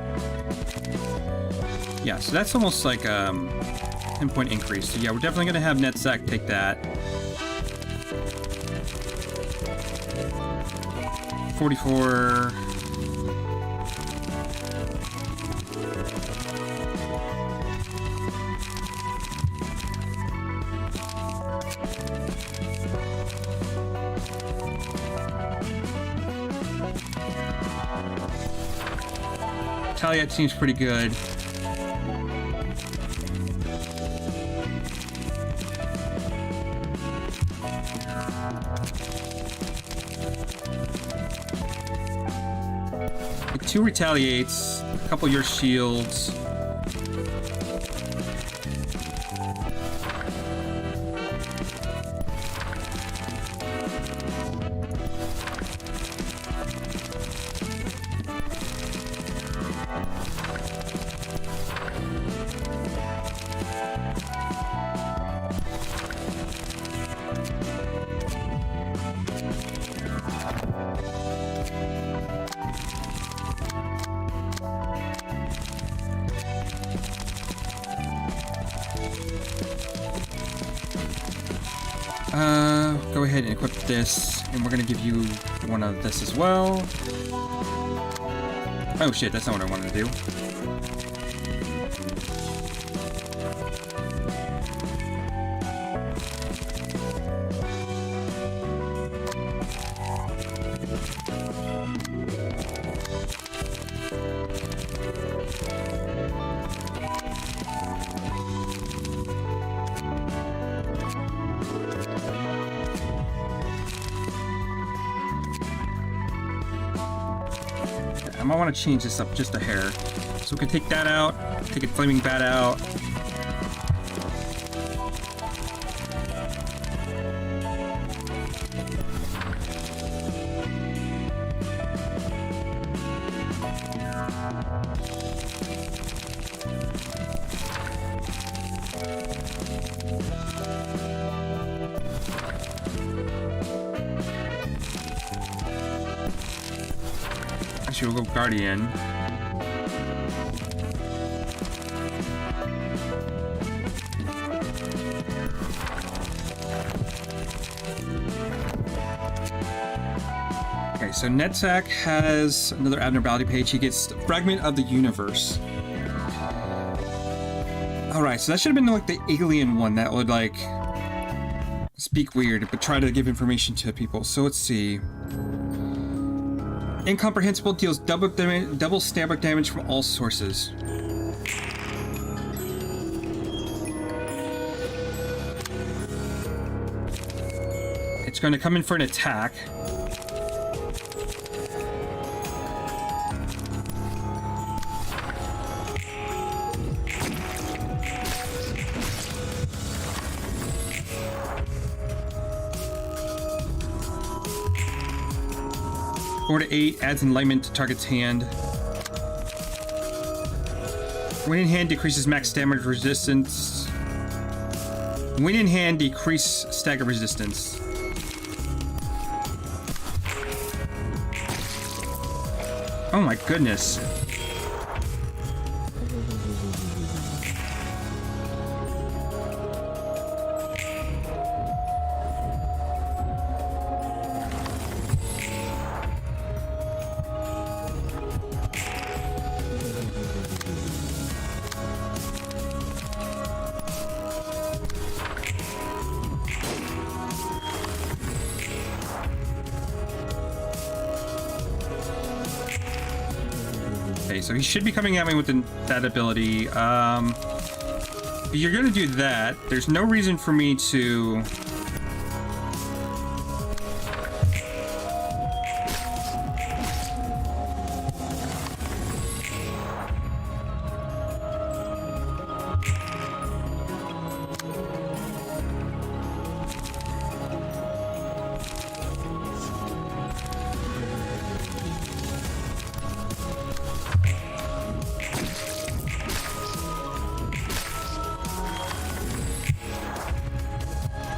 Yeah, so that's almost like 10-point increase. So yeah, we're definitely gonna have Netzek take that. 44. Taliat seems pretty good. Like 2 retaliates, a couple of your shields. Go ahead and equip this, and we're gonna give you one of this as well. Oh shit, that's not what I wanted to do. I might want to change this up just a hair. So we can take that out, take a flaming bat out. Actually, we'll go Guardian. Okay, so Netzak has another abnormality page. He gets Fragment of the Universe. Alright, so that should have been like the alien one that would like speak weird, but try to give information to people. So let's see. Incomprehensible deals double stamper damage from all sources. It's going to come in for an attack. Four to 8 adds enlightenment to target's hand. When in hand decreases max damage resistance. When in hand decrease stagger resistance. Oh my goodness. Okay, so he should be coming at me with that ability. If you're gonna do that, there's no reason for me to...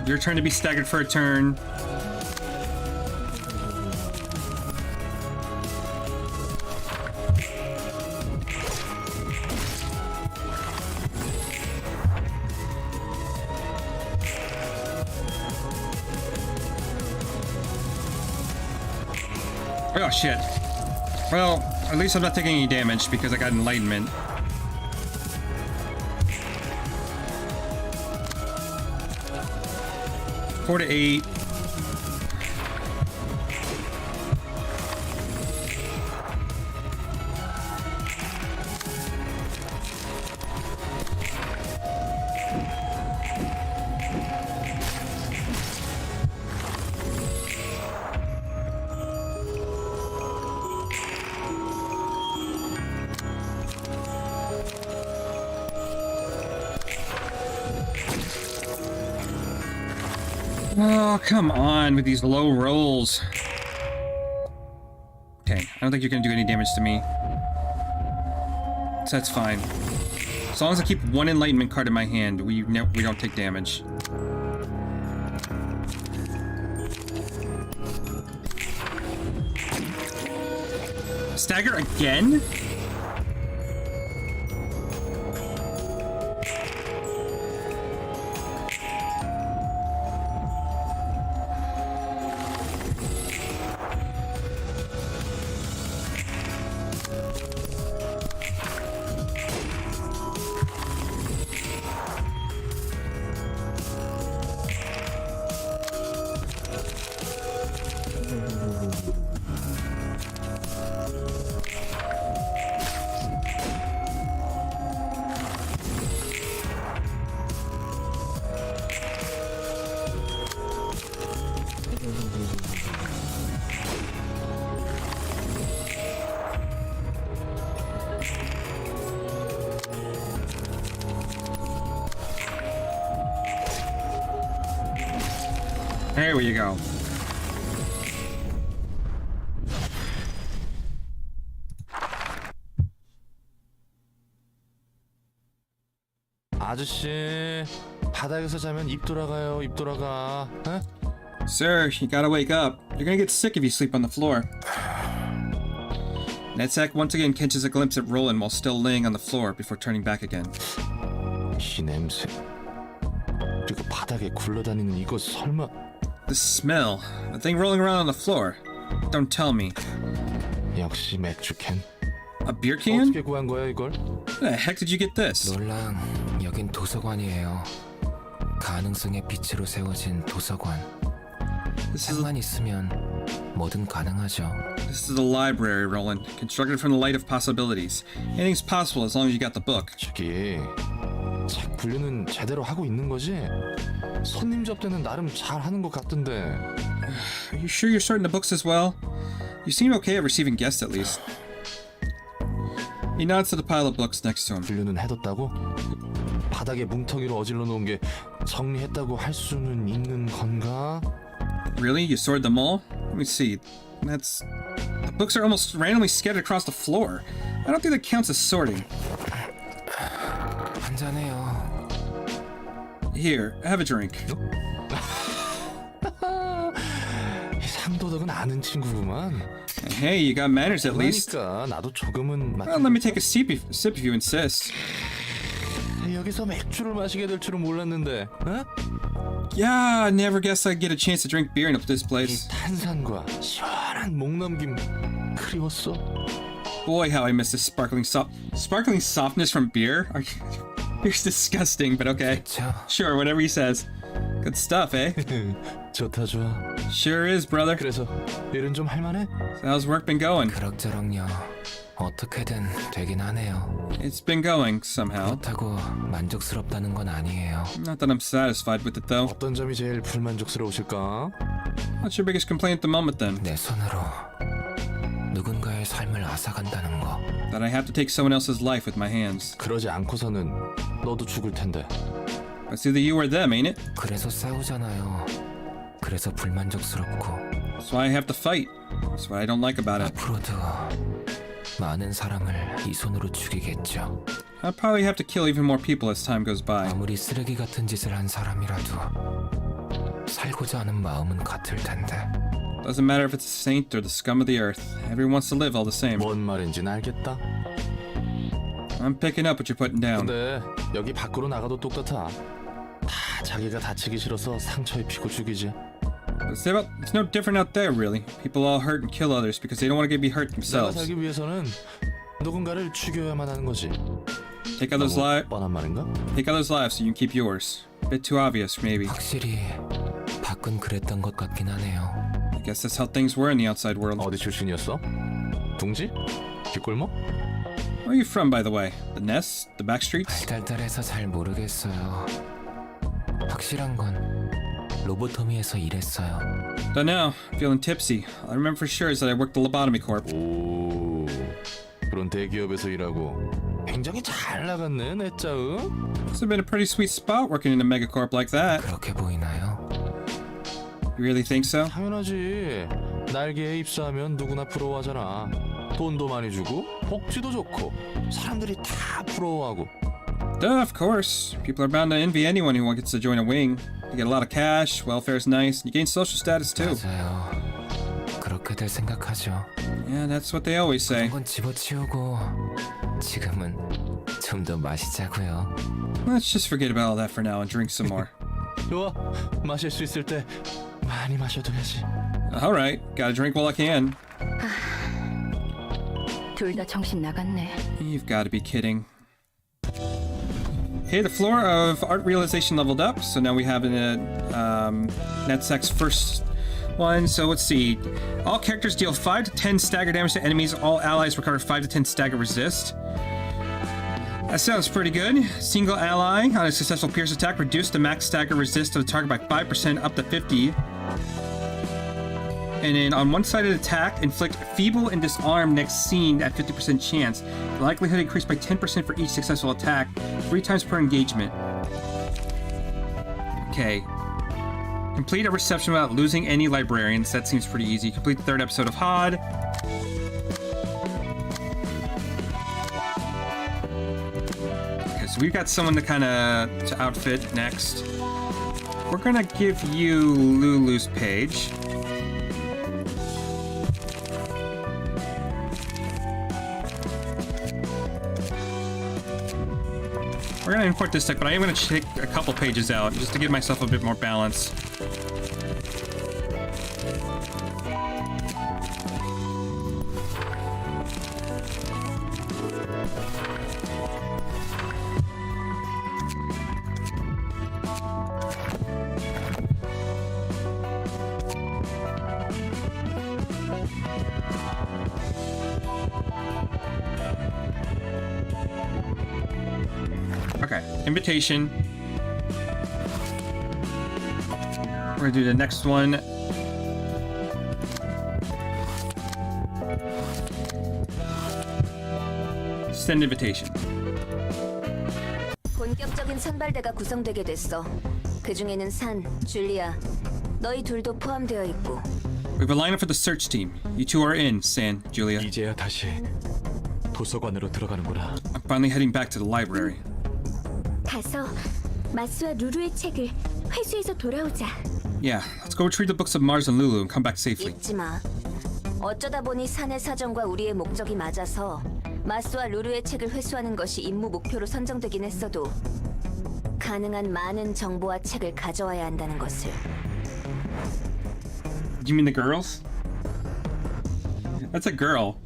Your turn to be staggered for a turn. Oh shit. Well, at least I'm not taking any damage because I got enlightenment. Four to 8. Oh, come on with these low rolls. Okay, I don't think you're gonna do any damage to me. So that's fine. As long as I keep one enlightenment card in my hand, we don't take damage. Stagger again? There we go. 아저씨, 바닥에서 자면 입 돌아가요. 입 돌아가. 에? Sir, you gotta wake up. You're gonna get sick if you sleep on the floor. Netzak once again catches a glimpse at Roland while still laying on the floor before turning back again. 이 냄새. 그리고 바닥에 굴러다니는 이거 설마? The smell. The thing rolling around on the floor. Don't tell me. 역시 맥주 캔. A beer can? 어떻게 구한 거야 이걸? Where the heck did you get this? 롤랑, 여긴 도서관이에요. 가능성의 빛으로 세워진 도서관. 생만 있으면 뭐든 가능하죠. This is a library, Roland. Constructed from the light of possibilities. Anything's possible as long as you got the book. 저기 책 분류는 제대로 하고 있는 거지? 손님 접대는 나름 잘 하는 것 같던데. Are you sure you're sorting the books as well? You seem okay at receiving guests at least. He nods to the pile of books next to him. 분류는 해뒀다고? 바닥에 뭉텅이로 어질러 놓은 게 정리했다고 할 수는 있는 건가? Really? You sorted them all? Let me see. That's... The books are almost randomly scattered across the floor. I don't think that counts as sorting. 한잔해요. Here, have a drink. 이 상도덕은 아는 친구구만. Hey, you got manners at least. 그러니까 나도 조금은 Well, let me take a sip if you insist. 여기서 맥주를 마시게 될 줄은 몰랐는데. 어? Yeah, I never guessed I'd get a chance to drink beer in this 이 place. 탄산과 시원한 목 넘김 그리웠어. Boy, how I miss this sparkling softness from beer. Beer's disgusting, but okay. Sure, whatever he says. Good stuff, eh? 좋다 좋아. Sure is, brother. 그래서 일은 좀 할만해? So how's work been going? 그럭저럭요. 어떻게든 되긴 하네요. It's been going somehow. 그렇다고 만족스럽다는 건 아니에요. Not that I'm satisfied with it though. 어떤 점이 제일 불만족스러우실까? What's your biggest complaint at the moment then? 내 손으로 누군가의 삶을 앗아간다는 거. That I have to take someone else's life with my hands. 그러지 않고서는 너도 죽을 텐데. It's either you or them, ain't it? 그래서 싸우잖아요. 그래서 불만족스럽고. That's why I have to fight. That's what I don't like about it. 앞으로도 많은 사람을 이 손으로 죽이겠죠. I'll probably have to kill even more people as time goes by. 아무리 쓰레기 같은 짓을 한 사람이라도 살고자 하는 마음은 같을 텐데. Doesn't matter if it's a saint or the scum of the earth. Everyone wants to live all the same. 뭔 말인지는 알겠다. I'm picking up what you're putting down. 근데 여기 밖으로 나가도 똑같아. 다 자기가 다치기 싫어서 상처 입히고 죽이지. It's no different out there, really. People all hurt and kill others because they don't want to be hurt 내가 themselves. 살기 위해서는 누군가를 죽여야만 하는 거지. Take out those lives. 뻔한 말인가? Take out those lives so you can keep yours. A bit too obvious, maybe. 확실히 밖은 그랬던 것 같긴 하네요. I guess that's how things were in the outside world. 어디 출신이었어? 둥지? 뒷골목? Where are you from, by the way? The Nest? The backstreets? 달달해서 잘 모르겠어요. 확실한 건 로보토미에서 일했어요. Don't know. Feeling tipsy. All I remember for sure is that I worked the lobotomy corp. 오, 그런 대기업에서 일하고 굉장히 잘 나갔네, 내 짜응. Must have been a pretty sweet spot working in a megacorp like that. 그렇게 보이나요? You really think so? 당연하지. 날개에 입사하면 누구나 부러워하잖아. 돈도 많이 주고 복지도 좋고 사람들이 다 부러워하고. Duh, of course. People are bound to envy anyone who gets to join a wing. You get a lot of cash, welfare's nice, and you gain social status too. 맞아요. 그렇게들 생각하죠. Yeah, that's what they always say. 그런 건 집어치우고 지금은 좀 더 마시자고요. Let's just forget about all that for now and drink some more. 좋아, 마실 수 있을 때 많이 마셔둬야지. Alright, gotta drink while I can. 둘 다 정신 나갔네. You've gotta be kidding. Okay, the floor of art realization leveled up, so now we have Netzak's first one. So let's see. All characters deal 5 to 10 stagger damage to enemies. All allies recover 5 to 10 stagger resist. That sounds pretty good. Single ally on a successful pierce attack reduce the max stagger resist of the target by 5% up to 50. And then on one-sided attack, inflict feeble and disarm next scene at 50% chance. The likelihood increased by 10% for each successful attack, 3 times per engagement. Okay. Complete a reception without losing any librarians. That seems pretty easy. Complete the 3rd episode of HOD. Okay, so we've got someone to outfit next. We're gonna give you Lulu's page. We're gonna import this deck, but I am gonna take a couple pages out just to give myself a bit more balance. Okay, invitation. We're gonna do the next one. Send invitation. 본격적인 선발대가 구성되게 됐어. 그 중에는 산, 줄리아, 너희 둘도 포함되어 있고. We have a lineup for the search team. You two are in, San, Julia. 이제야 다시 도서관으로 들어가는구나. I'm finally heading back to the library. 가서 마스와 루루의 책을 회수해서 돌아오자. Yeah, let's go retrieve the books of Mars and Lulu and come back safely. 잊지 마. 어쩌다 보니 산의 사정과 우리의 목적이 맞아서 마스와 루루의 책을 회수하는 것이 임무 목표로 선정되긴 했어도 가능한 많은 정보와 책을 가져와야 한다는 것을. You mean the girls? That's a girl.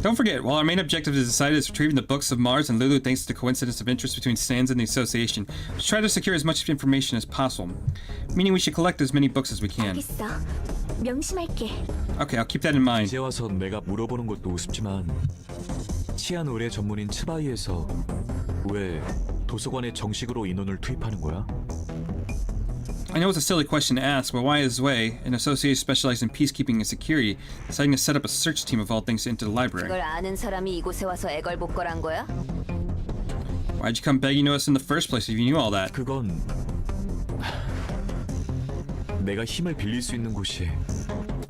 Don't forget, while our main objective is decided is retrieving the books of Mars and Lulu thanks to the coincidence of interest between Sans and the Association, let's try to secure as much information as possible. Meaning we should collect as many books as we can. 알겠어. 명심할게. Okay, I'll keep that in mind. 이제 와서 내가 물어보는 것도 우습지만 치안 의뢰 전문인 츠바이에서 왜 도서관에 정식으로 인원을 투입하는 거야? I know it's a silly question to ask, but why is Way, an association specialized in peacekeeping and security, deciding to set up a search team of all things into the library? 그걸 아는 사람이 이곳에 와서 애걸복걸한 거야? Why'd you come begging to us in the first place if you knew all that? 그건 내가 힘을 빌릴 수 있는 곳이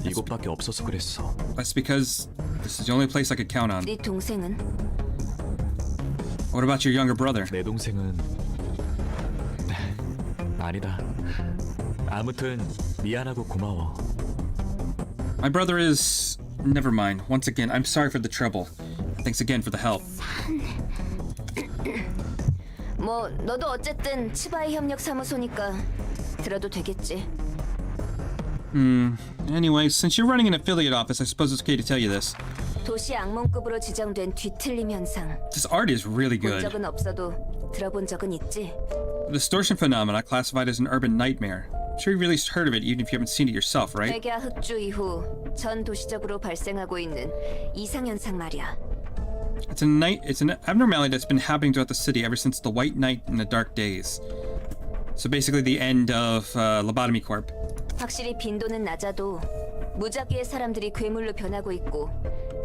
이곳밖에 없어서 그랬어. That's because this is the only place I could count on. 네 동생은? What about your younger brother? 내 동생은 아니다. 아무튼 미안하고 고마워. My brother is... Never mind. Once again, I'm sorry for the trouble. Thanks again for the help. 뭐 너도 어쨌든 치바이 협력 사무소니까 들어도 되겠지. Anyway, since you're running an affiliate office, I suppose it's okay to tell you this. 도시 악몽급으로 지정된 뒤틀림 현상. This art is really 본 good. 적은 없어도 들어본 적은 있지. The distortion phenomena, classified as an urban nightmare. I'm sure you've really heard of it even if you haven't seen it yourself, right? 백야 흑주 이후 전 도시적으로 발생하고 있는 이상 현상 말이야. It's an abnormality that's been happening throughout the city ever since the White Night and the Dark Days. So basically the end of Lobotomy Corp. 확실히 빈도는 낮아도 무작위의 사람들이 괴물로 변하고 있고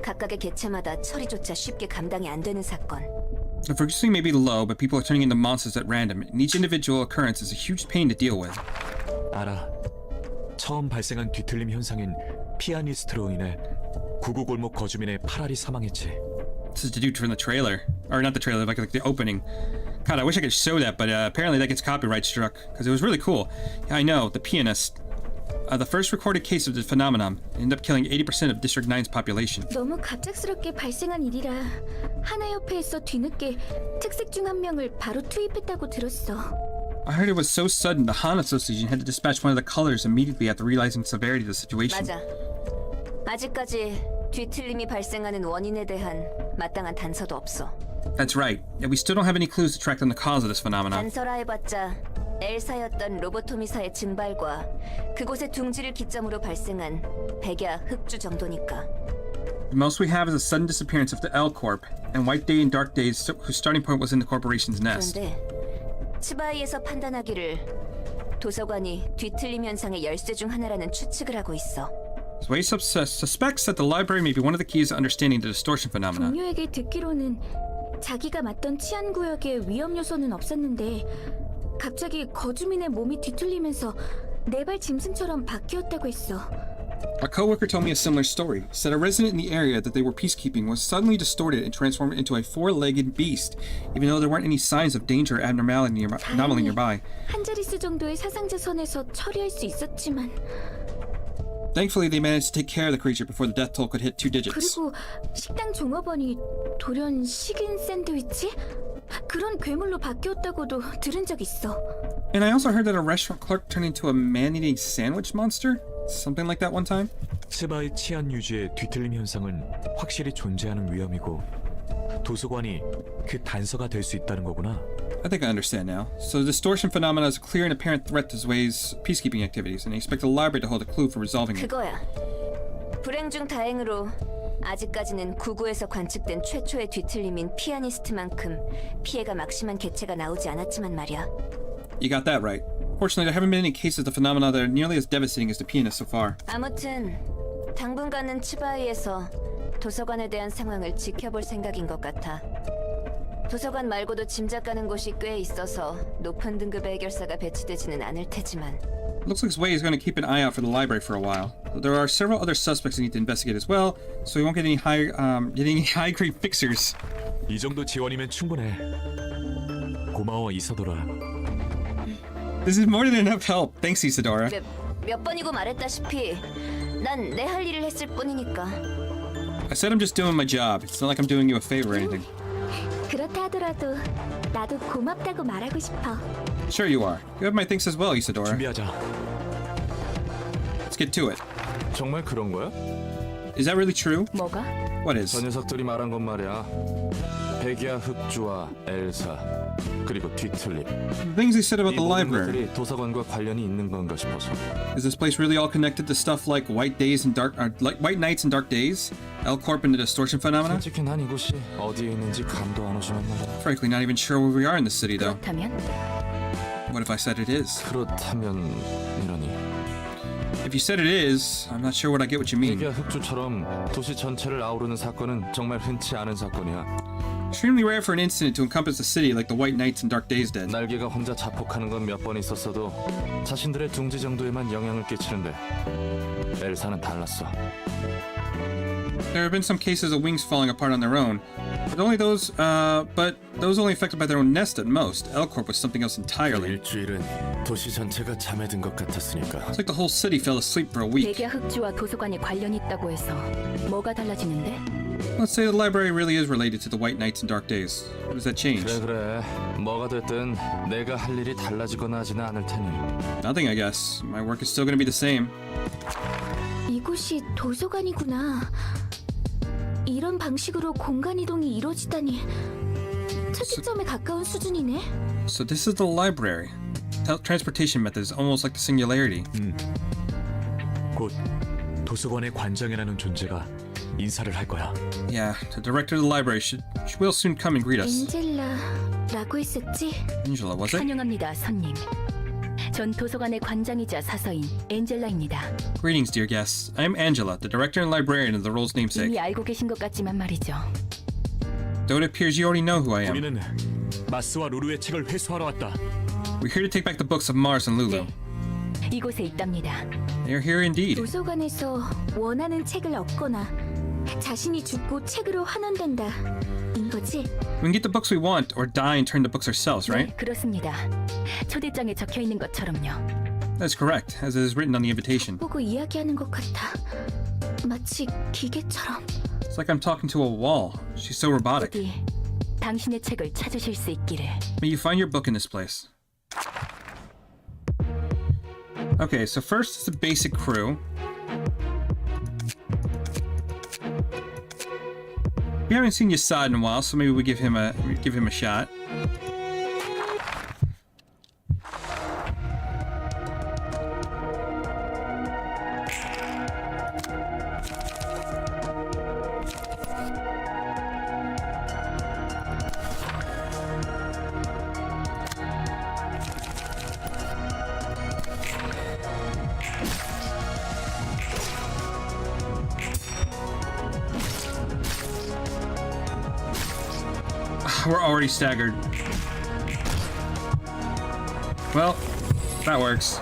각각의 개체마다 처리조차 쉽게 감당이 안 되는 사건. The frequency may be low, but people are turning into monsters at random, and each individual occurrence is a huge pain to deal with. 알아. 처음 발생한 뒤틀림 현상인 피아니스트로 인해 구구골목 거주민의 8알이 사망했지. This is the dude from the trailer. Or not the trailer, like the opening. God, I wish I could show that, but apparently that gets copyright struck, because it was really cool. Yeah, I know, the pianist. The first recorded case of the phenomenon ended up killing 80% of District 9's population. 너무 갑작스럽게 발생한 일이라 하나협회에서 뒤늦게 특색 중 한 명을 바로 투입했다고 들었어. I heard it was so sudden the Han Association had to dispatch one of the colors immediately after realizing the severity of the situation. 맞아. 아직까지 뒤틀림이 발생하는 원인에 대한 마땅한 단서도 없어. That's right. Yet we still don't have any clues to track down the cause of this phenomenon. 단서라 해봤자 엘사였던 로보토미사의 증발과 그곳의 둥지를 기점으로 발생한 백야 흑주 정도니까. The most we have is the sudden disappearance of the L Corp and White Day and Dark Days, whose starting point was in the corporation's nest. 그런데 치바이에서 판단하기를 도서관이 뒤틀림 현상의 열쇠 중 하나라는 추측을 하고 있어. Sway suspects that the library may be one of the keys to understanding the distortion phenomenon. 동료에게 듣기로는 자기가 맡던 치안 구역에 위험 요소는 없었는데 갑자기 거주민의 몸이 뒤틀리면서 네발 짐승처럼 바뀌었다고 했어. A coworker told me a similar story. Said a resident in the area that they were peacekeeping was suddenly distorted and transformed into a four-legged beast, even though there weren't any signs of danger or anomaly nearby. 한 자릿수 정도의 사상자 선에서 처리할 수 있었지만 Thankfully, they managed to take care of the creature before the death toll could hit 2 digits. 그리고 식당 종업원이 돌연 식인 샌드위치? 그런 괴물로 바뀌었다고도 들은 적 있어. And I also heard that a restaurant clerk turned into a man-eating sandwich monster? Something like that one time? 스바의 치안 유지의 뒤틀림 현상은 확실히 존재하는 위험이고 도서관이 그 단서가 될 수 있다는 거구나. I think I understand now. So the distortion phenomena is a clear and apparent threat to Zway's peacekeeping activities, and they expect the library to hold a clue for resolving it. 그거야. 불행 중 다행으로 아직까지는 구구에서 관측된 최초의 뒤틀림인 피아니스트만큼 피해가 막심한 개체가 나오지 않았지만 말이야. You got that right. Fortunately, there haven't been any cases of phenomena that are nearly as devastating as the pianist so far. 아무튼 당분간은 치바이에서 도서관에 대한 상황을 지켜볼 생각인 것 같아. 도서관 말고도 짐작 가는 곳이 꽤 있어서 높은 등급의 해결사가 배치되지는 않을 테지만. Looks like Zway is going to keep an eye out for the library for a while. There are several other suspects we need to investigate as well, so we won't get any high-grade fixers. 이 정도 지원이면 충분해. 고마워 이사도라. This is more than enough help. Thanks, Isadora. 몇 번이고 말했다시피 난 내 할 일을 했을 뿐이니까. I said I'm just doing my job. It's not like I'm doing you a favor or anything. 그렇다 하더라도 나도 고맙다고 말하고 싶어. Sure you are. You have my thanks as well, Isadora. 준비하자. Let's get to it. 정말 그런 거야? Is that really true? 뭐가? What is? 저 녀석들이 말한 건 말이야. 백야 흑주와 엘사 그리고 뒤틀림. The things they said about 이 the 모든 library. 것들이 도서관과 관련이 있는 건가 싶어서. Is this place really all connected to stuff like white nights and dark days? L-Corp and the distortion phenomena? 솔직히 난 이곳이 어디에 있는지 감도 안 오지만 말이야. Frankly, not even sure where we are in this city, though. 그렇다면 What if I said it is? 그렇다면 이러니. If you said it is, I'm not sure what I get what you mean. 백야 흑주처럼 도시 전체를 아우르는 사건은 정말 흔치 않은 사건이야. Extremely rare for an incident to encompass the city like the White Nights and Dark Days did. 날개가 혼자 자폭하는 건 몇 번 있었어도 자신들의 둥지 정도에만 영향을 끼치는데 엘사는 달랐어. There have been some cases of wings falling apart on their own, but those only affected by their own nest at most. L-Corp was something else entirely. 일주일은 도시 전체가 잠에 든 것 같았으니까. It's like the whole city fell asleep for a week. 백야 흑주와 도서관이 관련이 있다고 해서 뭐가 달라지는데? Let's say the library really is related to the White Nights and Dark Days. What does that change? 그래. 뭐가 됐든 내가 할 일이 달라지거나 하지는 않을 테니. Nothing, I guess. My work is still going to be the same. 이곳이 도서관이구나. 이런 방식으로 공간 이동이 이루어지다니 특이점에 가까운 수준이네. So this is the library. Transportation method is almost like the singularity. 곧 도서관의 관장이라는 존재가 인사를 할 거야. Yeah, the director of the library will soon come and greet us. 엔젤라라고 했었지? Angela, was it? 환영합니다, 손님. 전 도서관의 관장이자 사서인 엔젤라입니다. Greetings, dear guests. I am Angela, the director and librarian of the role's namesake. 이미 알고 계신 것 같지만 말이죠. Though it appears you already know who I am. 우리는 마스와 루루의 책을 회수하러 왔다. We're here to take back the books of Mars and Lulu. 네, 이곳에 있답니다. They are here indeed. 도서관에서 원하는 책을 얻거나 자신이 죽고 책으로 환원된다. 인 거지? We can get the books we want or die and turn the books ourselves, right? 네, 그렇습니다. 초대장에 적혀 있는 것처럼요. That's correct, as it is written on the invitation. 보고 이야기하는 것 같아. 마치 기계처럼. It's like I'm talking to a wall. She's so robotic. 부디 당신의 책을 찾으실 수 있기를. May you find your book in this place. Okay, so first is the basic crew. We haven't seen Yasad in a while, so maybe we give him a shot. We're already staggered. Well, that works.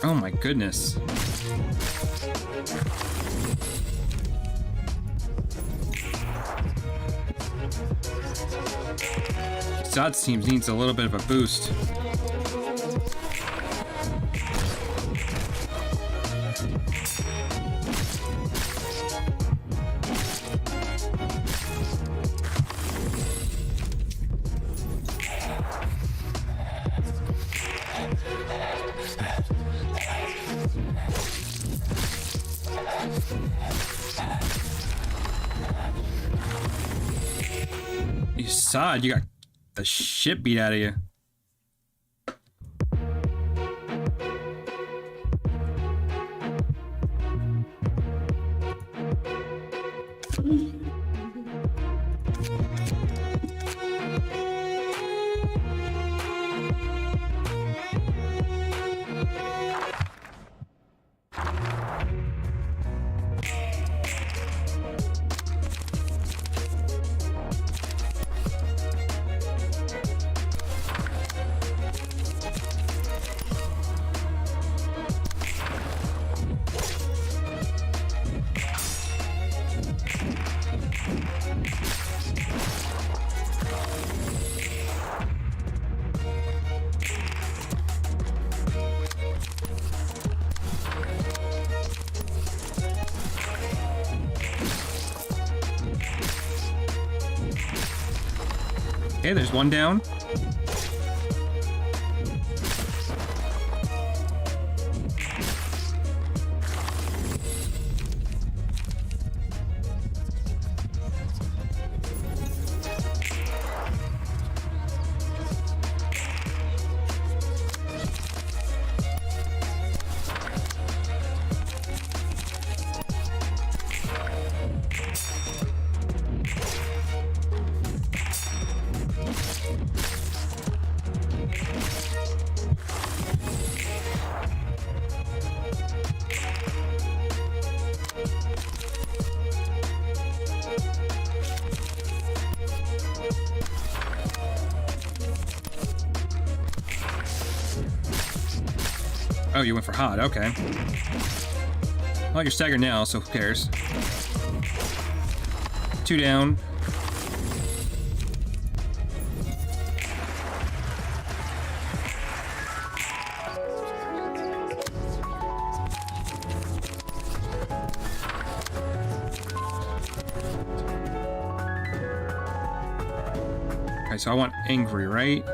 Oh my goodness. Zod's team needs a little bit of a boost. Zod, you got the shit beat out of you. Okay, there's one down. Oh, you went for hot, okay. Well, you're staggered now, so who cares? Two down. Okay, so I want angry, right?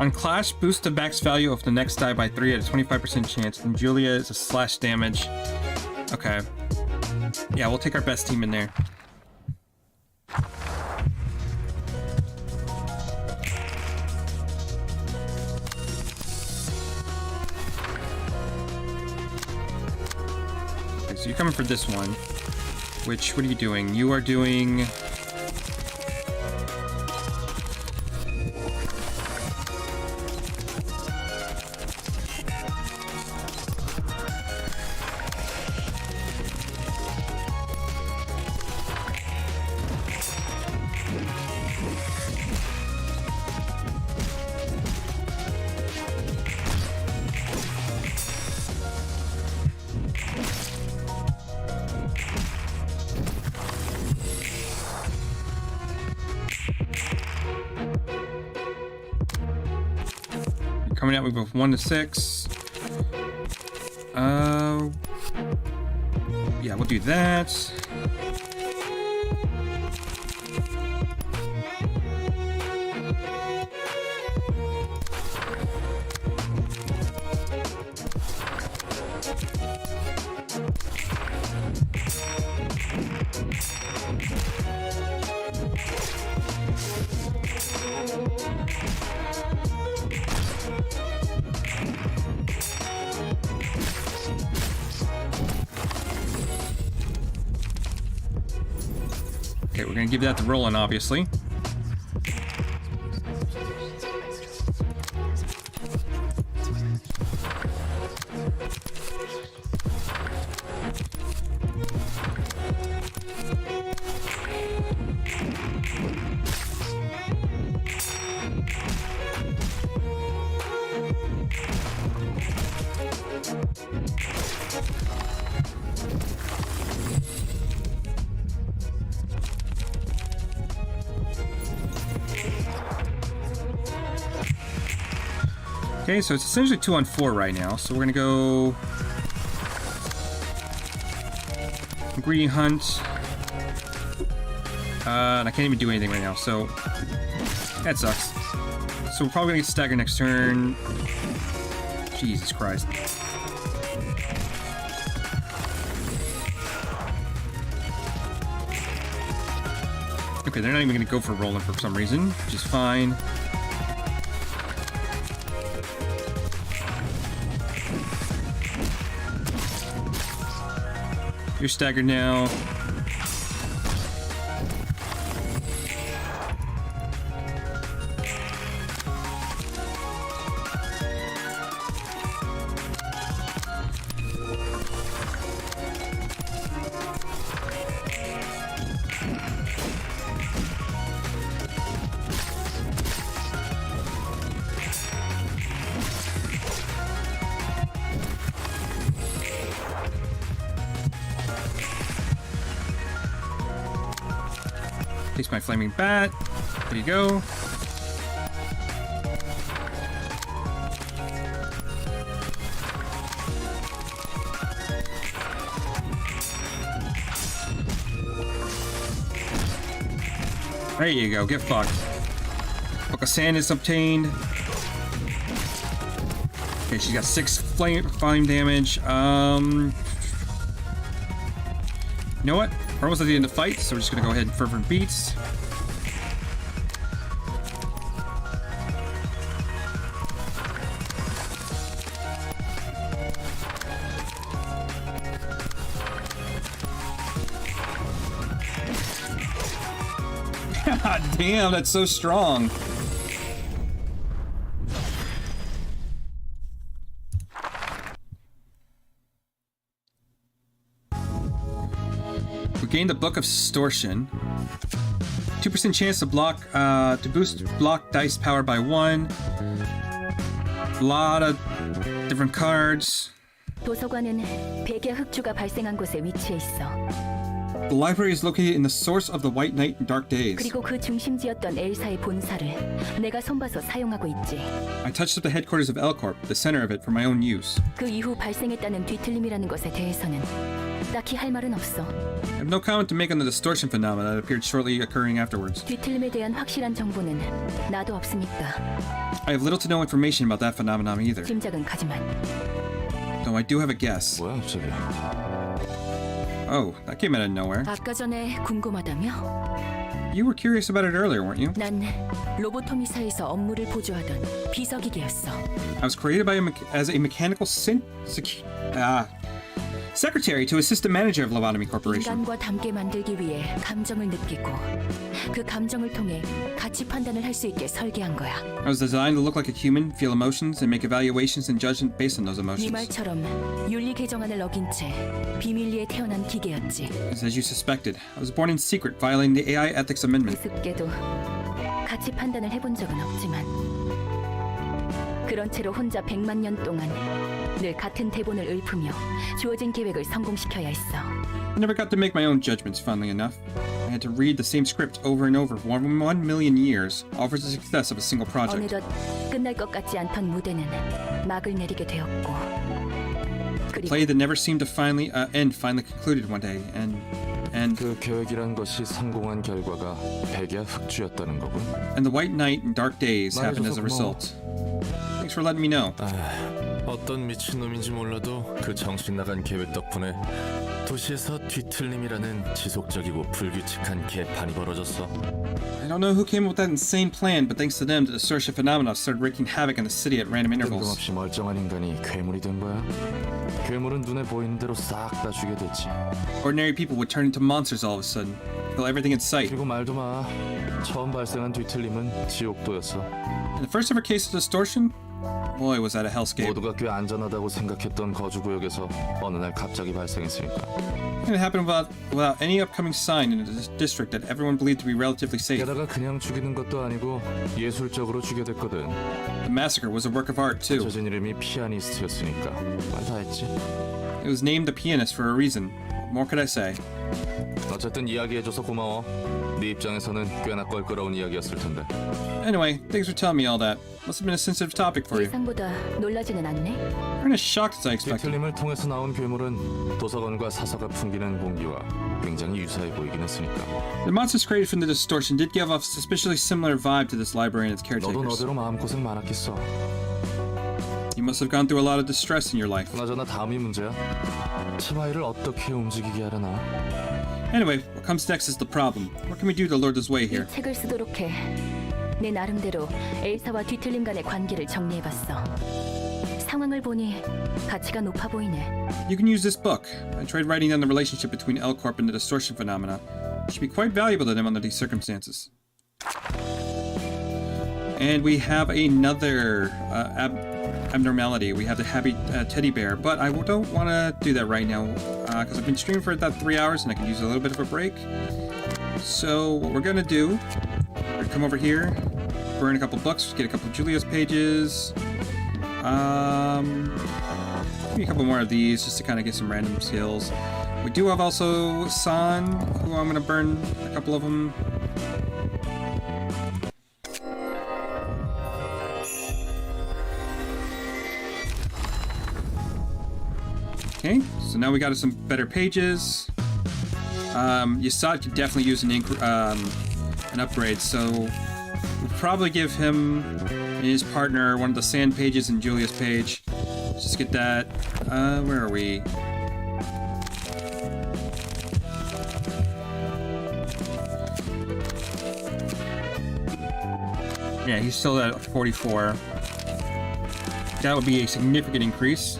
On Clash, boost the max value of the next die by 3 at a 25% chance, and Julia is a slash damage. Okay. Yeah, we'll take our best team in there. Okay, so you're coming for this one. Which, what are you doing? You are doing... Right now we go from 1 to 6. Yeah, we'll do that. Okay, we're gonna give that the roll-in, obviously. Okay, so it's essentially 2 on 4 right now. So we're gonna go ingredient hunt. And I can't even do anything right now, so that sucks. So we're probably gonna get staggered next turn. Jesus Christ. Okay, they're not even gonna go for rolling for some reason, which is fine. You're staggered now. Takes my flaming bat. There you go. There you go. Get fucked. Book of Sand is obtained. Okay, she's got 6 flame damage. You know what? We're almost at the end of the fight, so we're just gonna go ahead and fervent beats. God damn, that's so strong. Gain the Book of Distortion. 2% chance to block, to boost block dice power by 1. A lot of different cards. 도서관은 백의 흑주가 발생한 곳에 위치해 있어. The library is located in the source of the White Night and Dark Days. 그리고 그 중심지였던 엘사의 본사를 내가 손봐서 사용하고 있지. I touched up the headquarters of L-Corp, the center of it, for my own use. 그 이후 발생했다는 뒤틀림이라는 것에 대해서는 딱히 할 말은 없어. I have no comment to make on the distortion phenomena that appeared shortly occurring afterwards. 뒤틀림에 대한 확실한 정보는 나도 없으니까. I have little to no information about that phenomenon either. 짐작은 가지만. Though I do have a guess. 뭐야 갑자기? Oh, that came out of nowhere. 아까 전에 궁금하다며? You were curious about it earlier, weren't you? 난 로보토미사에서 업무를 보조하던 비서기계였어. I was created by as a mechanical secretary to assist the manager of Lobotomy Corporation. 인간과 닮게 만들기 위해 감정을 느끼고 그 감정을 통해 가치 판단을 할 수 있게 설계한 거야. I was designed to look like a human, feel emotions, and make evaluations and judgment based on those 네 emotions. 말처럼 윤리 개정안을 어긴 채 비밀리에 태어난 기계였지. As you suspected, I was born in secret, violating the AI Ethics Amendment. 우습게도 가치 판단을 해본 적은 없지만 그런 채로 혼자 100만 년 동안 늘 같은 대본을 읊으며 주어진 계획을 성공시켜야 했어. I never got to make my own judgments, funnily enough. I 있어. had to read the same script over and over for 1 million years, all for the success of a single project. 어느덧 끝날 것 같지 않던 무대는 막을 내리게 되었고 A play that never seemed to finally end finally concluded one day, and 그 계획이란 것이 성공한 결과가 백야 흑주였다는 거군. the White Night and Dark Days happened as a result. Thanks for letting me know. 어떤 미친놈인지 몰라도 그 정신 나간 계획 덕분에 도시에서 뒤틀림이라는 지속적이고 불규칙한 개판이 벌어졌어. I don't know who came up with that insane plan, but thanks to them, the distortion phenomena started wreaking havoc in the city at random intervals. 뜬금없이 멀쩡한 인간이 괴물이 된 거야. 괴물은 눈에 보이는 대로 싹 다 죽게 됐지. Ordinary people would turn into monsters all of a sudden, kill everything in sight. 그리고 말도 마. 처음 발생한 뒤틀림은 지옥도였어. In the first ever case of distortion, boy, was that a hellscape. 모두가 꽤 안전하다고 생각했던 거주구역에서 어느 날 갑자기 발생했으니까. And it happened without any upcoming sign in a district that everyone believed to be relatively safe. 게다가 그냥 죽이는 것도 아니고 예술적으로 죽게 됐거든. The massacre was a work of art too. 붙여진 이름이 피아니스트였으니까 말 다 했지. It was named the pianist for a reason. What more could I say? 어쨌든 이야기해줘서 고마워. 네 입장에서는 꽤나 껄끄러운 이야기였을 텐데. Anyway, thanks for telling me all that. Must have been a sensitive topic for you. 예상보다 놀라지는 않네. You're as shocked as I expected. 뒤틀림을 통해서 나온 괴물은 도서관과 사서가 풍기는 공기와 굉장히 유사해 보이긴 했으니까. The monsters created from the distortion did give off a suspiciously similar vibe to this library and its 너도 caretakers. 너대로 마음고생 많았겠어. You must have gone through a lot of distress in your life. 그나저나 다음이 문제야. 치바이를 어떻게 움직이게 하려나. Anyway, what comes next is the problem. What can we do to lure this way here? 이 책을 쓰도록 해. 내 나름대로 엘사와 뒤틀림 간의 관계를 정리해봤어. 상황을 보니 가치가 높아 보이네. You can use this book. I tried writing down the relationship between L-Corp and the distortion phenomena. It should be quite valuable to them under these circumstances. And we have another abnormality. We have the happy teddy bear, but I don't want to do that right now because I've been streaming for about 3 hours and I could use a little bit of a break. So what we're gonna do, we're gonna come over here, burn a couple books, get a couple of Julia's pages. Maybe a couple more of these just to kind of get some random skills. We do have also San, who I'm gonna burn a couple of them. Okay, so now we got some better pages. Yasad could definitely use an upgrade, so we'll probably give him and his partner one of the sand pages and Julia's page. Let's just get that. Where are we? Yeah, he's still at 44. That would be a significant increase.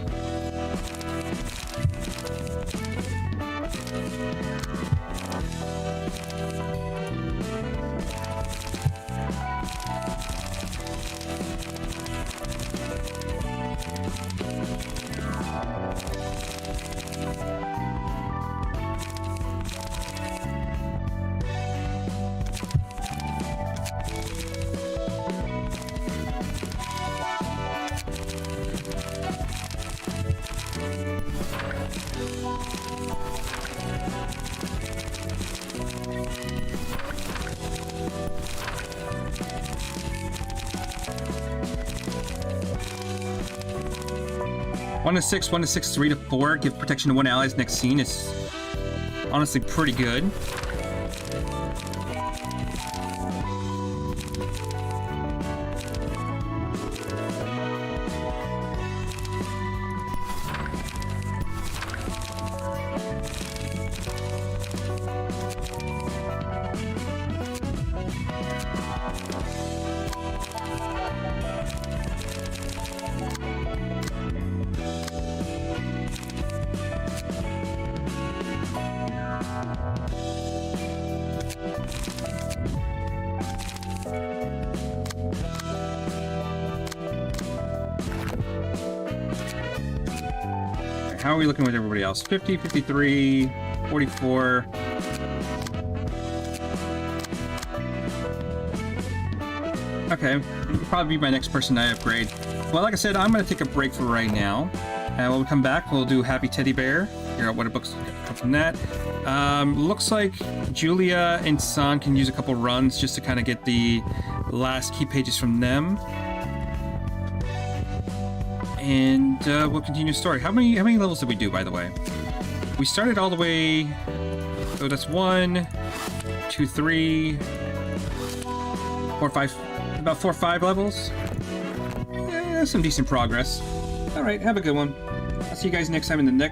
One to six, 3 to 4. Give protection to 1 allies next scene. It's honestly pretty good. How are we looking with everybody else? 50, 53, 44. Okay, it'll probably be my next person I upgrade. Well, like I said, I'm going to take a break for right now. And when we come back, we'll do Happy Teddy Bear figure out what a book's come from that. Looks like Julia and San can use a couple runs just to kind of get the last key pages from them. And we'll continue the story. How many levels did we do, by the way? We started all the way. So that's 1, 2, 3, 4, 5. About 4 or 5 levels. Yeah, some decent progress. All right, have a good one. I'll see you guys next time in the next.